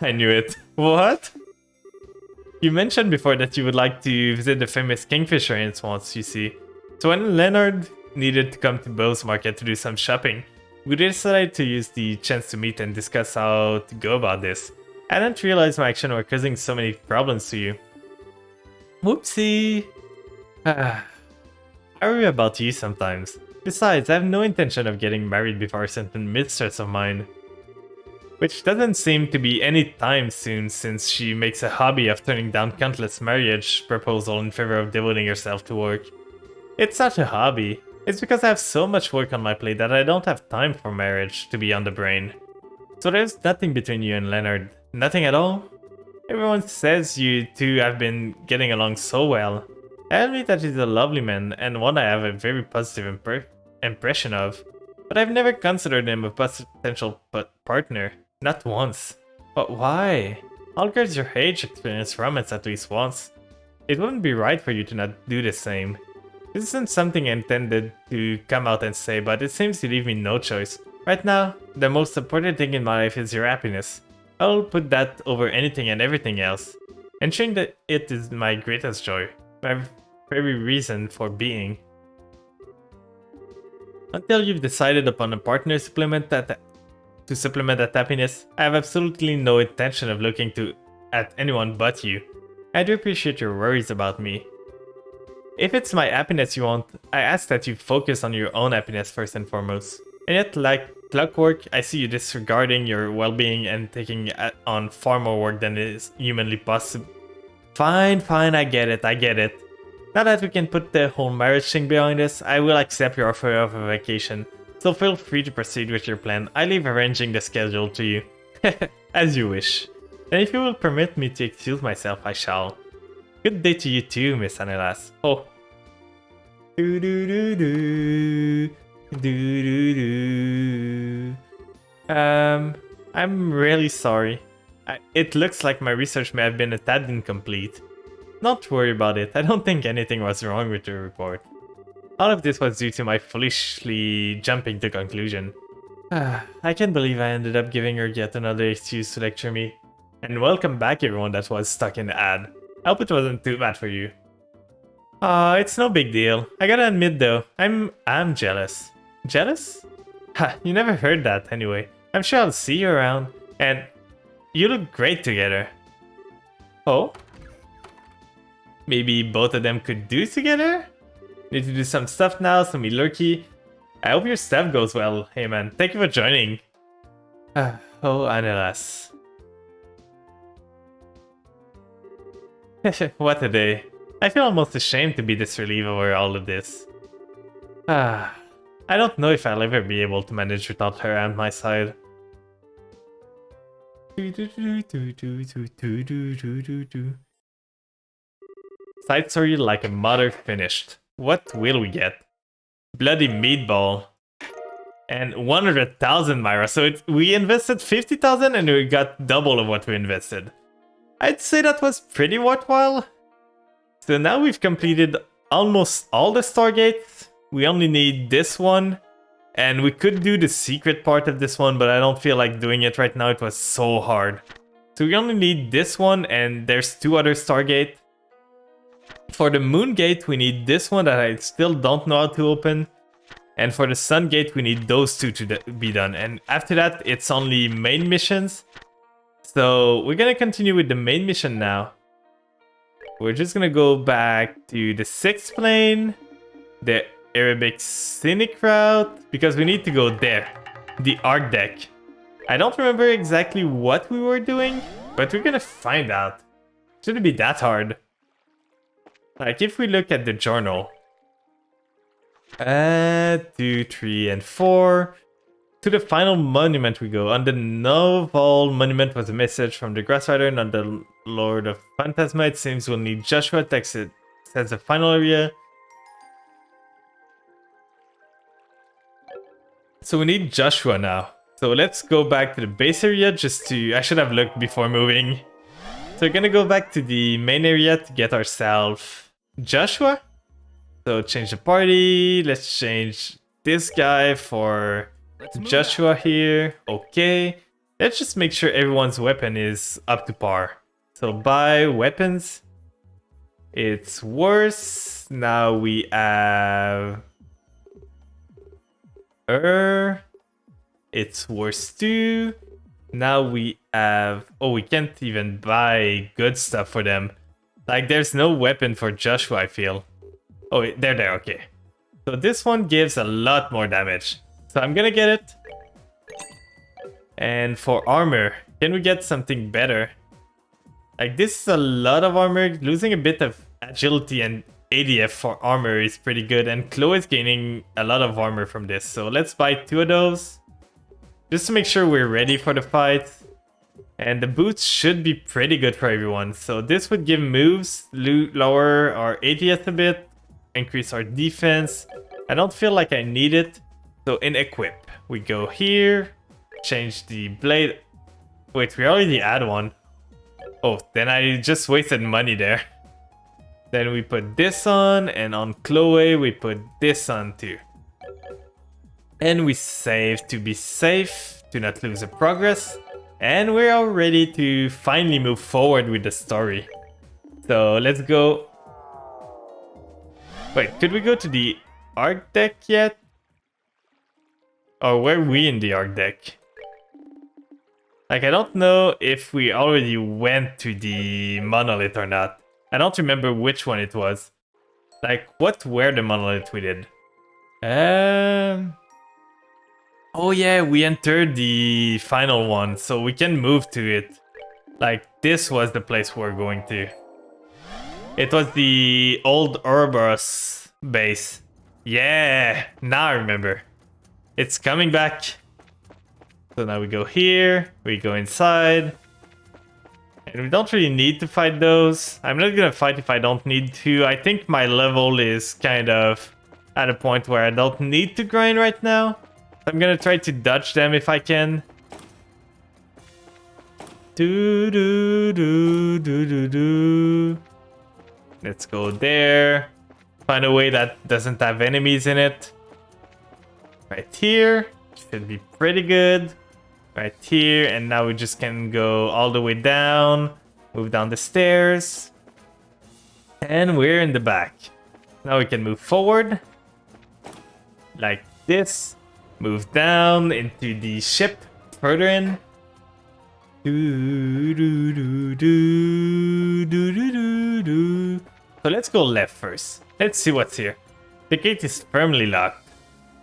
I knew it. What? You mentioned before that you would like to visit the famous Kingfisher Inns once, you see. So when Leonard needed to come to Bow's Market to do some shopping, we decided to use the chance to meet and discuss how to go about this. I didn't realize my action were causing so many problems to you. Whoopsie! I worry about you sometimes. Besides, I have no intention of getting married before a certain mistress of mine. Which doesn't seem to be any time soon, since she makes a hobby of turning down countless marriage proposals in favor of devoting herself to work. It's not a hobby. It's because I have so much work on my plate that I don't have time for marriage to be on the brain. So there's nothing between you and Leonard. Nothing at all? Everyone says you two have been getting along so well. I admit that he's a lovely man and one I have a very positive impression of. But I've never considered him a potential partner. Not once. But why? All girls your age experience romance at least once. It wouldn't be right for you to not do the same. This isn't something I intended to come out and say, but it seems to leave me no choice. Right now, the most important thing in my life is your happiness. I'll put that over anything and everything else. Ensuring that it is my greatest joy. My very reason for being. Until you've decided upon a partner to supplement that happiness, I have absolutely no intention of looking at anyone but you. I do appreciate your worries about me. If it's my happiness you want, I ask that you focus on your own happiness first and foremost. And yet, like clockwork, I see you disregarding your well-being and taking on far more work than is humanly possible. Fine, I get it. Now that we can put the whole marriage thing behind us, I will accept your offer of a vacation. So feel free to proceed with your plan. I leave arranging the schedule to you. As you wish. And if you will permit me to excuse myself, I shall. Good day to you too, Miss Anelas. Oh. I'm really sorry. It looks like my research may have been a tad incomplete. Don't worry about it, I don't think anything was wrong with your report. All of this was due to my foolishly jumping to conclusion. I can't believe I ended up giving her yet another excuse to lecture me. And welcome back everyone that was stuck in the ad. I hope it wasn't too bad for you. It's no big deal. I gotta admit though, I'm jealous. Jealous? Ha, you never heard that anyway. I'm sure I'll see you around. And you look great together. Oh? Maybe both of them could do together? Need to do some stuff now, some lurky. I hope your stuff goes well. Hey man, thank you for joining. Oh, Anilas. What a day. I feel almost ashamed to be this relieved over all of this. I don't know if I'll ever be able to manage without her at my side. Side story like a mother finished. What will we get? Bloody meatball. And 100,000 Myra. So we invested 50,000 and we got double of what we invested. I'd say that was pretty worthwhile. So now we've completed almost all the Stargates. We only need this one. And we could do the secret part of this one, but I don't feel like doing it right now. It was so hard. So we only need this one, and there's 2 other Stargate. For the Moon Gate, we need this one that I still don't know how to open. And for the Sun Gate, we need those 2 to be done. And after that, it's only main missions. So we're gonna continue with the main mission now. We're just gonna go back to the 6th plane, the Arabic Scenic Route, because we need to go there, the art deck. I don't remember exactly what we were doing, but we're gonna find out. Shouldn't be that hard. Like if we look at the journal, 2, 3, and 4. To the final monument we go. On the Noval monument was a message from the Grass Rider, not the Lord of Phantasma. It seems we'll need Joshua to exit. Says the final area. So we need Joshua now. So let's go back to the base area just to... I should have looked before moving. So we're gonna go back to the main area to get ourselves Joshua. So change the party. Let's change this guy for Joshua here. Okay. Let's just make sure everyone's weapon is up to par. So buy weapons. It's worse. Now we have... It's worse too. Now we have... Oh, we can't even buy good stuff for them. Like, there's no weapon for Joshua, I feel. Oh, they're there, okay. So this one gives a lot more damage. So I'm gonna get it. And for armor, can we get something better? Like, this is a lot of armor. Losing a bit of agility and ADF for armor is pretty good. And Chloe is gaining a lot of armor from this. So let's buy 2 of those. Just to make sure we're ready for the fight. And the boots should be pretty good for everyone. So this would give moves, lower our ADS a bit, increase our defense. I don't feel like I need it. So in equip, we go here, change the blade. Wait, we already had one. Oh, then I just wasted money there. Then we put this on, and on Chloe we put this on too. And we save to be safe, to not lose the progress. And we're all ready to finally move forward with the story. So let's go. Wait, could we go to the art deck yet? Or were we in the art deck? Like, I don't know if we already went to the monolith or not. I don't remember which one it was. Like, what were the monolith we did? Oh yeah, we entered the final one, so we can move to it. Like, this was the place we're going to. It was the old Ouroboros base. Yeah, now I remember. It's coming back. So now we go here, we go inside. And we don't really need to fight those. I'm not gonna fight if I don't need to. I think my level is kind of at a point where I don't need to grind right now. I'm gonna try to dodge them if I can. Do do do do do do. Let's go there. Find a way that doesn't have enemies in it. Right here. Should be pretty good. Right here. And now we just can go all the way down. Move down the stairs. And we're in the back. Now we can move forward. Like this. Move down into the ship. further in. So let's go left first. Let's see what's here. The gate is firmly locked.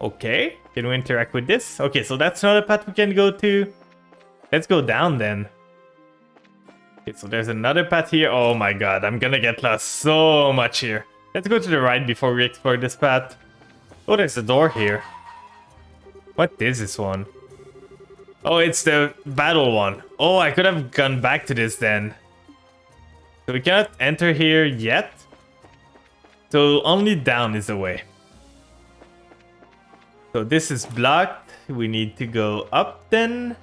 Okay, can we interact with this? Okay, so that's not a path we can go to. Let's go down then. Okay, so there's another path here. Oh my god, I'm gonna get lost so much here. Let's go to the right before we explore this path. Oh, there's a door here. What is this one? Oh, it's the battle one. Oh, I could have gone back to this then. So we cannot enter here yet. So only down is the way. So this is blocked. We need to go up then.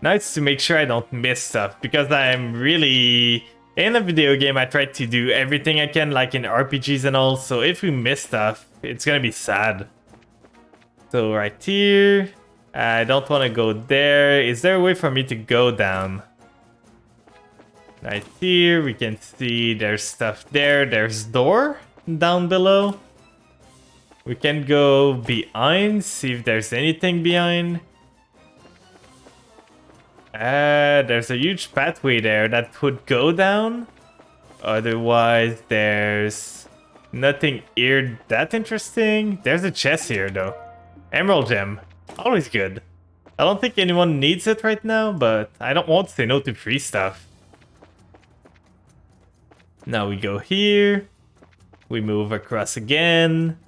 Now it's to make sure I don't miss stuff, because I'm really... In a video game, I try to do everything I can, like in RPGs and all. So if we miss stuff, it's gonna be sad. So right here... I don't want to go there. Is there a way for me to go down? Right here, we can see there's stuff there. There's door down below. We can go behind, see if there's anything behind. There's a huge pathway there that would go down. Otherwise, there's nothing here that interesting. There's a chest here though. Emerald gem. Always good. I don't think anyone needs it right now, but I don't want to say no to free stuff. Now we go here. We move across again.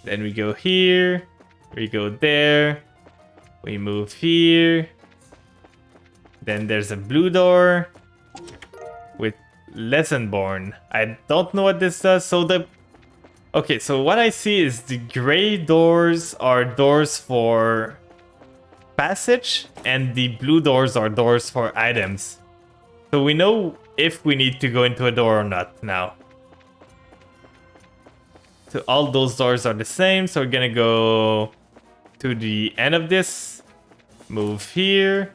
Then we go here. We go there. We move here. Then there's a blue door with lesson born. I don't know what this does. So the... Okay, so what I see is the gray doors are doors for passage and the blue doors are doors for items. So we know if we need to go into a door or not now. So all those doors are the same, so we're gonna go to the end of this, move here,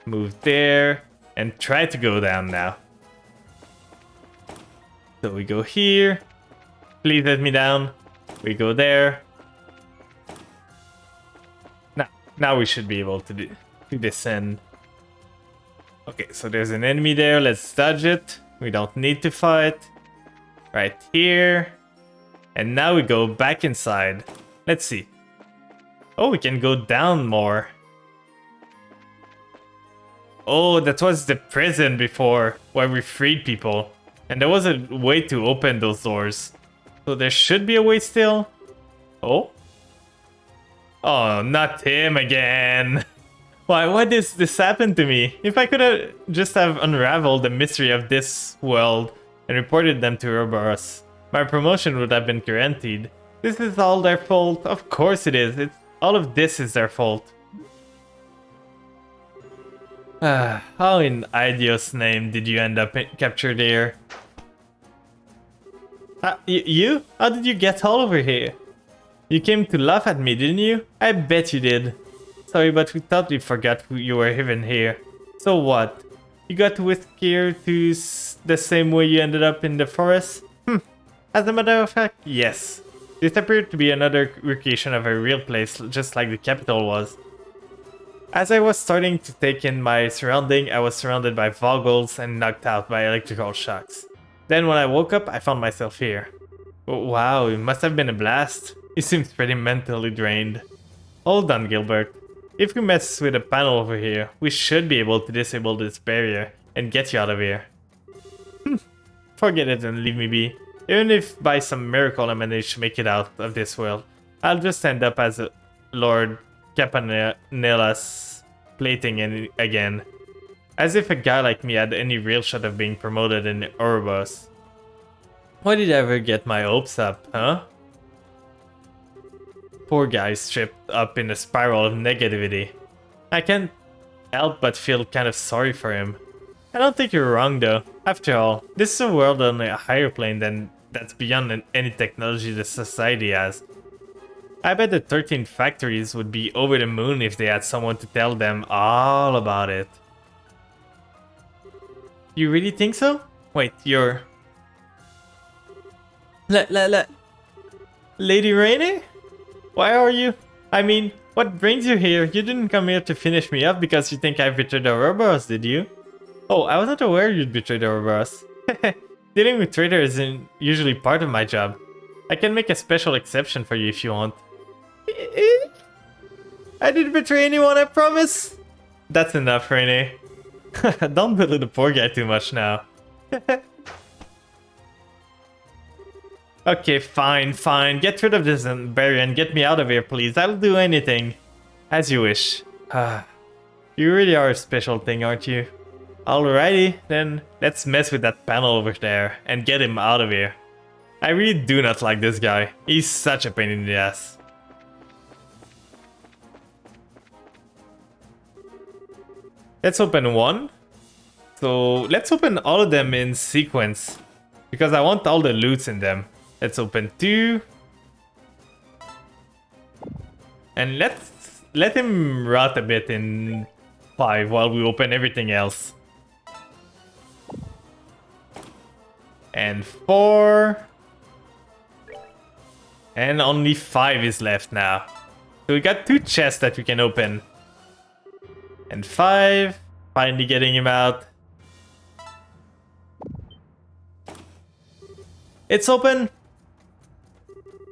move there, and try to go down now. So we go here. Please let me down. We go there. Now we should be able to descend. Okay, so there's an enemy there. Let's dodge it. We don't need to fight. Right here. And now we go back inside. Let's see. Oh, we can go down more. Oh, that was the prison before, where we freed people. And there was a way to open those doors. So there should be a way still. Oh? Oh, not him again. Why did this happen to me? If I could have just have unraveled the mystery of this world and reported them to Ouroboros, my promotion would have been guaranteed. This is all their fault. Of course it is. All of this is their fault. How in Idios' name did you end up captured here? You? How did you get all over here? You came to laugh at me, didn't you? I bet you did. Sorry, but we thought we forgot you were even here. So what? You got whisked here to the same way you ended up in the forest? As a matter of fact, yes. This appeared to be another recreation of a real place, just like the capital was. As I was starting to take in my surrounding, I was surrounded by Voggles and knocked out by electrical shocks. Then when I woke up, I found myself here. Wow, it must have been a blast. You seem pretty mentally drained. Hold on, Gilbert. If we mess with a panel over here, we should be able to disable this barrier and get you out of here. Forget it and leave me be. Even if by some miracle I manage to make it out of this world, I'll just end up as a Lord Campanella's plating again. As if a guy like me had any real shot of being promoted in Ouroboros. Why did I ever get my hopes up, huh? Poor guy's tripped up in a spiral of negativity. I can't help but feel kind of sorry for him. I don't think you're wrong though. After all, this is a world on a higher plane than that's beyond any technology the society has. I bet the 13 factories would be over the moon if they had someone to tell them all about it. You really think so? Wait, you're... Lady Rainer? Why are you? I mean, What brings you here? You didn't come here to finish me up because you think I betrayed the Ouroboros, did you? Oh, I wasn't aware you'd betrayed the Ouroboros. Dealing with traitors isn't usually part of my job. I can make a special exception for you if you want. I didn't betray anyone, I promise. That's enough, Rene. Don't belittle the poor guy too much now. Okay, fine, fine. Get rid of this barrier and get me out of here, please. I'll do anything. As you wish. You really are a special thing, aren't you? Alrighty, then let's mess with that panel over there and get him out of here. I really do not like this guy. He's such a pain in the ass. Let's open one. So let's open all of them in sequence because I want all the loots in them. Let's open 2. And let's let him rot a bit in 5 while we open everything else. And 4. And only 5 is left now. So we got 2 chests that we can open. And 5. Finally getting him out. It's open!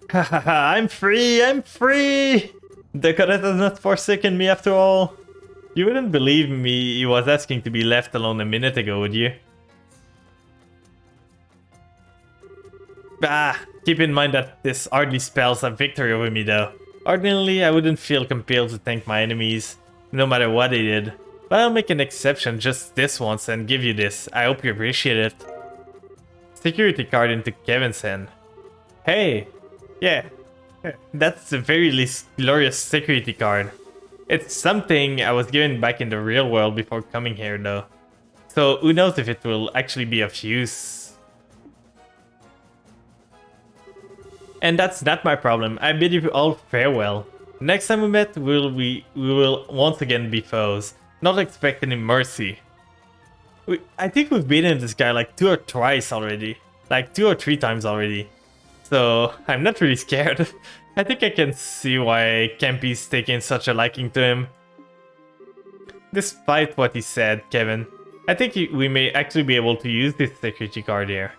Hahaha, I'm free! I'm free! The cadet has not forsaken me after all. You wouldn't believe me he was asking to be left alone a minute ago, would you? Keep in mind that this hardly spells a victory over me though. Ordinarily, I wouldn't feel compelled to thank my enemies, no matter what they did. But I'll make an exception just this once and give you this. I hope you appreciate it. Security card into Kevin's hand. Hey! Yeah, that's the very least glorious security card. It's something I was given back in the real world before coming here though. So who knows if it will actually be of use. And that's not my problem. I bid you all farewell. Next time we met, we will once again be foes. Not expect any mercy. I think we've beaten this guy like 2 or twice already. Like 2 or 3 times already. So I'm not really scared. I think I can see why Campy's taking such a liking to him. Despite what he said, Kevin, I think we may actually be able to use this security card here.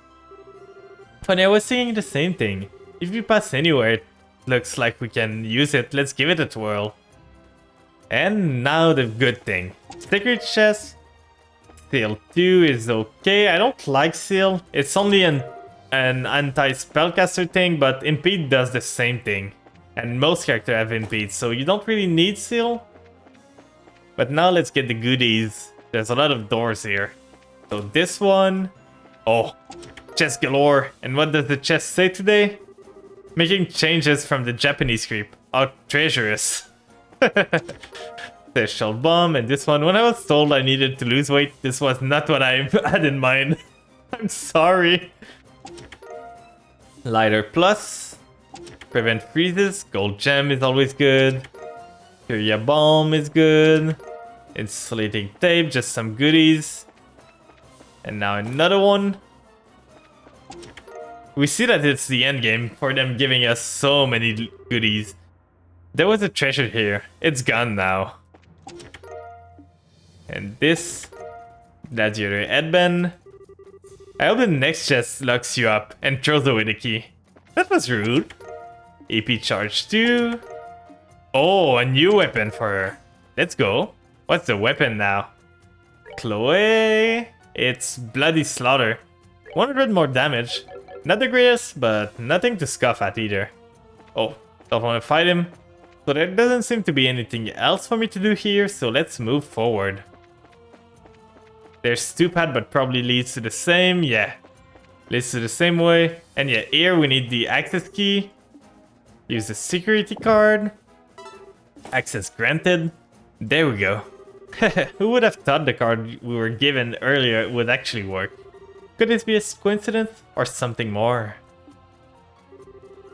Funny, I was thinking the same thing. If we pass anywhere, it looks like we can use it. Let's give it a twirl. And now the good thing. Secret chest. Seal 2 is okay. I don't like Seal. It's only an anti-spellcaster thing, but Impede does the same thing. And most characters have Impede, so you don't really need Seal. But now let's get the goodies. There's a lot of doors here. So this one... Oh, chest galore. And what does the chest say today? Making changes from the Japanese script. How treacherous. Special bomb, and this one. When I was told I needed to lose weight, this was not what I had in mind. I'm sorry. Lighter plus. Prevent freezes. Gold gem is always good. Curia bomb is good. Insulating tape, just some goodies. And now another one. We see that it's the end game for them giving us so many goodies. There was a treasure here. It's gone now. And this. That's your headband. I hope the next chest locks you up and throws away the key. That was rude. AP charge 2. Oh, a new weapon for her. Let's go. What's the weapon now? Chloe. It's Bloody Slaughter. 100 more damage. Not the greatest, but nothing to scoff at either. Oh, don't want to fight him. So there doesn't seem to be anything else for me to do here, so let's move forward. There's Stupad, but probably leads to the same. Yeah, leads to the same way. And yeah, here we need the access key. Use the security card. Access granted. There we go. Who would have thought the card we were given earlier would actually work? Could this be a coincidence or something more?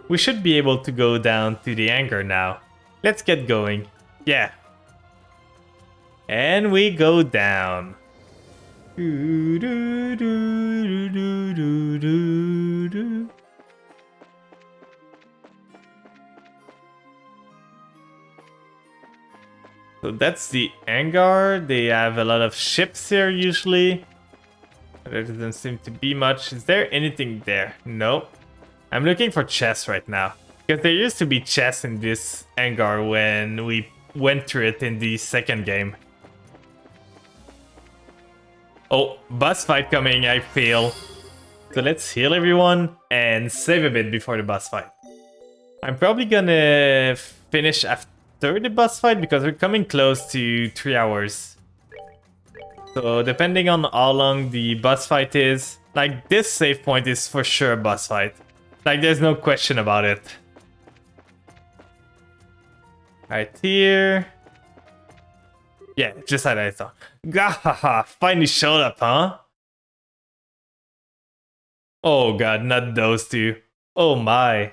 We should be able to go down to the anchor now. Let's get going. Yeah. And we go down. So that's the hangar. They have a lot of ships here usually. There doesn't seem to be much. Is there anything there? No. I'm looking for chests right now. Because there used to be chests in this hangar when we went through it in the second game. Oh, boss fight coming, I feel. So let's heal everyone and save a bit before the boss fight. I'm probably gonna finish after the boss fight because we're coming close to 3 hours. So depending on how long the boss fight is, like this save point is for sure a boss fight. Like there's no question about it. Right here. Yeah, just like I thought. Gahaha, finally showed up, huh? Oh god, not those two. Oh my.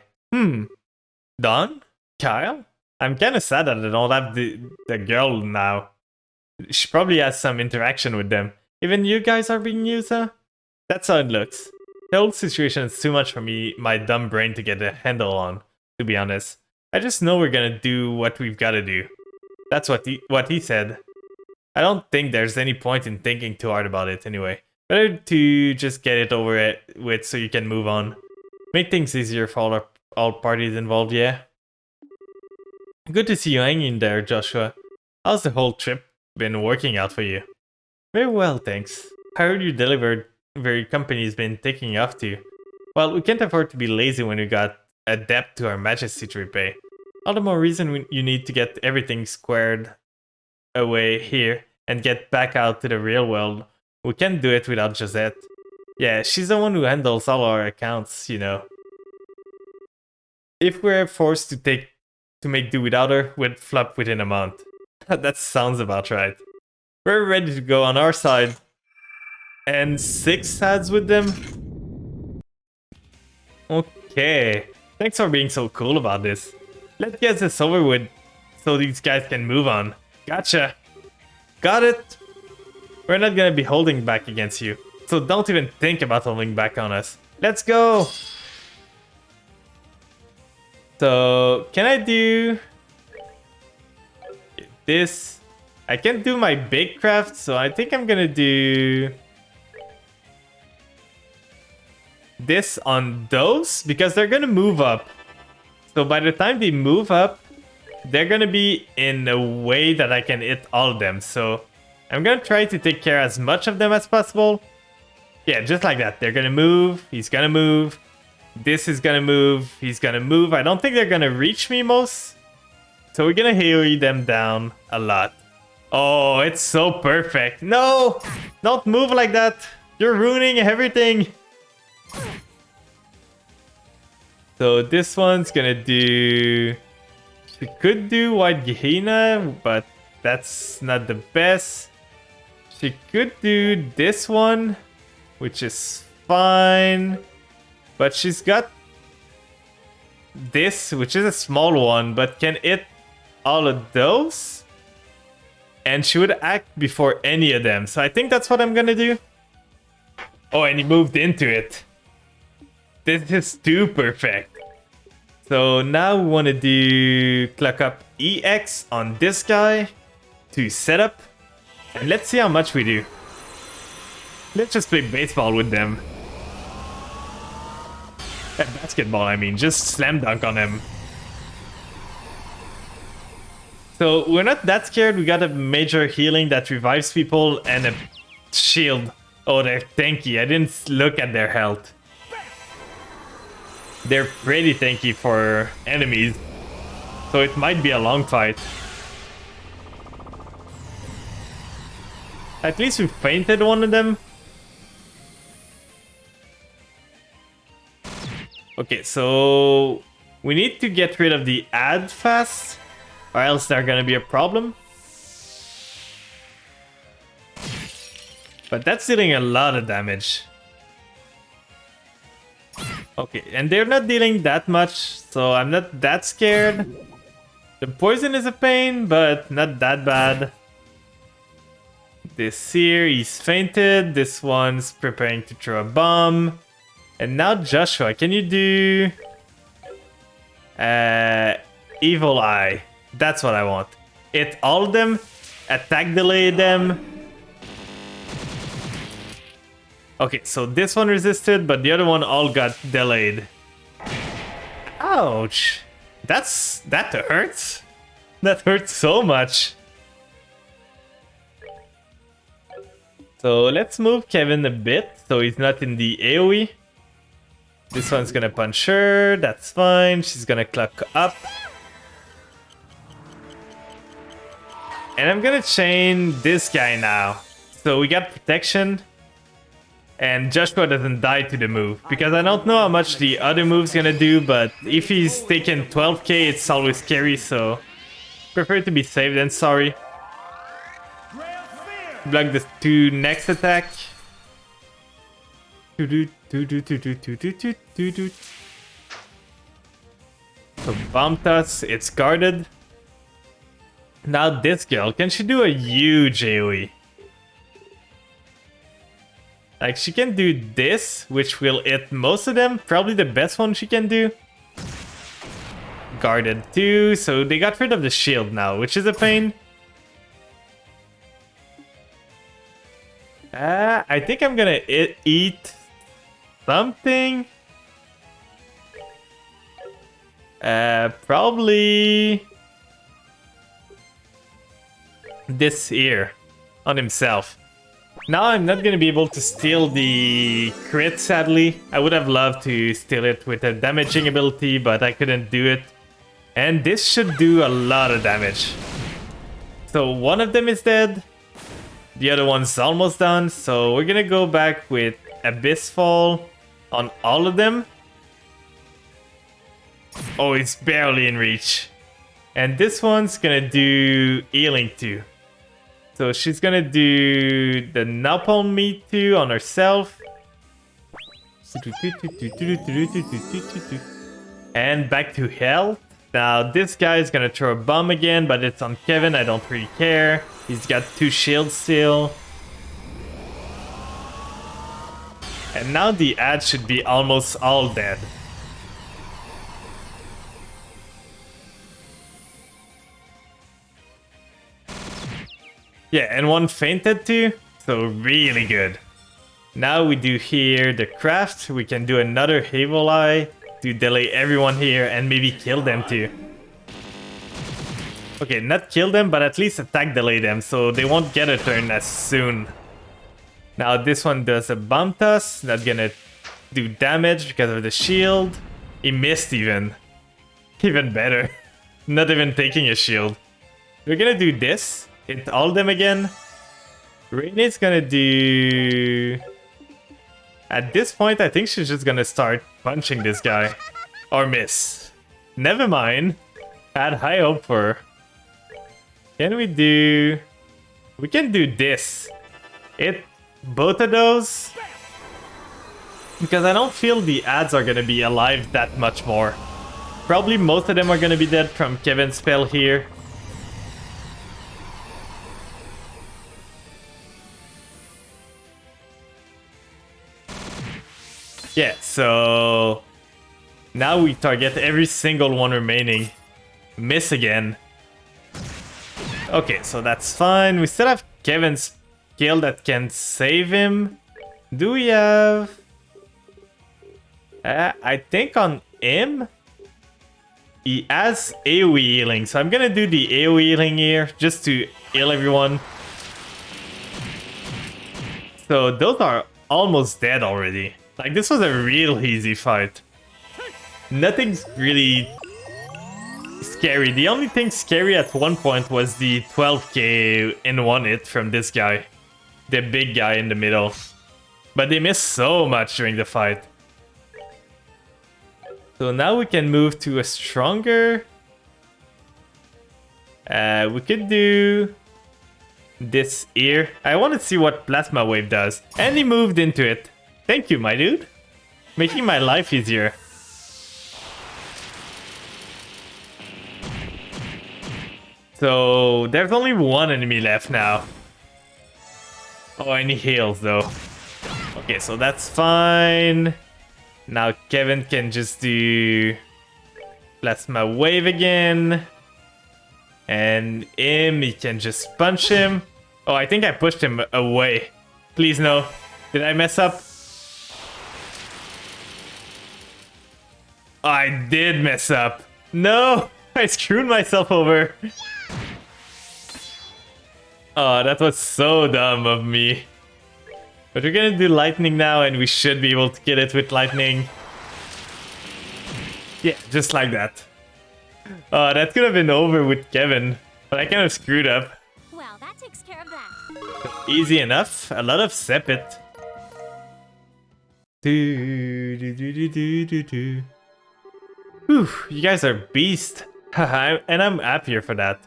Don? Kyle? I'm kinda sad that I don't have the girl now. She probably has some interaction with them. Even you guys are being used, huh? That's how it looks. The whole situation is too much for me, my dumb brain to get a handle on, to be honest. I just know we're gonna do what we've gotta do. That's what he said. I don't think there's any point in thinking too hard about it anyway. Better to just get it over with so you can move on. Make things easier for all parties involved, yeah? Good to see you hanging there, Joshua. How's the whole trip been working out for you? Very well, thanks. I heard you delivery company's been taking off too. Well, we can't afford to be lazy when we got a debt to our majesty to repay. All the more reason you need to get everything squared away here and get back out to the real world. We can't do it without Josette. Yeah, she's the one who handles all our accounts, you know. If we're forced to make do without her, we'd flop within a month. That sounds about right. We're ready to go on our side. And 6 ads with them? Okay. Thanks for being so cool about this. Let's get this over with so these guys can move on. Gotcha. Got it. We're not gonna be holding back against you. So don't even think about holding back on us. Let's go. So can I do this? I can't do my big craft, so I think I'm gonna do this on those because they're gonna move up. So by the time they move up, they're gonna be in a way that I can hit all of them. So I'm gonna try to take care as much of them as possible. Yeah, just like that. They're gonna move. He's gonna move. This is gonna move. He's gonna move. I don't think they're gonna reach me most. So we're gonna harry them down a lot. Oh, it's so perfect. No! Don't move like that. You're ruining everything. So this one's gonna do... She could do White Gehenna, but that's not the best. She could do this one, which is fine. But she's got this, which is a small one, but can hit all of those. And she would act before any of them. So I think that's what I'm gonna do. Oh, and he moved into it. This is too perfect. So now we want to do clock up EX on this guy to set up. And let's see how much we do. Let's just play baseball with them. Basketball, I mean. Just slam dunk on them. So we're not that scared. We got a major healing that revives people and a shield. Oh, they're tanky. I didn't look at their health. They're pretty tanky for enemies. So it might be a long fight. At least we fainted one of them. Okay, so we need to get rid of the ad fast, or else they're gonna be a problem. But that's dealing a lot of damage. Okay, and they're not dealing that much, so I'm not that scared. The poison is a pain, but not that bad. This here, he's fainted. This one's preparing to throw a bomb. And now Joshua, can you do... Evil Eye? That's what I want. hit all of them, attack delay them. Okay, so this one resisted, but the other one all got delayed. Ouch. That hurts. That hurts so much. So let's move Kevin a bit so he's not in the AoE. This one's gonna punch her, that's fine. She's gonna clock up. And I'm gonna chain this guy now. So we got protection. And Joshua doesn't die to the move. Because I don't know how much the other move's gonna do, but if he's taking 12k, it's always scary, so prefer to be safe than sorry. Block the 2 next attack. So bomb toss, it's guarded. Now this girl, can she do a huge AoE? Like, she can do this, which will hit most of them. Probably the best one she can do. Guarded too, so they got rid of the shield now, which is a pain. I think I'm gonna eat something. Probably this here on himself. Now I'm not gonna be able to steal the crit, sadly. I would have loved to steal it with a damaging ability, but I couldn't do it. And this should do a lot of damage. So one of them is dead. The other one's almost done, so we're gonna go back with Abyss Fall on all of them. Oh, it's barely in reach. And this one's gonna do healing too. So she's gonna do the Napalm Meat too on herself. And back to health. Now this guy is gonna throw a bomb again, but it's on Kevin, I don't really care. He's got 2 shields still. And now the ads should be almost all dead. Yeah, and one fainted too, so really good. Now we do here the craft, we can do another Havel Eye to delay everyone here and maybe kill them too. Okay, not kill them, but at least attack delay them, so they won't get a turn as soon. Now this one does a bomb toss, not gonna do damage because of the shield. He missed even. Even better. Not even taking a shield. We're gonna do this, hit all of them again. Rainy's gonna do... At this point, I think she's just gonna start punching this guy. Or miss. Never mind. Had high hope for her. Can we do... We can do this. Hit both of those. Because I don't feel the ads are gonna be alive that much more. Probably most of them are gonna be dead from Kevin's spell here. Yeah, so... Now we target every single one remaining. Miss again. Okay, so that's fine. We still have Kevin's skill that can save him. Do we have... I think on him, he has AoE healing. So I'm gonna do the AoE healing here, just to heal everyone. So those are almost dead already. Like, this was a real easy fight. Nothing's really scary. The only thing scary at one point was the 12k in one hit from this guy. The big guy in the middle. But they missed so much during the fight. So now we can move to a stronger... we could do... this here. I want to see what Plasma Wave does. And he moved into it. Thank you, my dude. Making my life easier. So, there's only one enemy left now. Oh, and he heals, though. Okay, so that's fine. Now Kevin can just do Plasma Wave again. And he can just punch him. Oh, I think I pushed him away. Please no. Did I mess up? I did mess up. No, I screwed myself over. Oh, that was so dumb of me. But we're gonna do lightning now, and we should be able to get it with lightning. Yeah, just like that. Oh, that could have been over with Kevin, but I kind of screwed up.
Well, that takes care of that.
Easy enough. A lot of Sepit. Do, do, do, do, do, do, do. Whew, you guys are beast. And I'm happier for that.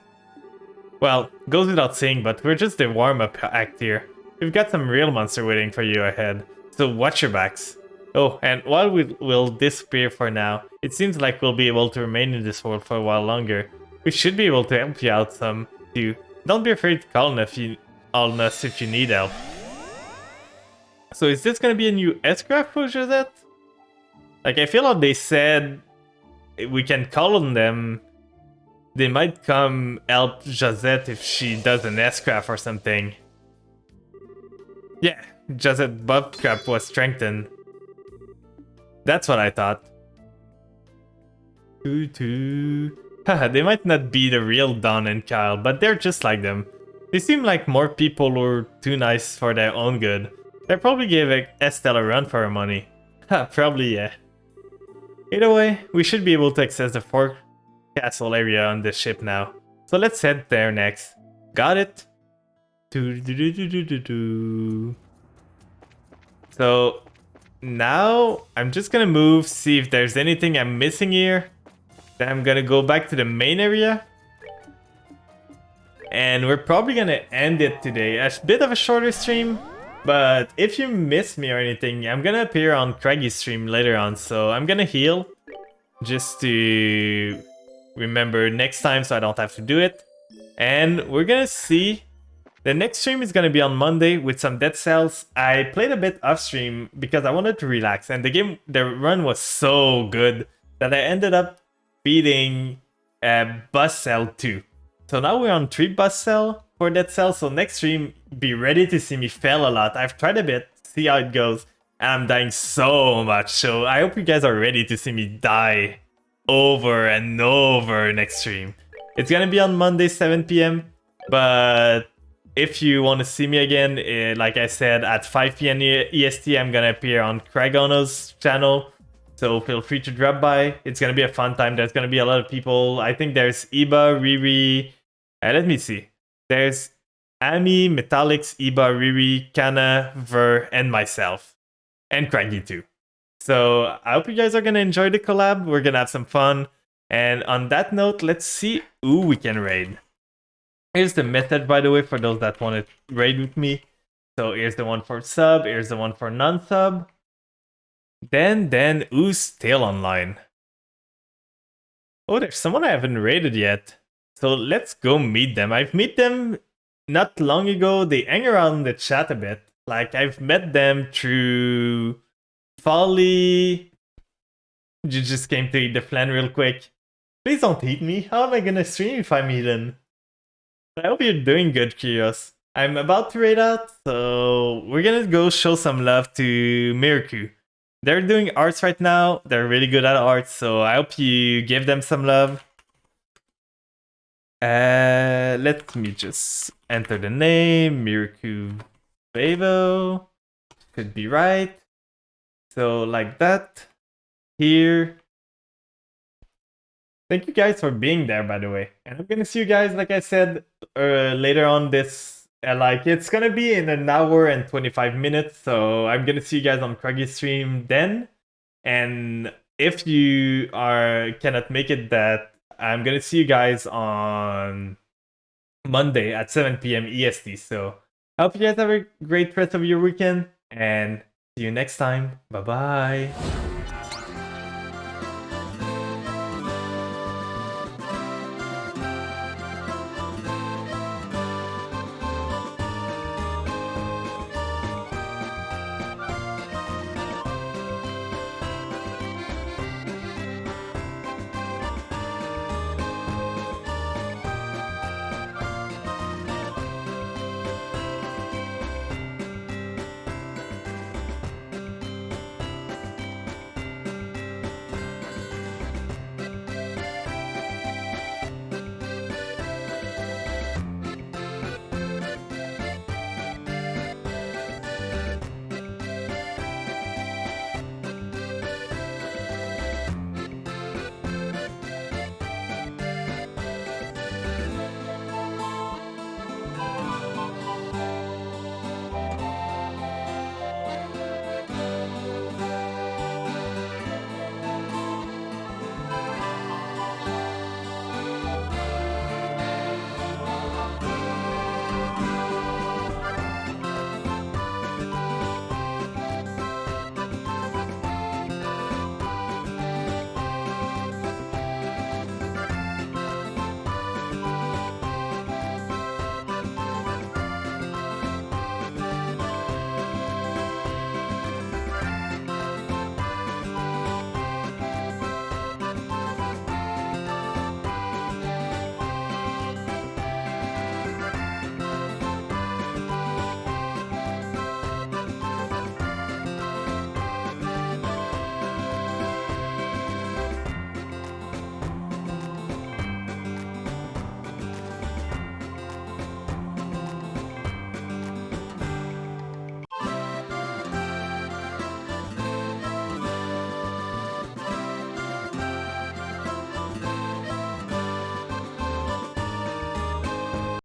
Well, goes without saying, but we're just the warm-up act here. We've got some real monster waiting for you ahead, so watch your backs. Oh, and while we'll disappear for now, it seems like we'll be able to remain in this world for a while longer. We should be able to help you out some, too. Don't be afraid to call on us if you need help. So is this gonna be a new S-Craft for Josette? Like, I feel like they said we can call on them. They might come help Josette if she does an S-Craft or something. Yeah, Josette Bobcrap was strengthened. That's what I thought. Haha, they might not be the real Don and Kyle, but they're just like them. They seem like more people who are too nice for their own good. They probably gave Estelle a run for her money. Ha, probably yeah. Either way, we should be able to access the forecastle area on this ship now. So let's head there next. Got it? So now I'm just gonna move, see if there's anything I'm missing here. Then I'm gonna go back to the main area. And we're probably gonna end it today. A bit of a shorter stream. But if you miss me or anything, I'm gonna appear on Craigy's stream later on, so I'm gonna heal just to remember next time so I don't have to do it. And we're gonna see. The next stream is gonna be on Monday with some Dead Cells. I played a bit off stream because I wanted to relax, and the run was so good that I ended up beating Bus Cell 2. So now we're on 3 Bus Cell for Dead Cell, so next stream, be ready to see me fail a lot. I've tried a bit, see how it goes, and I'm dying so much, so I hope you guys are ready to see me die over and over next stream. It's gonna be on Monday, 7 PM, but if you want to see me again, like I said, at 5 PM EST, I'm gonna appear on Cragono's channel, so feel free to drop by. It's gonna be a fun time. There's gonna be a lot of people. I think there's Iba, Riri, let me see. There's Ami, Metallics, Iba, Riri, Kana, Ver, and myself. And Craigie too. So I hope you guys are gonna enjoy the collab. We're gonna have some fun. And on that note, let's see who we can raid. Here's the method, by the way, for those that want to raid with me. So here's the one for sub, here's the one for non-sub. Then who's still online? Oh, there's someone I haven't raided yet. So let's go meet them. I've met them not long ago. They hang around the chat a bit. Like, I've met them through Folly. You just came to eat the flan real quick. Please don't hate me. How am I gonna stream if I'm eaten? I hope you're doing good, Curious. I'm about to raid out, so we're gonna go show some love to Miraku. They're doing arts right now. They're really good at arts, so I hope you give them some love. Let me just enter the name, Miraku Bavo. Could be right. So like that. Here. Thank you guys for being there, by the way. And I'm gonna see you guys, like I said, later on this. Like, it's gonna be in an hour and 25 minutes. So I'm gonna see you guys on Craigie's stream then. And if you cannot make it that, I'm gonna see you guys on Monday at 7 PM EST. So I hope you guys have a great rest of your weekend, and see you next time. Bye bye.